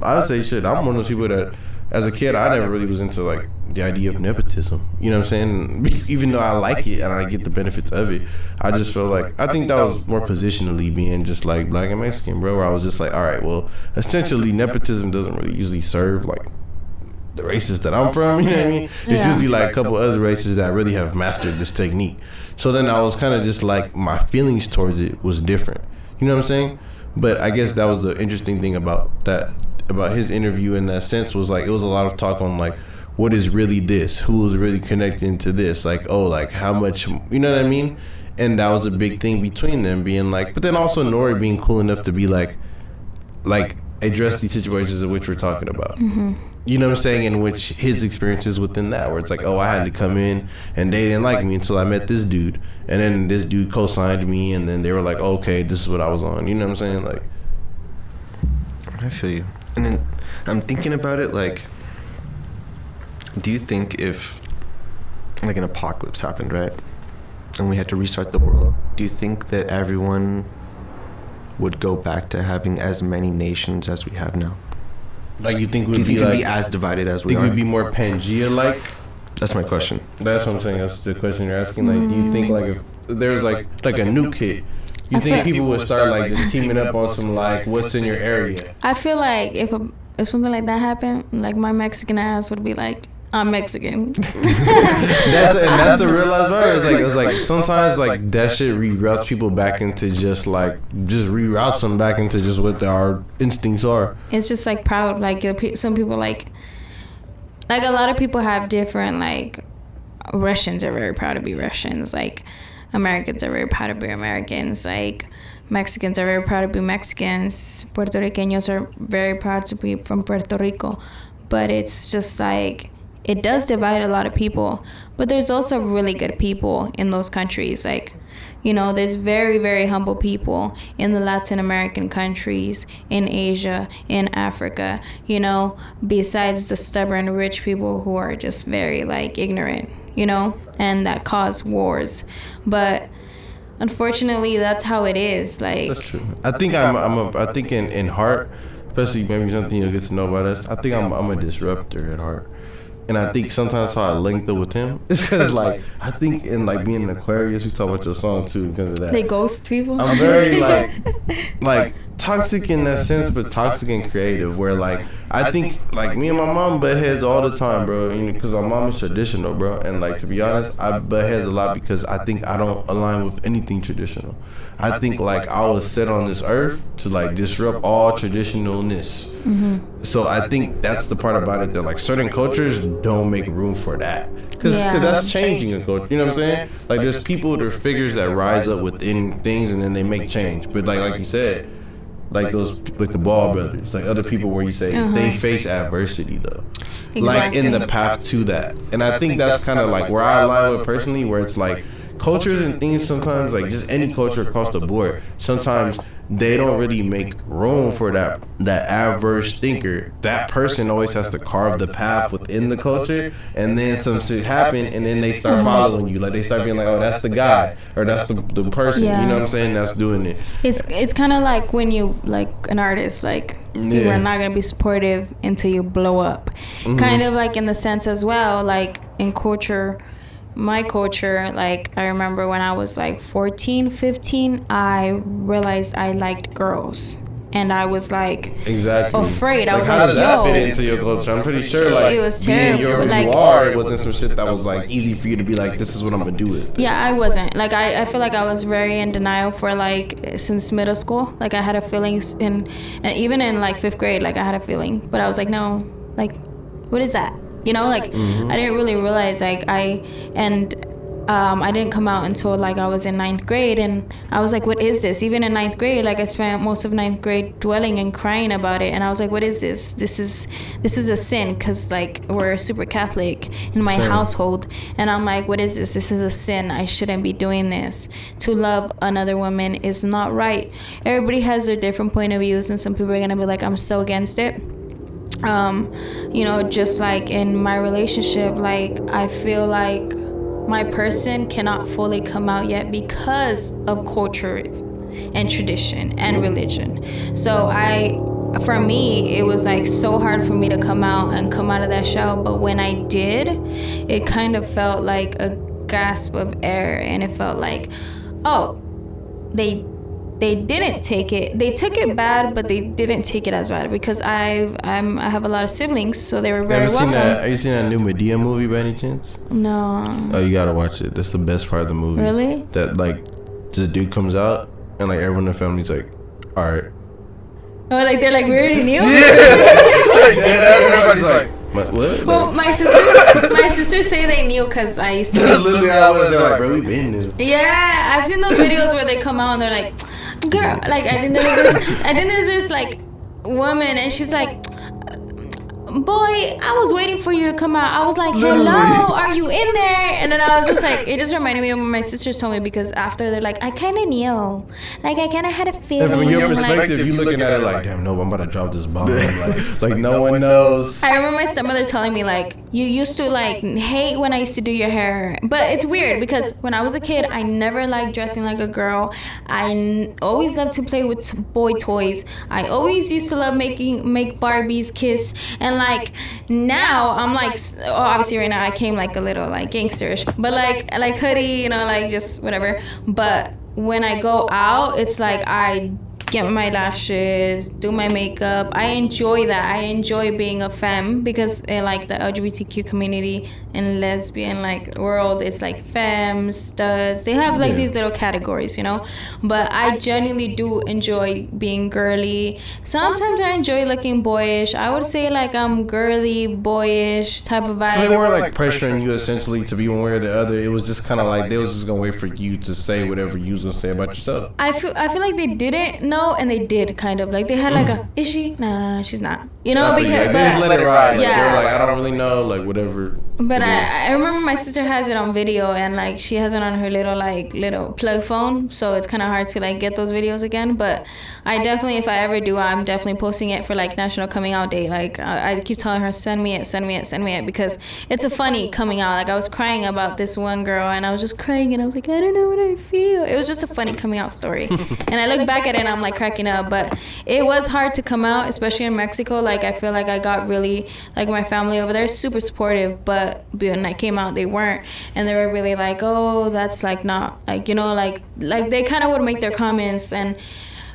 Speaker 1: I would say shit. I'm one of those people that, as a kid, I never really was into like the idea of nepotism. You know what I'm saying? Even though I like it and I get the benefits of it, I just feel like, I think that was more positionally being just like black and Mexican, bro. Where I was just like, all right, well, essentially nepotism doesn't really usually serve like the races that I'm from. You know what I mean? It's usually like a couple other races that really have mastered this technique. So then I was kind of just like, my feelings towards it was different. You know what I'm saying? But I guess that was the interesting thing about that, about his interview in that sense, was like, it was a lot of talk on like, what is really this? Who is really connecting to this? Like, oh, like how much, you know what I mean? And that was a big thing between them, being like, but then also Nori being cool enough to be like address these situations in which we're talking about. You know what I'm saying? In which his experiences within that, where it's like, oh, I had to come in and they didn't like me until I met this dude, and then this dude co-signed me, and then they were like, okay, this is what I was on. You know what I'm saying? Like,
Speaker 2: I feel you. And then I'm thinking about it like, do you think if like an apocalypse happened, right, and we had to restart the world, do you think that everyone would go back to having as many nations as we have now?
Speaker 1: Like, you think
Speaker 2: we'd be as divided as we are?
Speaker 1: Think we'd be more Pangea-like?
Speaker 2: That's my question.
Speaker 1: That's what I'm saying. That's the question you're asking. Like, do you think like if there's like a nuke hit, you think people would start like just teaming up on some like, what's in your area?
Speaker 3: I feel like if something like that happened, like my Mexican ass would be like, I'm Mexican.
Speaker 1: that's the realized part. It's like sometimes like that shit reroutes people back into just reroutes them back into just what our instincts are.
Speaker 3: It's just like proud. Like some people like a lot of people have different, like Russians are very proud to be Russians. Like Americans are very proud to be Americans. Like Mexicans are very proud to be Mexicans. Puerto Ricanos are very proud to be from Puerto Rico. But it's just like, it does divide a lot of people, but there's also really good people in those countries. Like, you know, there's very, very humble people in the Latin American countries, in Asia, in Africa, you know, besides the stubborn rich people who are just very like ignorant, you know, and that cause wars. But unfortunately, that's how it is. Like,
Speaker 1: that's true. I think I think in heart, especially maybe something you'll get to know about us, I think I'm a disruptor at heart. And I think sometimes how I linked up with him is because, like, I think in, like, being an Aquarius, we talk about your song, too, because of that.
Speaker 3: They ghost people?
Speaker 1: I'm very, like, toxic in that sense, but toxic and creative, where, like, I think, like, me and my mom butt heads all the time, bro, because my mom is traditional, bro. And, like, to be honest, I butt heads a lot because I think I don't align with anything traditional. I think, like, I was set on this earth to, like, disrupt all traditionalness. So I think that's the part about it that, like, certain cultures don't make room for that. Because that's changing a culture. You know what I'm saying? Like, there's people, there's figures that rise up within things and then they make change. But, like you said, like those, like the Ball brothers, like other people where you say they face adversity, though. Exactly. Like, in the path to that. And I think that's kind of, like, where I align with personally, where it's, like, cultures and things sometimes, like just any culture across the board, sometimes they don't really make room for that adverse thinker. That person always has to carve the path within the culture, and then some shit happen, and then they start following you. Like they start being like, oh, that's the guy, or that's the person.
Speaker 3: Yeah.
Speaker 1: You know what I'm saying? That's doing it.
Speaker 3: It's kind of like when you like an artist, like people are not gonna be supportive until you blow up. Kind of like in the sense as well, like in culture. My culture, like I remember when I was like 14, 15, I realized I liked girls. And I was like afraid. I was
Speaker 1: how
Speaker 3: like,
Speaker 1: does that fit into your culture? I'm pretty sure like
Speaker 3: it was terrible.
Speaker 1: Being who
Speaker 3: like,
Speaker 1: you are, it wasn't some shit that was like easy for you to be like, this is what I'm gonna do with.
Speaker 3: Yeah, I wasn't. Like I feel like I was very in denial for like since middle school. Like I had a feeling and even in like 5th grade, like I had a feeling. But I was like, no, like what is that? You know, like I didn't really realize like I didn't come out until like I was in 9th grade, and I was like, what is this? Even in 9th grade, like I spent most of 9th grade dwelling and crying about it, and I was like, what is this? This is a sin, because like we're super Catholic in my household, and I'm like, what is this? This is a sin. I shouldn't be doing this. To love another woman is not right. Everybody has their different point of views, and some people are gonna be like, I'm so against it. You know, just like in my relationship, like I feel like my person cannot fully come out yet because of cultures and tradition and religion. So for me, it was like so hard for me to come out of that shell. But when I did, it kind of felt like a gasp of air, and it felt like, oh, they didn't take it. They took it bad, but they didn't take it as bad, because I have a lot of siblings, so they were very welcome.
Speaker 1: Have you seen that new Medea movie by any chance?
Speaker 3: No.
Speaker 1: Oh, you gotta watch it. That's the best part of the movie.
Speaker 3: Really?
Speaker 1: That like this dude comes out and like everyone in the family's like, all right.
Speaker 3: Oh, like they're like, we already knew.
Speaker 1: Everybody's like, what?
Speaker 3: Well, my sisters say they knew because I used to.
Speaker 1: Literally, I was there like, bro, we been knew.
Speaker 3: Yeah, I've seen those videos where they come out and they're like, girl, like I think there's this like woman, and she's like, boy, I was waiting for you to come out. I was like, hello, are you in there? And then I was just like, it just reminded me of what my sisters told me, because after they're like, I kind of knew, like I kind of had a feeling.
Speaker 1: And from your perspective, you looking at it like, damn, no, I'm about to drop this bomb. like no one knows.
Speaker 3: I remember my stepmother telling me like, you used to like hate when I used to do your hair, but it's weird because when I was a kid, I never liked dressing like a girl. I always loved to play with boy toys. I always used to love make Barbies kiss, and like now I'm like, obviously right now I came like a little like gangsterish, but like hoodie, you know, like just whatever. But when I go out, it's like I get my lashes, do my makeup. I enjoy that. I enjoy being a femme, because in like the LGBTQ community and lesbian like world, it's like femmes, studs. They have like these little categories, you know. But I genuinely do enjoy being girly. Sometimes I enjoy looking boyish. I would say like I'm girly, boyish type of vibe.
Speaker 1: So they weren't like pressuring you essentially to be one way or the other. It was just kind of like they was just gonna wait for you to say whatever you was gonna say about yourself.
Speaker 3: I feel like they didn't know, and they did kind of like they had like a, is she? Nah, she's not. You know, because
Speaker 1: they just let it ride.
Speaker 3: Yeah.
Speaker 1: They were like, I don't really know, like whatever.
Speaker 3: But I remember my sister has it on video, and like she has it on her little plug phone, so it's kind of hard to like get those videos again. But I definitely, if I ever do, I'm definitely posting it for like National Coming Out Day. Like I keep telling her, send me it, because it's a funny coming out. Like I was crying about this one girl, and I was just crying, and I was like, I don't know what I feel. It was just a funny coming out story, and I look back at it and I'm like cracking up. But it was hard to come out, especially in Mexico. Like I feel like I got really, like my family over there is super supportive, but when I came out, they weren't, and they were really like, oh, that's like not like, you know, like they kind of would make their comments. And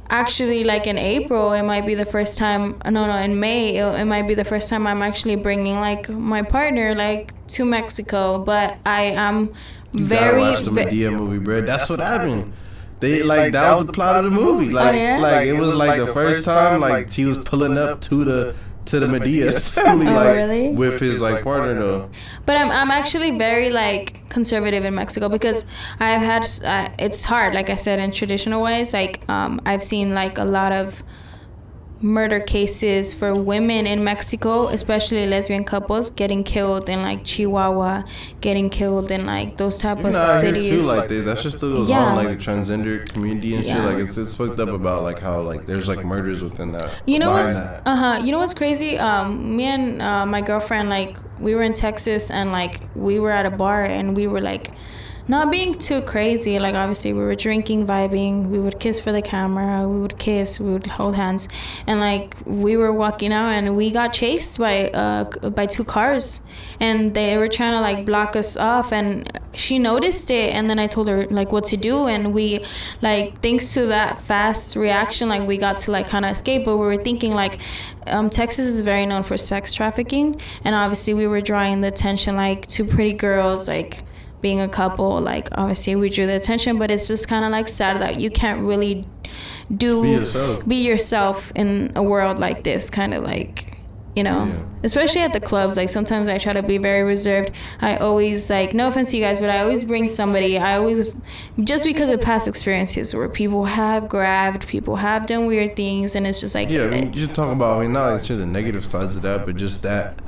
Speaker 3: actually, like in April, it might be the first time. No, in May, it might be the first time I'm actually bringing like my partner like to Mexico. But I am very.
Speaker 1: You gotta watch the Medea movie, bro. That's what happened. They like that was the plot of the movie. Like, like it was like the first time like she was pulling up to the Medea assembly, like
Speaker 3: really?
Speaker 1: With his like partner though.
Speaker 3: But I'm actually very like conservative in Mexico, because I've had it's hard, like I said, in traditional ways. Like I've seen like a lot of murder cases for women in Mexico, especially lesbian couples, getting killed in like Chihuahua, getting killed in like those type of cities.
Speaker 1: Here too, like that's just still goes on like the transgender community and shit. Like it's fucked up about like how like there's like murders within that.
Speaker 3: You know what's you know what's crazy? Me and my girlfriend, like we were in Texas and like we were at a bar and we were like not being too crazy. Like obviously we were drinking, vibing, we would kiss for the camera, we would kiss, we would hold hands, and like we were walking out and we got chased by 2 cars and they were trying to like block us off, and she noticed it, and then I told her like what to do, and we like thanks to that fast reaction like we got to like kind of escape. But we were thinking like Texas is very known for sex trafficking, and obviously we were drawing the attention like to pretty girls, like being a couple, like obviously we drew the attention, but it's just kind of like sad that you can't really be yourself in a world like this, kind of like, you know, especially at the clubs. Like sometimes I try to be very reserved. I always like, no offense to you guys, but I always bring somebody. I always, just because of past experiences where people have grabbed, people have done weird things, and it's just like,
Speaker 1: I mean, you talk about, I mean, not like the negative sides of that, but just that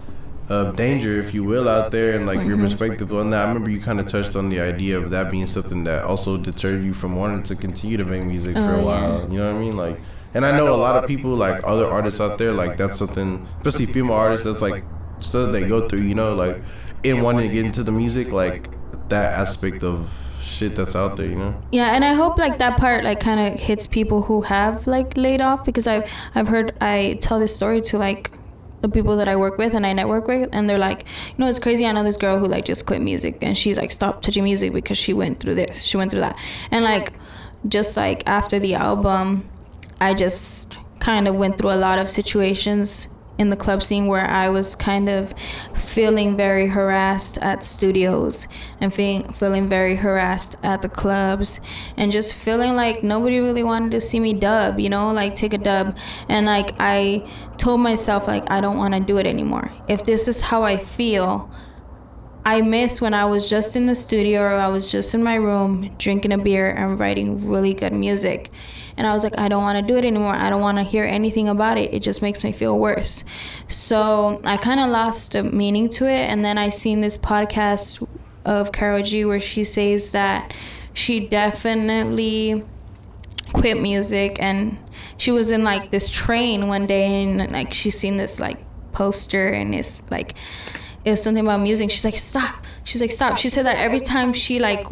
Speaker 1: danger, if you will, out there, and like your perspective on that. I remember you kind of touched on the idea of that being something that also deterred you from wanting to continue to make music for a while. You know what I mean? Like, and I know a lot of people, like other artists out there, like that's something, especially female artists, that's like stuff they go through, you know, like in wanting to get into the music, like that aspect of shit that's out there, you know.
Speaker 3: Yeah, and I hope like that part like kind of hits people who have like laid off, because I've heard, I tell this story to like the people that I work with and I network with, and they're like, you know, it's crazy, I know this girl who like just quit music and she's like stopped touching music because she went through this, she went through that. And like just like after the album, I just kind of went through a lot of situations in the club scene where I was kind of feeling very harassed at studios and feeling very harassed at the clubs, and just feeling like nobody really wanted to see me dub, you know, like take a dub. And like I told myself like I don't want to do it anymore. If this is how I feel, I miss when I was just in the studio or I was just in my room drinking a beer and writing really good music. And I was like, I don't want to do it anymore. I don't want to hear anything about it. It just makes me feel worse. So I kind of lost a meaning to it. And then I seen this podcast of Karol G where she says that she definitely quit music, and she was in like this train one day and like she seen this like poster, and it's like, it was something about music. She's like, stop. She's like, stop. She said that every time she like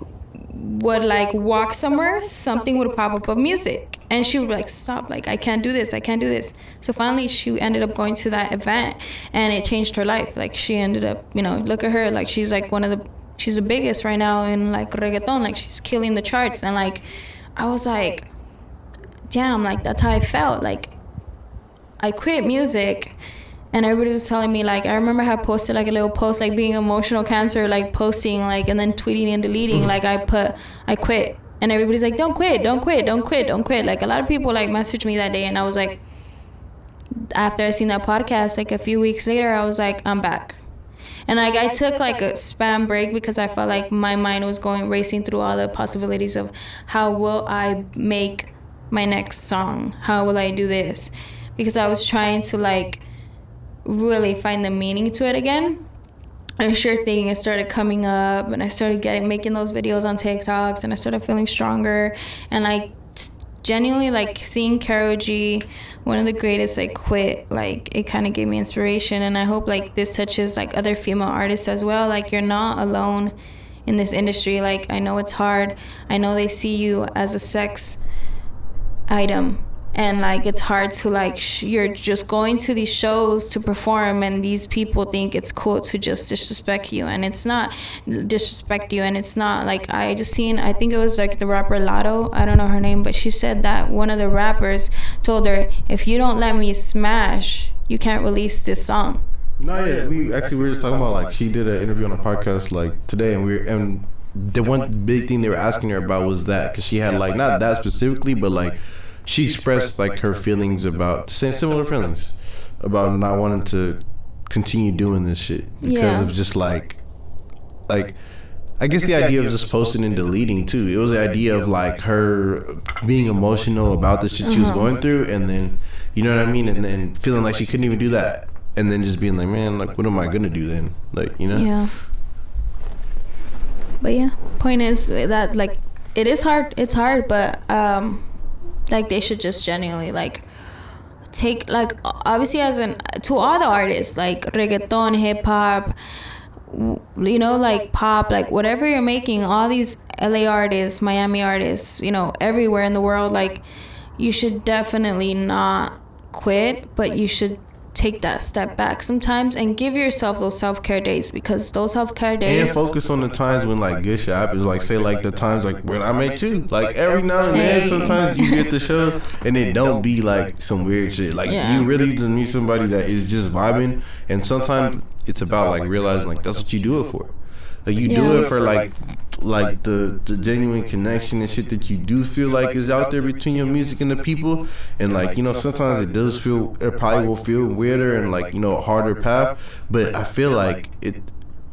Speaker 3: would like walk somewhere, something would pop up of music, and she would be like, stop, like I can't do this, I can't do this. So finally she ended up going to that event, and it changed her life. Like she ended up, you know, look at her, like she's like she's the biggest right now in like reggaeton, like she's killing the charts. And like I was like, damn, like that's how I felt. Like I quit music, and everybody was telling me, like, I remember I had posted like a little post, like being emotional cancer, like posting, like, and then tweeting and deleting, like I quit. And everybody's like, don't quit, don't quit, don't quit, don't quit. Like a lot of people like messaged me that day, and I was like, after I seen that podcast, like a few weeks later, I was like, I'm back. And like I took like a spam break because I felt like my mind was racing through all the possibilities of how will I make my next song? How will I do this? Because I was trying to like really find the meaning to it again. And sure thing, it started coming up, and I started making those videos on TikToks, and I started feeling stronger. And like genuinely, like seeing Karol G, one of the greatest, like quit, like it kind of gave me inspiration. And I hope like this touches like other female artists as well. Like you're not alone in this industry. Like I know it's hard. I know they see you as a sex item, and like it's hard to like you're just going to these shows to perform, and these people think it's cool to just disrespect you, and it's not like I think it was like the rapper Lotto, I don't know her name, but she said that one of the rappers told her, if you don't let me smash, you can't release this song.
Speaker 1: No, yeah, we were just talking about like she did an interview on a podcast like today, and the one big thing they were asking her about was that, because she had like not that specifically, but like she expressed like her feelings about similar feelings about not wanting to continue doing this shit because of just like I guess the idea of just posting and deleting too. It was the idea of like her being emotional about the shit she was going through, and then you know what I mean, and then feeling like she couldn't even do that, and then just being like, man, like what am I gonna do then? Like, you know?
Speaker 3: Yeah. But yeah, point is that like it is hard. It's hard, but like they should just genuinely like take like obviously as an to all the artists like reggaeton, hip hop, you know, like pop, like whatever you're making, all these LA artists, Miami artists, you know, everywhere in the world, like you should definitely not quit, but you should take that step back sometimes and give yourself those self-care days, because those self-care days,
Speaker 1: and focus on the times when like good shit happens, like say like the times like when I met you, like every now and then sometimes you get the show and it don't be like some weird shit, like you really just meet somebody that is just vibing, and sometimes it's about like realizing like that's what you do it for, like you do it for like the genuine connection and shit that you do feel like is out there between your music and the people, and like, you know, sometimes it probably will feel weirder and like, you know, a harder path, but I feel like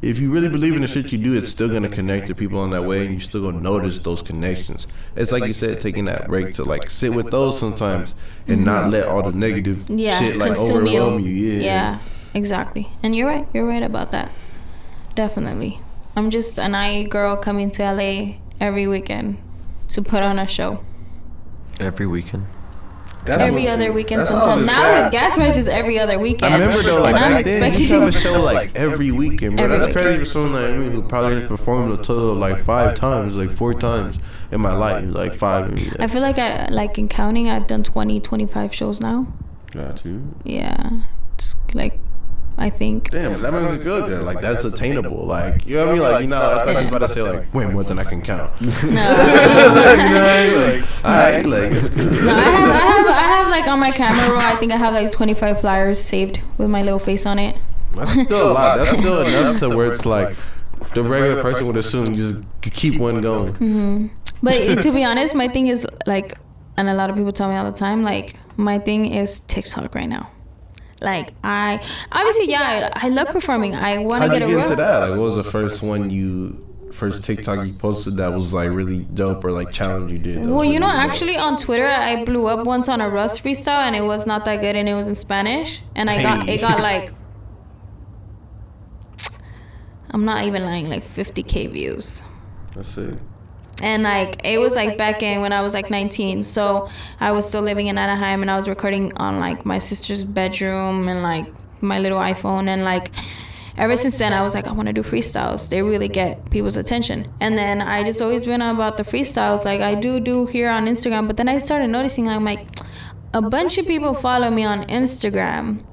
Speaker 1: if you really believe in the shit you do, it's still gonna connect to people in that way, and you're still gonna notice those connections. It's like you said, taking that break to like sit with those sometimes and not let all the negative shit like overwhelm you.
Speaker 3: Yeah, exactly. And you're right about that. Definitely. I'm just an IE girl coming to LA every weekend to put on a show.
Speaker 2: Every weekend?
Speaker 3: Every other weekend sometimes. Now with gas prices, every other weekend.
Speaker 1: I remember though, like
Speaker 3: I'm
Speaker 1: back then,
Speaker 3: expecting
Speaker 1: you have a show like every weekend, bro. That's
Speaker 3: weekend.
Speaker 1: crazy for someone like me who probably performed a total of like 5 times, like 4 times in my life, like 5.
Speaker 3: I feel like in counting, I've done 25 shows now.
Speaker 1: Got you.
Speaker 3: Yeah. It's like, I think.
Speaker 1: Damn, that makes it feel good. Like that's attainable. Like, you know what I mean? Like, you know, I thought I was about to say like way more than I can count.
Speaker 3: No.
Speaker 1: You know, like, alright, like it's good.
Speaker 3: No, I have like on my camera roll, I think I have like 25 flyers saved with my little face on it.
Speaker 1: That's still a lot. That's still enough to where it's like the regular person would assume you just keep one going.
Speaker 3: Mm-hmm. But to be honest, my thing is like, and a lot of people tell me all the time, like my thing is TikTok right now. Like I love performing. I want to
Speaker 1: How'd
Speaker 3: get
Speaker 1: you
Speaker 3: a
Speaker 1: get into
Speaker 3: role.
Speaker 1: that? Like, what was the first TikTok you posted that was like really dope or like challenge you did?
Speaker 3: Well, you know, actually on Twitter, I blew up once on a Rust freestyle, and it was not that good, and it was in Spanish, and it got like, I'm not even lying, like 50K views.
Speaker 1: That's it.
Speaker 3: And like it was like back in when I was like 19, so I was still living in Anaheim, and I was recording on like my sister's bedroom and like my little iPhone, and like ever since then I was like, I want to do freestyles. They really get people's attention. And then I just always been about the freestyles, like I do here on Instagram, but then I started noticing, I'm like, a bunch of people follow me on Instagram,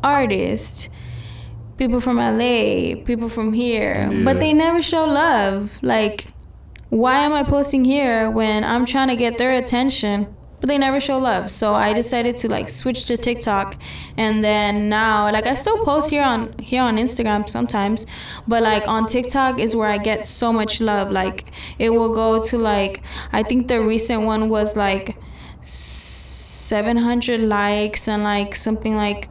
Speaker 3: artists, people from LA, people from here, but they never show love. Like, why am I posting here when I'm trying to get their attention, but they never show love? So I decided to like switch to TikTok, and then now like I still post here on Instagram sometimes, but like on TikTok is where I get so much love. Like it will go to like, I think the recent one was like 700 likes and like something like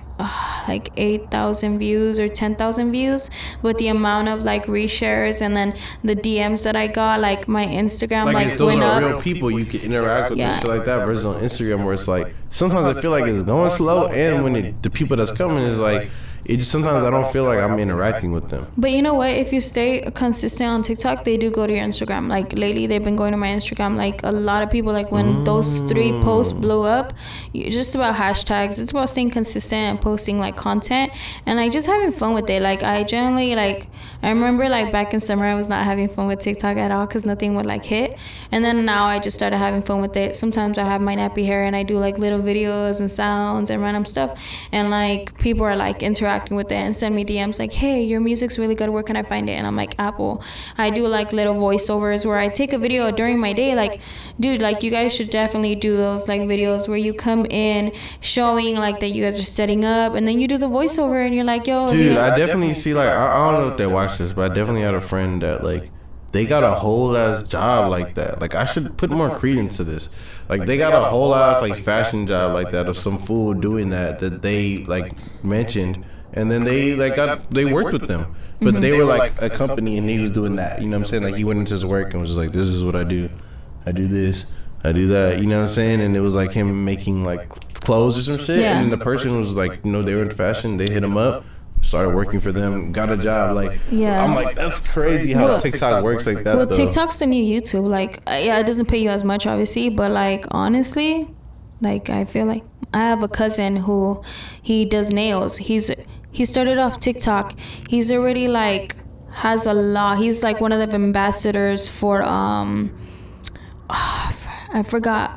Speaker 3: 8,000 views or 10,000 views, but the amount of like reshares and then the DMs that I got, like my Instagram like
Speaker 1: those
Speaker 3: went
Speaker 1: are
Speaker 3: up.
Speaker 1: real people you can interact with and shit like that, versus on Instagram where it's like sometimes I feel like it's going slow, and when the people that's coming is like, it just sometimes I don't feel like I'm interacting with them.
Speaker 3: But you know what? If you stay consistent on TikTok, they do go to your Instagram. Like lately, they've been going to my Instagram. Like a lot of people, like when those 3 posts blew up, it's just about hashtags. It's about staying consistent and posting like content, and like just having fun with it. Like I generally like, I remember like back in summer, I was not having fun with TikTok at all because nothing would like hit. And then now I just started having fun with it. Sometimes I have my nappy hair and I do like little videos and sounds and random stuff, and like people are like interacting with it and send me DMs like, hey, your music's really good, where can I find it? And I'm like, Apple. I do like little voiceovers where I take a video during my day. Like, dude, like you guys should definitely do those like videos where you come in showing like that you guys are setting up, and then you do the voiceover and you're like, yo,
Speaker 1: dude, I definitely see like, I don't know if they watch this, but I definitely had a friend that like, they got a whole ass job like that. Like I should put more credence to this. Like they got a whole ass like fashion job like that of some fool doing that they like mentioned, and then they worked with them. But they were like a company, and he was doing that. You know what I'm saying? Like he went into his work and was just like, "This is what I do. I do this. I do that." You know what I'm saying? And it was like him making like clothes or some shit.
Speaker 3: Yeah.
Speaker 1: And then the person was like, you know, they were in fashion. They hit him up, started working for them, got a job. Like,
Speaker 3: Yeah.
Speaker 1: I'm like, that's crazy how TikTok works like that.
Speaker 3: Well,
Speaker 1: though.
Speaker 3: TikTok's the new YouTube. Like, yeah, it doesn't pay you as much, obviously, but like honestly, like I feel like I have a cousin who he does nails. He started off TikTok. He's already like has a lot. He's like one of the ambassadors for I forgot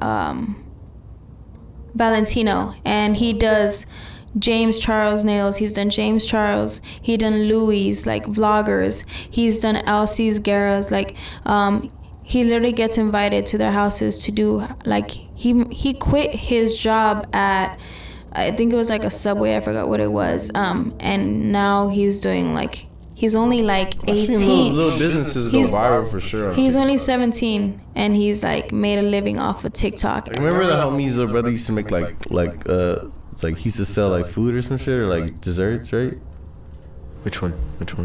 Speaker 3: Valentino, and he does James Charles nails. He's done James Charles. He done Louis, like vloggers. He's done Elsie's Guerras. Like he literally gets invited to their houses to do like he quit his job at, I think it was like a Subway, I forgot what it was, and now he's doing like, he's only like 18.
Speaker 1: I've seen little businesses go viral for sure.
Speaker 3: He's only 17, and he's like made a living off of TikTok.
Speaker 1: Remember the homies, little brother used to make it's like he used to sell like food or some shit, or like desserts, right?
Speaker 2: Which one?
Speaker 1: I don't know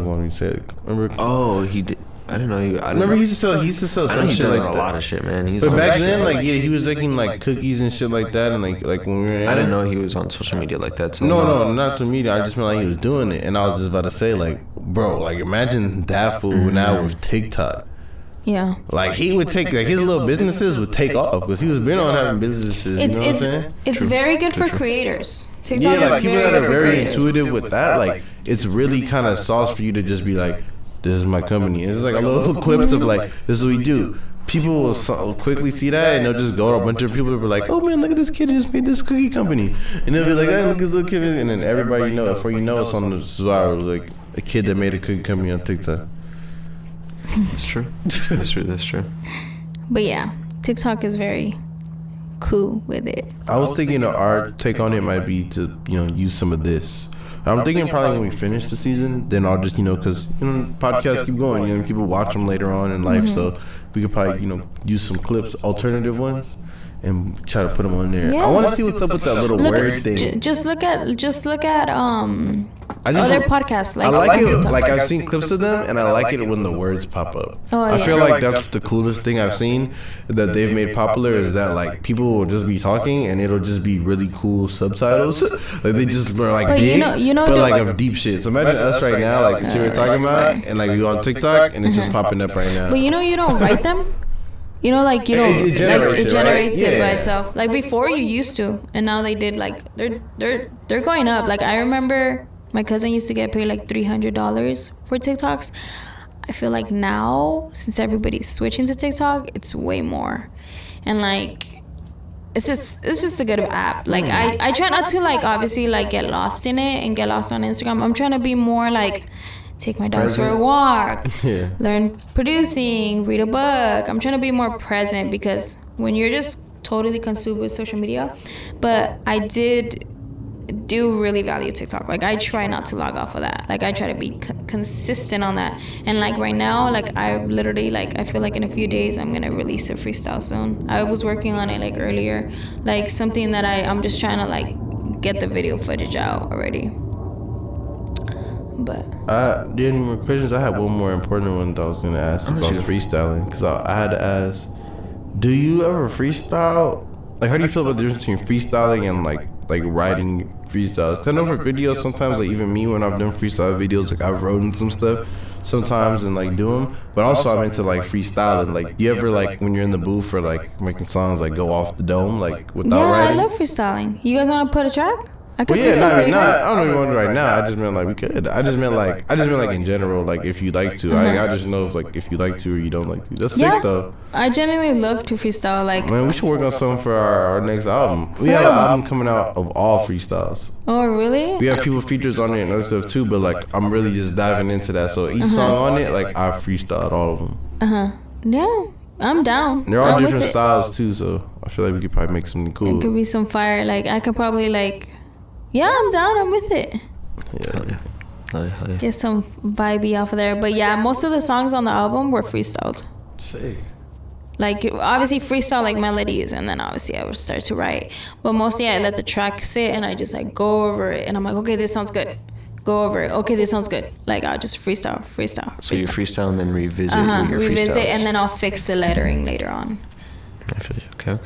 Speaker 1: what you said. Remember?
Speaker 2: Oh, he did. I didn't know.
Speaker 1: Remember he used to sell some shit like
Speaker 2: a
Speaker 1: that.
Speaker 2: lot of shit, man. He's
Speaker 1: But
Speaker 2: on
Speaker 1: back
Speaker 2: shit.
Speaker 1: then, like he was making like cookies and shit like that, and like when we were
Speaker 2: I didn't know he was on social media like that. So
Speaker 1: No, not to media. I just meant like he was doing it, and I was just about to say like, bro, like imagine that fool now with TikTok.
Speaker 3: Yeah.
Speaker 1: Like he would take like his little businesses would take off because he was been on having businesses. You know what I'm saying?
Speaker 3: It's very good for creators. TikTok
Speaker 1: Yeah,
Speaker 3: is
Speaker 1: like people
Speaker 3: very
Speaker 1: that
Speaker 3: good
Speaker 1: are
Speaker 3: for
Speaker 1: very
Speaker 3: creators.
Speaker 1: intuitive with that, like it's really kind of sauce for you to just be like, this is my company. It's like a little clips of like, this is what we do. People will quickly see that, and they'll just go to a bunch of people and be like, oh man, look at this kid who just made this cookie company, and they'll be like, hey, look at this little kid, and then everybody you know, before you know, it's on the viral, like a kid that made a cookie company on TikTok.
Speaker 2: That's true. That's true.
Speaker 3: But yeah, TikTok is very cool with it.
Speaker 1: I was thinking our take on it might be to, you know, use some of this. I'm thinking probably when we finish the season, then I'll just, you know, because, you know, podcasts keep going, you know, people watch them later on in life, so we could probably, you know, use some clips, alternative ones, and try to put them on there.
Speaker 3: Yeah.
Speaker 1: I want to see what's up with that little word thing.
Speaker 3: Just look at other podcasts
Speaker 1: I like it.
Speaker 3: TikTok.
Speaker 1: Like I've seen clips of them, and I like it when the words pop up.
Speaker 3: Oh,
Speaker 1: I
Speaker 3: yeah.
Speaker 1: feel like that's the coolest thing I've seen that they've made popular is that like people will just be talking, and it'll just be really cool subtitles. Like they just are like
Speaker 3: But
Speaker 1: big,
Speaker 3: you know
Speaker 1: but
Speaker 3: the-
Speaker 1: like of deep shit. So imagine us right now, like the shit we're talking about, and like we on TikTok, and it's just popping up right now.
Speaker 3: But you know you don't write them. You know, like you don't.
Speaker 1: It generates
Speaker 3: it
Speaker 1: it,
Speaker 3: generates
Speaker 1: right?
Speaker 3: it by
Speaker 1: Yeah.
Speaker 3: itself. Like before you used to, and now they did. Like they're going up. Like I remember my cousin used to get paid like $300 for TikToks. I feel like now, since everybody's switching to TikTok, it's way more, and like it's just a good app. Like I try not to like obviously like get lost in it and get lost on Instagram. I'm trying to be more like take my dogs for a walk,
Speaker 1: Yeah.
Speaker 3: learn producing, read a book. I'm trying to be more present because when you're just totally consumed with social media, but I do really value TikTok. Like I try not to log off of that. Like I try to be consistent on that. And like right now, like I've literally like I feel like in a few days I'm gonna release a freestyle soon. I was working on it like earlier, like something that I'm just trying to like get the video footage out already. But
Speaker 1: Do you have any more questions? I had one more important one that I was going to ask about freestyling. Because I had to ask, do you ever freestyle? Like, how do you feel about the difference between freestyling and, like writing freestyles? 'Cause I know for videos, sometimes, like, even me, when I've done freestyle videos, like, I've written some stuff sometimes and, like, do them. But also, I'm into, like, freestyling. Like, do you ever, like, when you're in the booth for, like, making songs, like, go off the dome, like, without
Speaker 3: yeah,
Speaker 1: writing?
Speaker 3: I love freestyling. You guys want to put a track? I could
Speaker 1: Well, yeah,
Speaker 3: freestyle for you guys.
Speaker 1: I don't even want to right now. I just meant like we could. I just meant like in general, like if you'd like to. I just know if you like to or you don't like to. That's sick though.
Speaker 3: I genuinely love to freestyle. Like,
Speaker 1: Man, we should work on something for our next album. We have an album coming out of all freestyles.
Speaker 3: oh really?
Speaker 1: We have people features on it and other stuff too, but like I'm really just diving into that. So each song on it, like I freestyled all of them.
Speaker 3: Yeah, I'm down.
Speaker 1: And they're all
Speaker 3: I'm with
Speaker 1: different
Speaker 3: it.
Speaker 1: styles too, so I feel like we could probably make something
Speaker 3: It
Speaker 1: cool.
Speaker 3: could be some fire. Like I could probably like, yeah, I'm down. I'm with it.
Speaker 1: Yeah.
Speaker 2: Hell yeah.
Speaker 3: Get some vibey off of there. But yeah, most of the songs on the album were freestyled.
Speaker 1: Sick.
Speaker 3: Like obviously freestyle like melodies, and then obviously I would start to write. But mostly I let the track sit and I just like go over it, and I'm like, okay, this sounds good. Go over it. Okay, this sounds good. Like I'll just freestyle.
Speaker 2: So you freestyle and then revisit your
Speaker 3: revisit,
Speaker 2: freestyles.
Speaker 3: and then I'll fix the lettering later on.
Speaker 2: I feel you. Okay.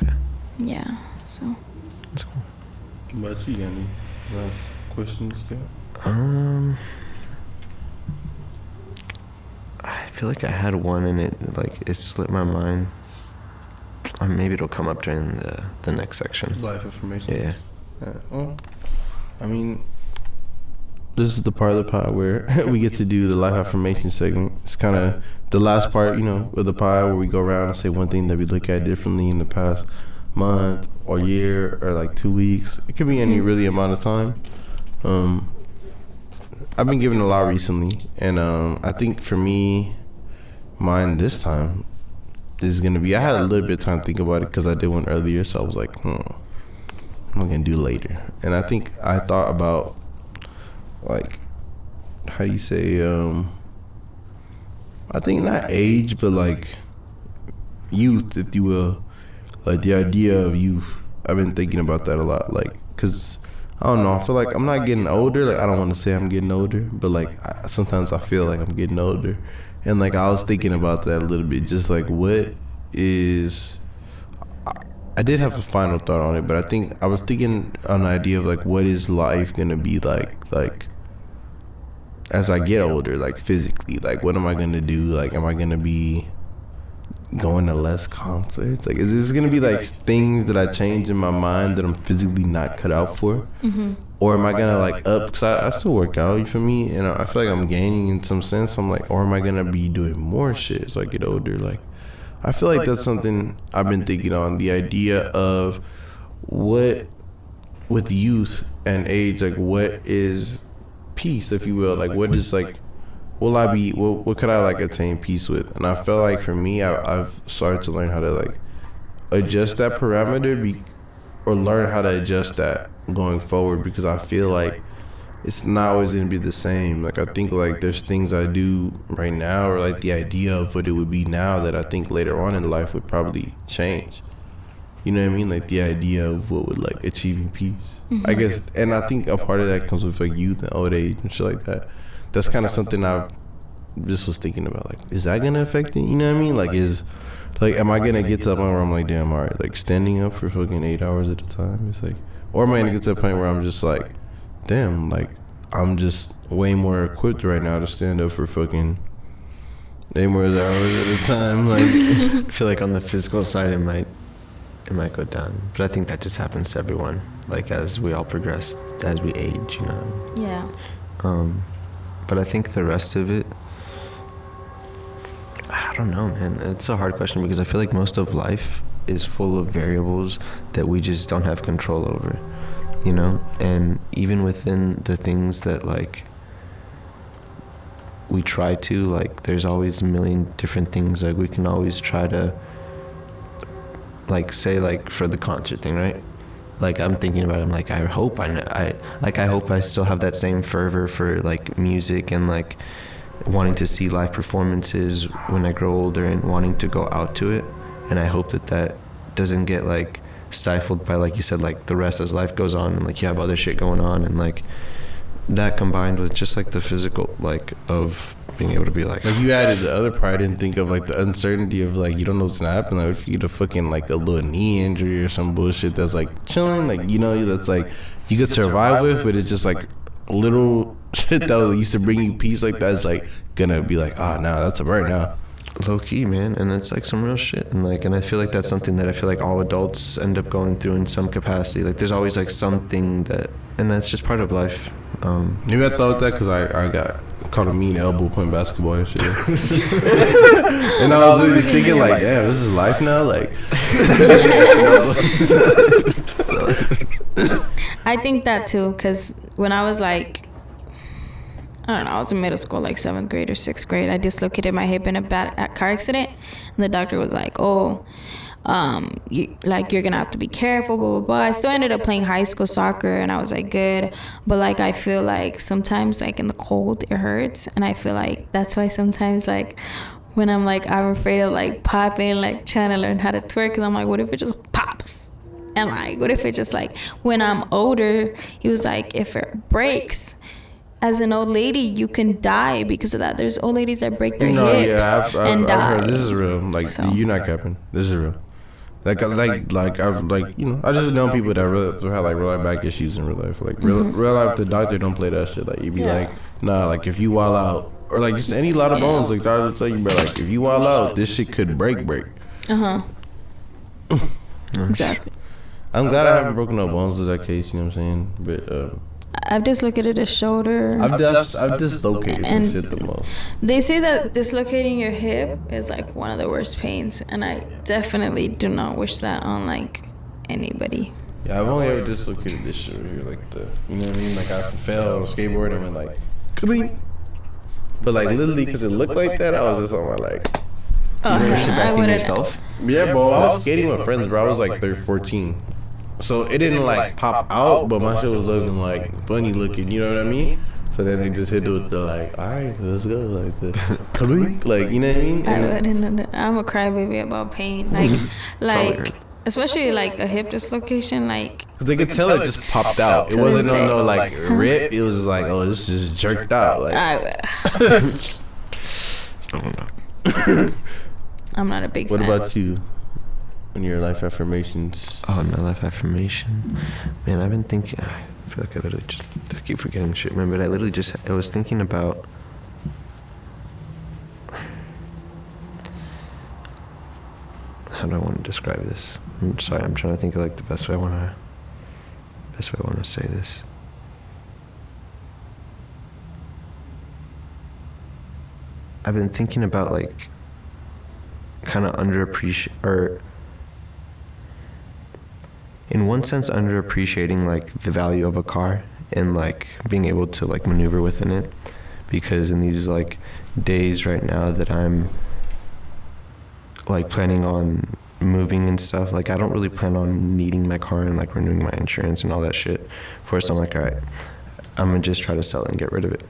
Speaker 3: Yeah. So.
Speaker 2: That's cool.
Speaker 1: But you got any last questions, Scott?
Speaker 2: I feel like I had one and it slipped my mind. Maybe it'll come up during the next section.
Speaker 1: Life information.
Speaker 2: Yeah.
Speaker 1: Well, I mean, this is the part of the pod where we get to do the life affirmation segment. It's kind of the last part, of the pod where we go around and say one thing that we look at differently in the past month or year or like 2 weeks. It could be any really amount of time. I've been given a lot recently, and I think for me, mine this time is gonna be. I had a little bit of time to think about it because I did one earlier, so I was like, I'm gonna do later. And I think I thought about like how you say, I think not age, but like youth, if you will, like the idea of youth. I've been thinking about that a lot, like, cause I don't know. I feel like I'm not getting older. Like I don't want to say I'm getting older, but like sometimes I feel like I'm getting older, and like I was thinking about that a little bit. Just like what is, I did have a final thought on it, but I think I was thinking on the idea of like what is life gonna be like as I get older, like physically. Like what am I gonna do? Like am I gonna be going to less concerts? Like is this gonna be like things that I change in my mind that I'm physically not cut out for? Or am I gonna like up, because I still work out, you feel me, and I feel like I'm gaining in some sense. I'm like, or am I gonna be doing more shit as I get older? Like I feel like that's something I've been thinking on, the idea of what with youth and age, like what is peace, if you will. Like what is like, will I be, what could I like attain peace with? And I feel like for me, I've started to learn how to like adjust that parameter or learn how to adjust that going forward, because I feel like it's not always going to be the same. Like I think like there's things I do right now, or like the idea of what it would be now, that I think later on in life would probably change. You know what I mean? Like the idea of what would like achieving peace, I guess. And I think a part of that comes with like youth and old age and shit like that. That's kind of something I just was thinking about. Like, is that gonna affect it? You know what I mean? Like, am I gonna get to the point where I'm like, damn, all right, like standing up for fucking 8 hours at a time? It's like, or am I gonna get to the point where I'm just like, damn, like I'm just way more equipped right now to stand up for fucking 8 more hours at a time? Like,
Speaker 2: I feel like on the physical side, it might go down, but I think that just happens to everyone. Like as we all progress, as we age,
Speaker 3: Yeah.
Speaker 2: But I think the rest of it, I don't know, man. It's a hard question because I feel like most of life is full of variables that we just don't have control over, And even within the things that, like, we try to, like, there's always a million different things. Like, we can always try to, like, say, like, for the concert thing, right? Like, I'm thinking about it, I'm like, I hope I still have that same fervor for, like, music and, like, wanting to see live performances when I grow older and wanting to go out to it. And I hope that doesn't get, like, stifled by, like you said, like, the rest as life goes on and, like, you have other shit going on. And, like, that combined with just, like, the physical, like, of being able to be like
Speaker 1: you added the other part. I didn't think of like the uncertainty of like you don't know what's gonna happen. Like if you get a fucking like a little knee injury or some bullshit that's like chilling, like that's like you could survive with, but it's just like little shit that used to bring you peace, like that's like gonna be like, that's a bird now.
Speaker 2: Low key, man. And it's like some real shit. And I feel like that's something that I feel like all adults end up going through in some capacity. Like there's always like something and that's just part of life.
Speaker 1: Maybe I thought that because I got caught a mean elbow playing basketball and shit. And I was literally thinking like, damn, this is life now. Like,
Speaker 3: I think that too, because when I was like, I don't know, I was in middle school, like 7th grade or 6th grade, I dislocated my hip in a bad car accident, and the doctor was like, you're gonna have to be careful, blah, blah, blah. I still ended up playing high school soccer, and I was like good, but like I feel like sometimes like in the cold it hurts, and I feel like that's why sometimes like when I'm like, I'm afraid of like popping, like trying to learn how to twerk, because I'm like, what if it just pops? And like, what if it just like, when I'm older, he was like, if it breaks, as an old lady, you can die because of that. There's old ladies that break their hips and die.
Speaker 1: I've heard this is real. Like,
Speaker 3: So.
Speaker 1: you're not capping. This is real. Like I've like, you know, I just know people that really have like real life back issues in real life. Like real life, the doctor don't play that shit. Like you'd be like, nah, like if you wall out, or like just any lot of bones, like doctor will tell you, bro, like if you wall out, this shit could break.
Speaker 3: Exactly.
Speaker 1: I'm glad I haven't broken no bones in that case. You know what I'm saying? But
Speaker 3: I've dislocated a shoulder.
Speaker 1: I've dislocated some
Speaker 3: And-
Speaker 1: shit the most.
Speaker 3: They say that dislocating your hip is like one of the worst pains, and I definitely do not wish that on like anybody.
Speaker 1: Yeah, I've only ever dislocated this shit right here, like the, you know what I mean? Like I fell on a skateboard and went like, ka-bing. But like literally, because it looked like that, I was just on my like,
Speaker 2: You pushed it
Speaker 3: I
Speaker 2: back in
Speaker 3: would've-
Speaker 2: yourself?
Speaker 1: yeah, bro. I was skating with friends, bro. I was like 14. So it didn't like pop out, but my shit was looking like funny looking, you know what I mean? So then they just hit it with the like, all right, let's go, like the, ka-bing. Like, you know what I mean?
Speaker 3: I wouldn't. I'm a crybaby about pain. Like especially like a hip dislocation. Like
Speaker 1: Cause they could tell it just popped out. It
Speaker 3: To
Speaker 1: wasn't
Speaker 3: this day.
Speaker 1: no like rip. It was just like, oh, this just jerked out. Like,
Speaker 3: I'm not a big
Speaker 1: what
Speaker 3: fan.
Speaker 1: about you? In your life affirmations?
Speaker 2: Oh, my life affirmation. Man, I've been thinking. I feel like I keep forgetting shit, man. But I was thinking about. How do I want to describe this? I'm sorry. I'm trying to think of like the best way I want to say this. I've been thinking about like kind of in one sense underappreciating like the value of a car and like being able to like maneuver within it, because in these like days right now that I'm like planning on moving and stuff, like I don't really plan on needing my car and like renewing my insurance and all that shit. First I'm like, all right, I'm gonna just try to sell it and get rid of it.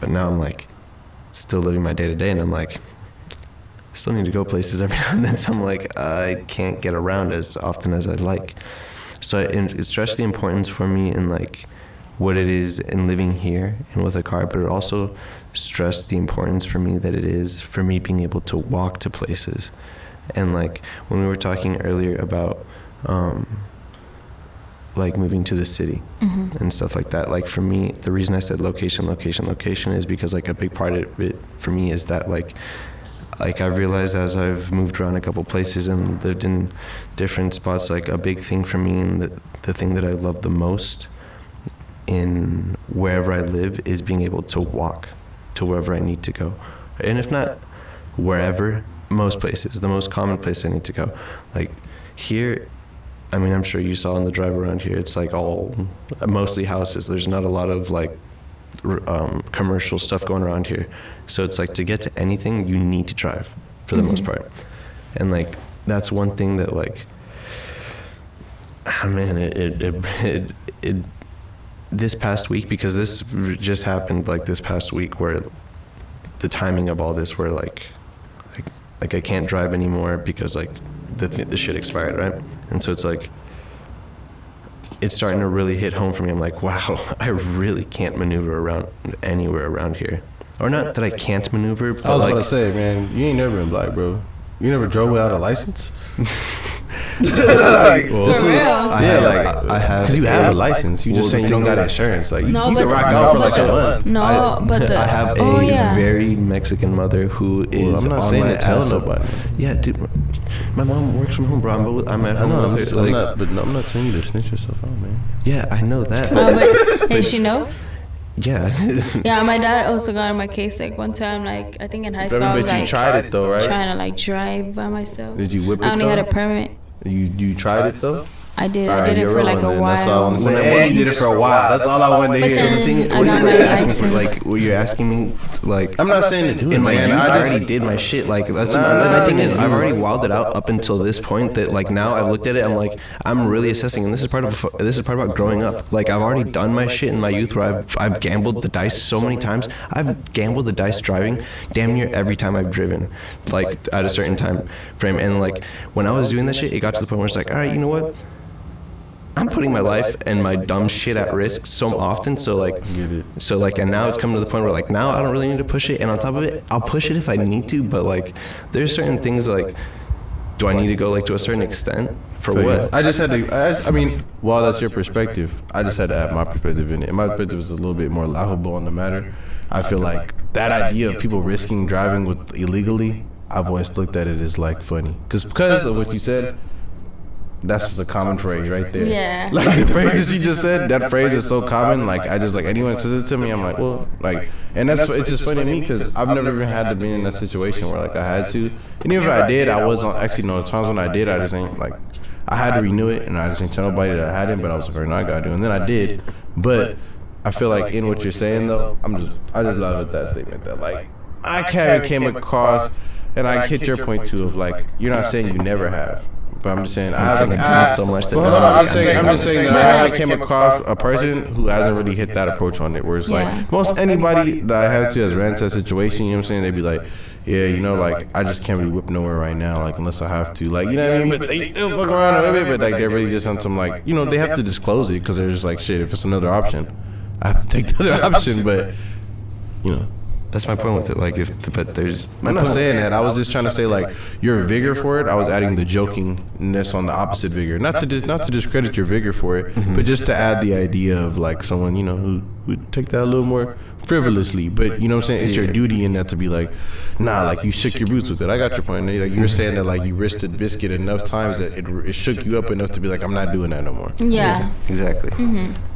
Speaker 2: But now I'm like still living my day to day, and I'm like, still need to go places every now and then. So I'm like, I can't get around as often as I'd like. So it stressed the importance for me in like what it is in living here and with a car, but it also stressed the importance for me that it is for me being able to walk to places. And like when we were talking earlier about like moving to the city and stuff like that, like for me, the reason I said location is because like a big part of it for me is that like I've realized as I've moved around a couple places and lived in different spots, like a big thing for me and the thing that I love the most in wherever I live is being able to walk to wherever I need to go. And if not wherever, most places, the most common place I need to go. Like here, I mean, I'm sure you saw on the drive around here, it's like all mostly houses. There's not a lot of like commercial stuff going around here. So it's like to get to anything, you need to drive for the most part. And like, that's one thing that like, oh man, it this past week, because this just happened like this past week where the timing of all this where like I can't drive anymore because like the shit expired, right? And so it's like, it's starting to really hit home for me. I'm like, wow, I really can't maneuver around anywhere around here. Or not that I can't maneuver, but
Speaker 1: I was
Speaker 2: like,
Speaker 1: about to say, man, you ain't never been black, bro. You never drove without a license?
Speaker 2: well,
Speaker 3: For real?
Speaker 2: I have
Speaker 1: because you have a license. You just saying you don't got insurance. Like,
Speaker 3: No,
Speaker 1: you
Speaker 3: but
Speaker 1: can rock out for like a month.
Speaker 3: No, but the
Speaker 2: I have
Speaker 3: oh,
Speaker 2: a
Speaker 3: yeah.
Speaker 2: very Mexican mother who is
Speaker 1: I'm not
Speaker 2: on
Speaker 1: saying
Speaker 2: my
Speaker 1: to tell
Speaker 2: ass.
Speaker 1: nobody.
Speaker 2: Yeah, dude, my mom works from home, bro. I'm at
Speaker 1: I
Speaker 2: home.
Speaker 1: know,
Speaker 2: with her,
Speaker 1: I'm
Speaker 2: like,
Speaker 1: not, but no, I'm not telling you to snitch yourself out, man.
Speaker 2: yeah, I know that.
Speaker 3: But hey, she knows.
Speaker 2: Yeah.
Speaker 3: Yeah, my dad also got in my case like one time, like I think in high school I
Speaker 1: But
Speaker 3: was
Speaker 1: you
Speaker 3: like
Speaker 1: tried it though, right?
Speaker 3: trying to like drive by myself.
Speaker 1: Did you whip it
Speaker 3: I only
Speaker 1: though?
Speaker 3: had a permit.
Speaker 1: You tried it though?
Speaker 3: I did
Speaker 1: Alright,
Speaker 3: it
Speaker 1: you're
Speaker 3: for like
Speaker 1: rolling
Speaker 3: a
Speaker 1: then.
Speaker 3: while.
Speaker 1: That's all I'm saying. And you did it for a while. That's all I wanted to
Speaker 3: But
Speaker 1: hear.
Speaker 3: then-
Speaker 2: The thing,
Speaker 3: I
Speaker 2: what
Speaker 3: got
Speaker 2: you
Speaker 3: my
Speaker 2: were asking for,
Speaker 3: license.
Speaker 2: like, what you're asking me, like,
Speaker 1: I'm not saying to do it,
Speaker 2: in my
Speaker 1: man.
Speaker 2: youth, I
Speaker 1: just-
Speaker 2: already did my shit. Like, that's
Speaker 1: Nah,
Speaker 2: my thing
Speaker 1: nah,
Speaker 2: is,
Speaker 1: nah.
Speaker 2: I've already wilded it out up until this point. That like now I've looked at it, I'm like, I'm really assessing, and this is part about growing up. Like, I've already done my shit in my youth where I've gambled the dice so many times. I've gambled the dice driving damn near every time I've driven, like at a certain time frame. And like when I was doing that shit, it got to the point where it's like, all right, you know what? I'm putting my life and my dumb shit at risk so often. So like, and now it's coming to the point where like now I don't really need to push it. And on top of it, I'll push it if I need to. But like, there's certain things like, do I need to go like to a certain extent for what?
Speaker 1: I just had to. I mean, while that's your perspective, I just had to add my perspective in it. And my perspective is a little bit more laughable on the matter. I feel like that idea of people risking driving with illegally, I've always looked at it as like funny, because of what you said. That's just a common phrase right there.
Speaker 3: Yeah.
Speaker 1: Like the phrase that you just said, that phrase is so common. Like I just like anyone says it to me, I'm like, well, like, and that's it's just funny to me because I've never even had to be in that situation where like I had to, and even if I did, I was on actually no times when I did, I just ain't like I had to renew it, and I just ain't tell nobody that I hadn't, but I was like, no, I gotta do it, and then I did, but I feel like in what you're saying though, I just love it that statement that like I came across, and I hit your point too of like you're not saying you never have. But I'm just saying, I haven't done so much. I'm just saying that I came across a person who hasn't really hit that approach on it. Where it's like most anybody that I have to has ran into that situation. You know what I'm saying? They'd be like, yeah, you know, like I just can't really whip nowhere right now, like unless I have to, like you know what I mean. But they still fuck around a little bit, but like they're really just on some like you know they have to disclose it because they're just like shit. If it's another option, I have to take the other option. But you know.
Speaker 2: That's my point with it. Like, but there's.
Speaker 1: I'm not saying that. I was just trying to say like your vigor for it. I was adding the jokingness on the opposite vigor, not to discredit your vigor for it, but just to add the idea of like someone you know who would take that a little more frivolously. But you know what I'm saying? It's your duty in that to be like, nah, like you shook your boots with it. I got your point. Like you were saying that like you risked the biscuit enough times that it shook you up enough to be like, I'm not doing that no more.
Speaker 3: Yeah.
Speaker 2: Exactly.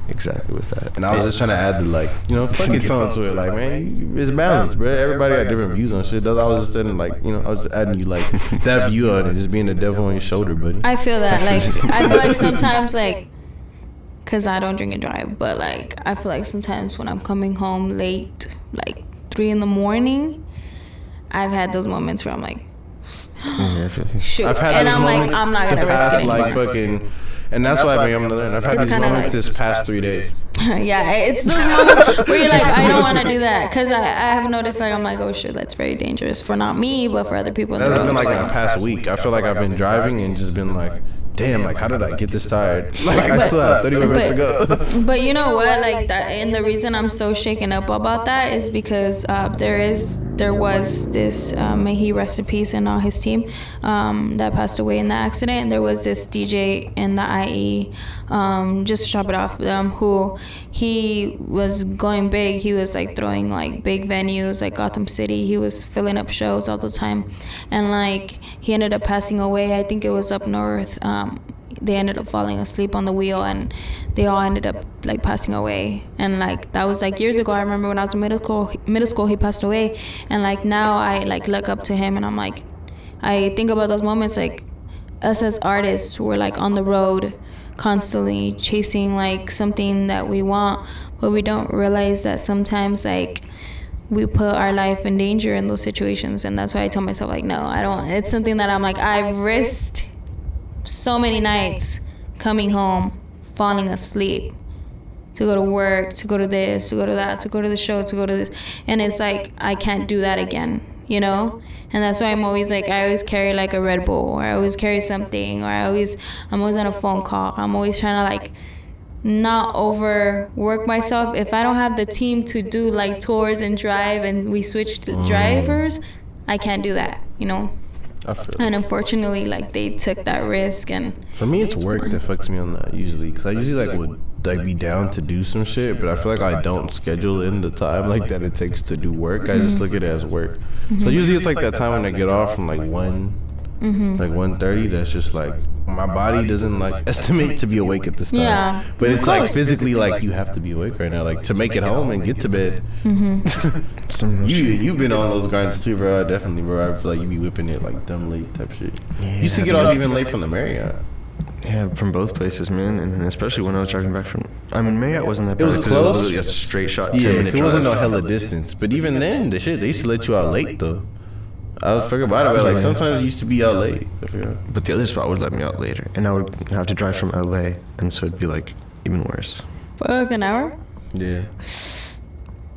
Speaker 2: Exactly with that.
Speaker 1: And I was just trying to add the like, you know, fucking tone to it. Like, man, it's balanced, bro. Everybody got different views on shit. That's all I was just saying. Like, you know, I was just adding you like that view on it, just being the devil on your shoulder, buddy.
Speaker 3: I feel that. Like, I feel like sometimes, like, because I don't drink and drive, but like, I feel like sometimes when I'm coming home late, like 3 a.m, I've had those moments where I'm like, shoot.
Speaker 1: I've had
Speaker 3: And
Speaker 1: those
Speaker 3: I'm like,
Speaker 1: moments
Speaker 3: I'm not going to
Speaker 1: the
Speaker 3: risk
Speaker 1: past,
Speaker 3: it
Speaker 1: like
Speaker 3: anymore.
Speaker 1: fucking, and that's why I'm gonna learn. I've had
Speaker 3: It's
Speaker 1: these
Speaker 3: kinda
Speaker 1: moments
Speaker 3: like-
Speaker 1: this past 3 days.
Speaker 3: Yeah, it's those moments where you're like, I don't want to do that. Because I have noticed, like, I'm like, oh shit, that's very dangerous for not me, but for other people in the
Speaker 1: That's
Speaker 3: road.
Speaker 1: been like in the past week. I feel like I've been driving and just been like, damn, like how did I get this tired? Like I still have 30 minutes to go.
Speaker 3: But you know what? Like that, and the reason I'm so shaken up about that is because there was this may he rest in peace and all his team that passed away in the accident. And there was this DJ in the IE, just to chop it off, who he was going big. He was like throwing like big venues like Gotham City. He was filling up shows all the time, and like he ended up passing away. I think it was up north. They ended up falling asleep on the wheel, and they all ended up like passing away. And like that was like years ago. I remember when I was in middle school he passed away, and like now I like look up to him, and I'm like, I think about those moments, like us as artists, we're like on the road constantly chasing like something that we want, but we don't realize that sometimes like we put our life in danger in those situations. And that's why I tell myself like, no, I don't. It's something that I'm like, I've risked so many nights coming home, falling asleep, to go to work, to go to this, to go to that, to go to the show, to go to this. And it's like, I can't do that again, you know? And that's why I'm always like, I always carry like a Red Bull, or I always carry something, or I'm always on a phone call. I'm always trying to like not overwork myself. If I don't have the team to do like tours and drive, and we switch to drivers, I can't do that, you know? And unfortunately, like they took that risk. And
Speaker 1: For me, it's work that fucks me on that usually, because I usually like would like be down to do some shit, but I feel like I don't schedule in the time like that it takes to do work. I just look at it as work. So usually it's like that time when I get off from like 1:30. That's just like my body doesn't like estimate to be awake at this time.
Speaker 3: Yeah.
Speaker 1: But it's like physically like you have to be awake right now, like to make it home and get to bed. You've been on those grinds too, bro. Definitely, bro. I feel like you be whipping it like dumb late type shit. You used to get off even late from the Marriott.
Speaker 2: Yeah, from both places, man, and especially when I was driving back from. I mean, Marriott wasn't that
Speaker 1: It
Speaker 2: bad
Speaker 1: was
Speaker 2: because
Speaker 1: close.
Speaker 2: it was literally a straight shot,
Speaker 1: Yeah,
Speaker 2: 10-minute
Speaker 1: it
Speaker 2: drive.
Speaker 1: wasn't no hella distance. But even then, they used to let you out late though. I was forget about it, but like sometimes you used to be out late. I forgot.
Speaker 2: But the other spot would let me out later, and I would have to drive from LA, and so it'd be like even worse.
Speaker 3: Fuck, an hour?
Speaker 1: Yeah.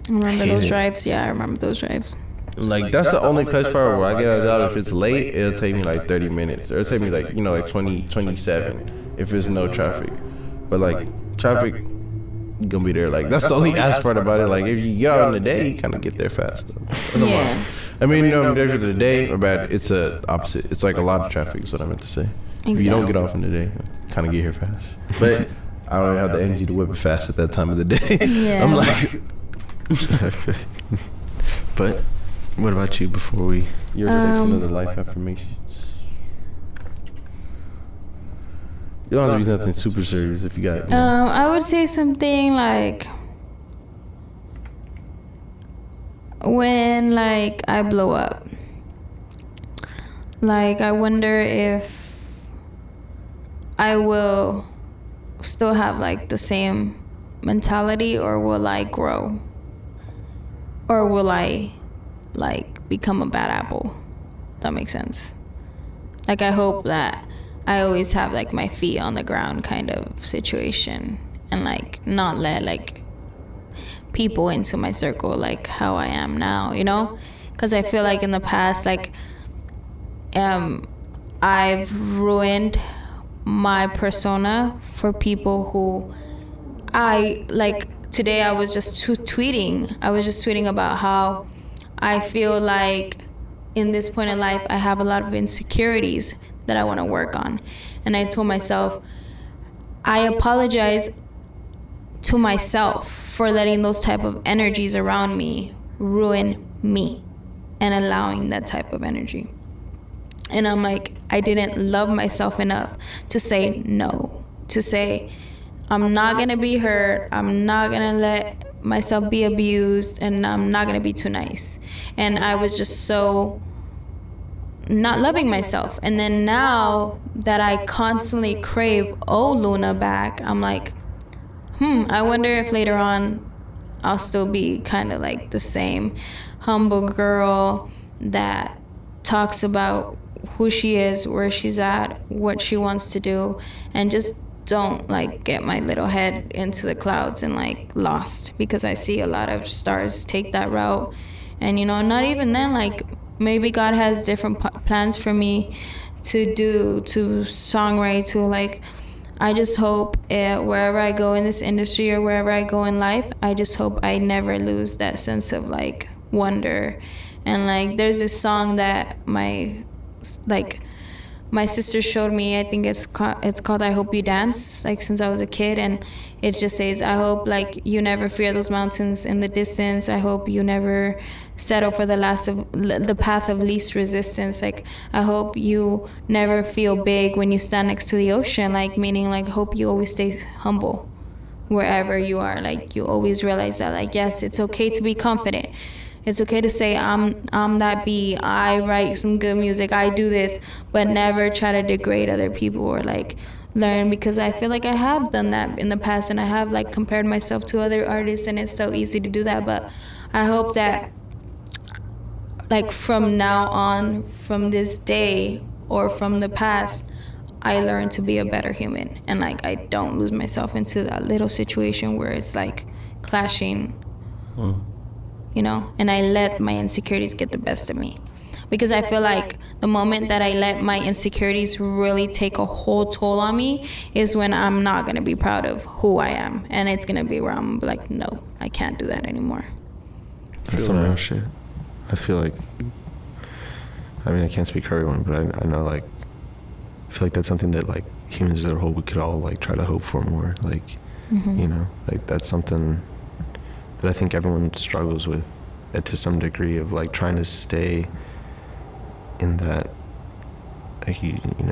Speaker 3: I remember
Speaker 2: Hate
Speaker 3: those
Speaker 2: it.
Speaker 3: drives. Yeah, I remember those drives.
Speaker 1: Like that's the only place part where I get out of job. If it's late, it'll take me like 30 minutes, or it'll take me like like 20, 27 if there's no traffic. But like traffic, you gonna be there. Like that's the only ass part about it. Like if you get out in the day, you kind of get there fast.
Speaker 3: Yeah.
Speaker 1: I mean, there's the day or bad. It's a opposite. It's like a lot of traffic. Is what I meant to say. If you don't get off in the day, kind of get here fast. But I don't have the energy to whip it fast at that time of the day.
Speaker 3: Yeah.
Speaker 1: I'm like.
Speaker 2: But what about you before we?
Speaker 1: Your section of the life affirmations. You don't have to be nothing super serious if you got.
Speaker 3: I would say something like, when like I blow up, like I wonder if I will still have like the same mentality, or will I grow, or will I like become a bad apple? That makes sense. Like I hope that I always have like my feet on the ground kind of situation, and like not let like people into my circle like how I am now, because I feel like in the past, like I've ruined my persona for people who I like. Today I was just tweeting about how I feel like in this point in life I have a lot of insecurities that I want to work on. And I told myself, I apologize to myself for letting those type of energies around me ruin me and allowing that type of energy. And I'm like, I didn't love myself enough to say no, to say I'm not gonna be hurt, I'm not gonna let myself be abused, and I'm not gonna be too nice. And I was just so not loving myself. And then now that I constantly crave Luna back, I'm like, I wonder if later on I'll still be kind of like the same humble girl that talks about who she is, where she's at, what she wants to do, and just don't like get my little head into the clouds and like lost, because I see a lot of stars take that route. And not even then, like maybe God has different plans for me to do, to songwrite, to like, I just hope wherever I go in this industry or wherever I go in life, I just hope I never lose that sense of like wonder. And like there's this song that my sister showed me. I think it's called I Hope You Dance, like since I was a kid. And it just says, I hope like you never fear those mountains in the distance. I hope you never settle for the path of least resistance. Like I hope you never feel big when you stand next to the ocean, like meaning like hope you always stay humble wherever you are. Like you always realize that like, yes, it's okay to be confident. It's okay to say I'm that bee, I write some good music, I do this, but never try to degrade other people or like learn, because I feel like I have done that in the past, and I have like compared myself to other artists, and it's so easy to do that. But I hope that like from now on, from this day or from the past, I learn to be a better human, and like I don't lose myself into that little situation where it's like clashing. And I let my insecurities get the best of me. Because I feel like the moment that I let my insecurities really take a whole toll on me is when I'm not going to be proud of who I am. And it's going to be where I'm like, no, I can't do that anymore.
Speaker 2: That's some real shit. I feel like, I mean, I can't speak for everyone, but I know like, I feel like that's something that like humans as a whole, we could all like try to hope for more. Like, like that's something that I think everyone struggles with to some degree, of like trying to stay in that, like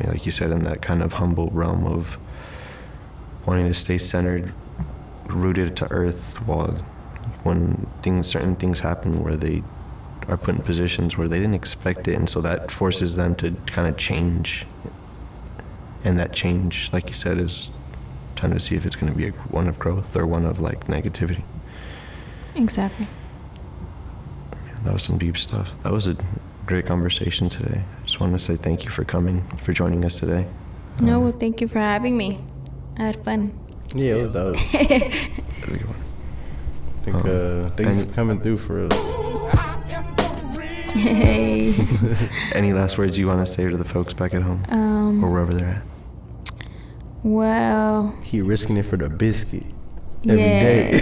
Speaker 2: like you said, in that kind of humble realm of wanting to stay centered, rooted to earth, while when certain things happen where they are put in positions where they didn't expect it, and so that forces them to kind of change And that change, like you said, is trying to see if it's going to be one of growth or one of like negativity.
Speaker 3: Exactly.
Speaker 2: That was some deep stuff. That was a great conversation today. I just want to say thank you for coming, for joining us today.
Speaker 3: No, well, thank you for having me. I had fun.
Speaker 1: Yeah, it was dope.
Speaker 2: That's a good one.
Speaker 1: Thank you for coming through for us.
Speaker 3: Hey.
Speaker 2: Any last words you want to say to the folks back at home or wherever they're at?
Speaker 3: Well,
Speaker 1: He risking it for the biscuit every day.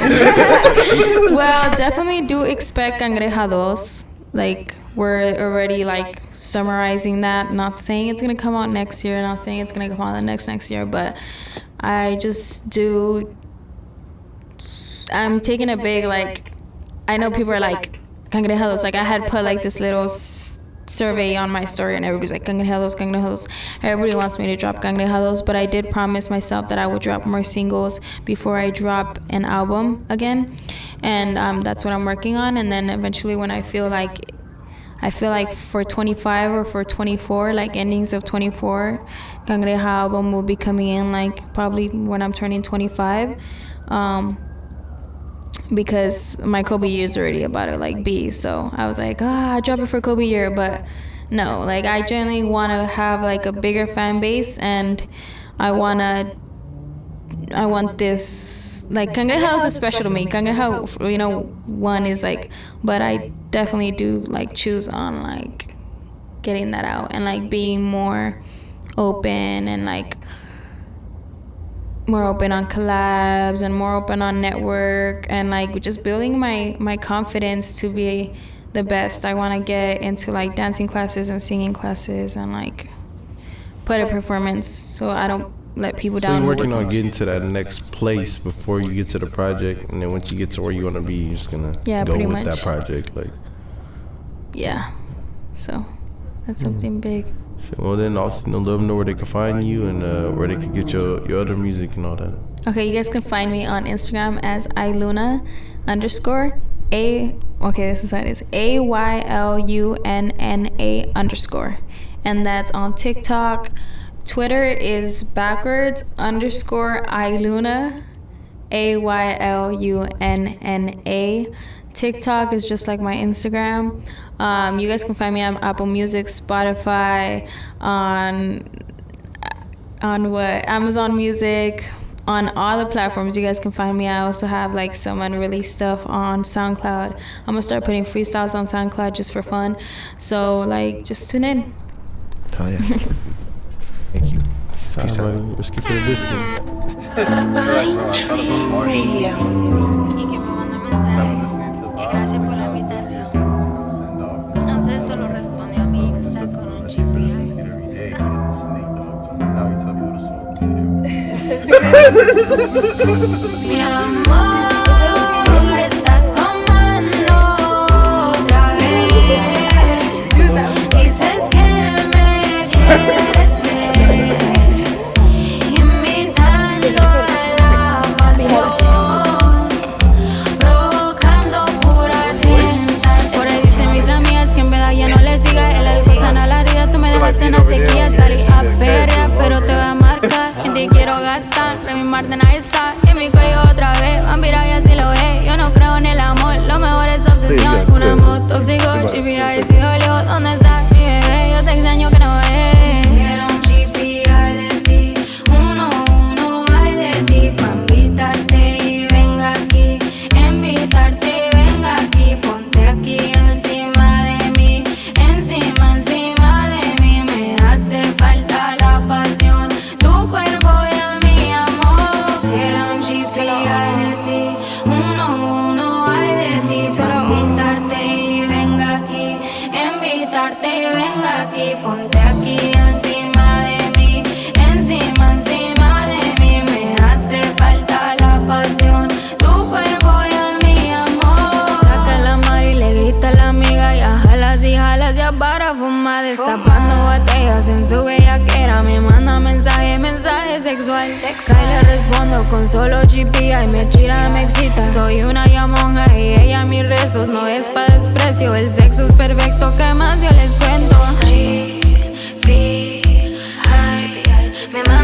Speaker 3: Well, definitely do expect cangrejados. Like, we're already like summarizing that. Not saying it's gonna come out next year. Not saying it's gonna come out the next year. But I just do. I'm taking a big like. I know people are like cangrejados. Like I had put like this little survey on my story, and everybody's like cangrejados. Everybody wants me to drop cangrejados, but I did promise myself that I would drop more singles before I drop an album again, and that's what I'm working on. And then eventually, when I feel like for 25 or for 24, like endings of 24, cangreja album will be coming in like probably when I'm turning 25. Because my Kobe year is already about to like be, so I was like, drop it for Kobe year, but no, like I genuinely want to have like a bigger fan base, and I want this, like Cangreja is special to me. Cangreja, one is like, but I definitely do like choose on like getting that out and like being more open and like more open on collabs and more open on network and like just building my confidence to be the best. I want to get into like dancing classes and singing classes and like put a performance so I don't let people down.
Speaker 1: So you're working on getting to that next place before you get to the project, and then once you get to where you want to be, you're just gonna go with
Speaker 3: much.
Speaker 1: that project, like.
Speaker 3: Yeah, so that's something big.
Speaker 1: So, well, then also let them know where they can find you and where they can get your other music and all that.
Speaker 3: Okay, you guys can find me on Instagram as Aylunna _ this is how it is, AYLUNNA_, and that's on TikTok. Twitter is backwards _Aylunna, AYLUNNA. TikTok is just like my Instagram. You guys can find me on Apple Music, Spotify, on Amazon Music, on all the platforms. You guys can find me. I also have like some unreleased stuff on SoundCloud. I'm gonna start putting freestyles on SoundCloud just for fun. So like, just tune in.
Speaker 2: Hell yeah. Thank you.
Speaker 1: Peace out. Risky for the biscuit.
Speaker 3: Gracias por la invitación. No sé, solo respondió a mi Insta con un GPI. Mi amor, estás tomando otra vez. Dices que me quieres ver, invitando a la pasión. En la sequía salí a perrear, pero te voy a marcar. En ti quiero gastar, remimarte en ahí está. En mi cuello otra vez, vampira y así lo ve. Yo no creo en el amor, lo mejor es obsesión. Un amor tóxico, GPI si dolió. ¿Dónde estás, mi bebé? Yo te extraño que no ves. Quiero un GPI de ti, uno hay de ti. Pa' invitarte y venga aquí, invitarte y venga aquí. Ponte aquí encima de mí, encima de mí. Me hace falta la pasión, tu cuerpo y a mi amor. Quiero un GPI de ti, uno hay de ti. Pa' invitarte y venga aquí, invitarte y venga aquí. Ponte aquí encima de mí, encima de mí. Me hace falta la pasión, tu cuerpo y a mi amor. Saca la mar y le grita a la amiga y a jalas ya para fumar. Destapando botellas en su bellaquera. Me manda mensaje sexual. Cae le respondo con solo GPI. Me tira, me excita. Soy una llamonja y ella mis rezos. No es pa' desprecio, el sexo es perfecto. ¿Qué más yo les cuento? GPI, me manda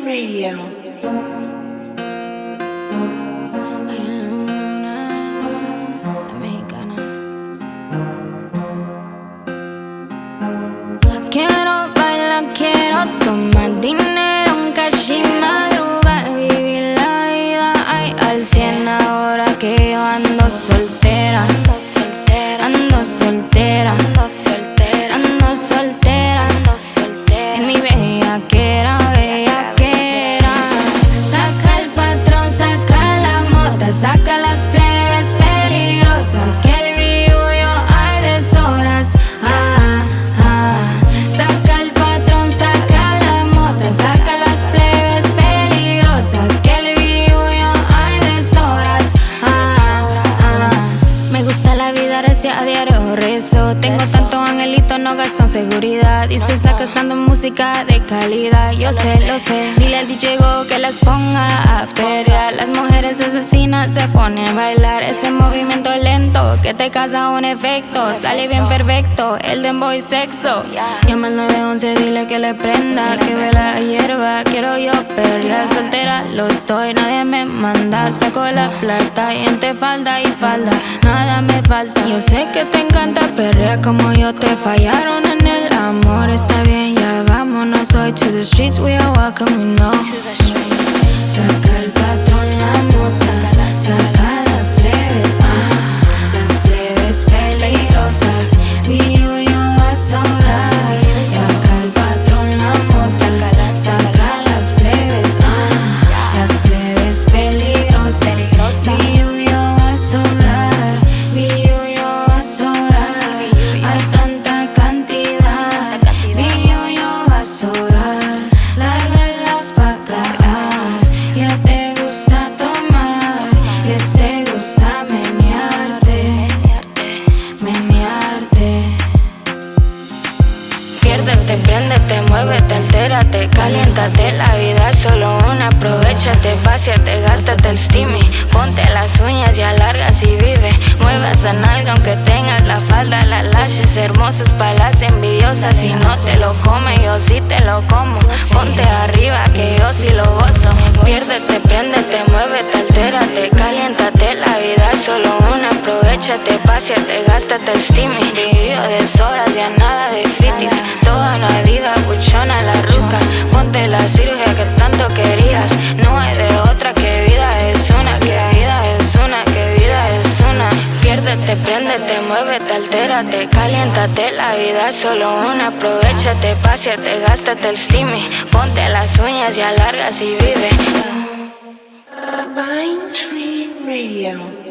Speaker 5: Radio.
Speaker 3: Aylunna, la mexicana. Quiero bailar, quiero tomar dinero, un cash y madrugar, vivir la vida ay, al 100 ahora que yo ando soltera. Ando soltera, ando soltera, ando soltera, ando soltera, ando soltera. En mi bellaquera, bellaquera. Saca el patrón, saca la mota, saca las plebes peligrosas, que el billuyo hay deshoras. Saca el patrón, saca la mota, saca las plebes peligrosas, que el billuyo hay deshoras. Me gusta la vida recia, a diario rezo. Tengo tanto angelito, no gasto en seguridad. Y se saca estando música de calidad. Yo sé, lo sé. Dile al DJ Go que las ponga a perrear. Las mujeres asesinas se ponen a bailar. Ese movimiento lento que te causa un efecto. Sale bien perfecto, el dembow y sexo. Llama al 911, dile que le prenda, que ve la hierba. Quiero yo perrear, soltera lo estoy, nadie me manda. Saco la plata y entre falda y falda nada me falta. Yo sé que te encanta perrear como yo, te fallaron en el amor. Está bien, ya vámonos hoy to the streets, we are welcome, we know. Saca el patrón la mota, saca las plebes peligrosas, billuyo va a sobrar. Saca el patrón la mota, saca las plebes peligrosas, billuyo va a sobrar, billuyo va a sobrar. Hay tanta cantidad, billuyo va a sobrar. Largas las pacas, ya te gusta tomar, ya te gusta menearte, menearte. Piérdete, préndete, muévete, altérate, caliéntate. La vida es solo una, aprovechate, pásiate, gástate el steamy. Ponte las uñas ya largas y vive. Mueve esa nalga aunque tengas la falda, las lashes hermosas para las envidiosas. Si no te lo come, yo sí te lo como. Ponte arriba que yo sí lo gozo. Piérdete, préndete, muévete, altérate, caliéntate. La vida es solo una, aprovechate, pásiate, gástate el steamy. Vivió deshoras, ya nada de fitis. Toda la vida buchona la ruca. Ponte la cirugía que tanto querías. No hay de otra, que vida es una, que vida es una, que vida es una. Piérdete, préndete, muévete, altérate, caliéntate. La vida es solo una, aprovechate, pásiate, gástate el steamy. Ponte las uñas ya largas y vive.
Speaker 5: Mind Tree Radio.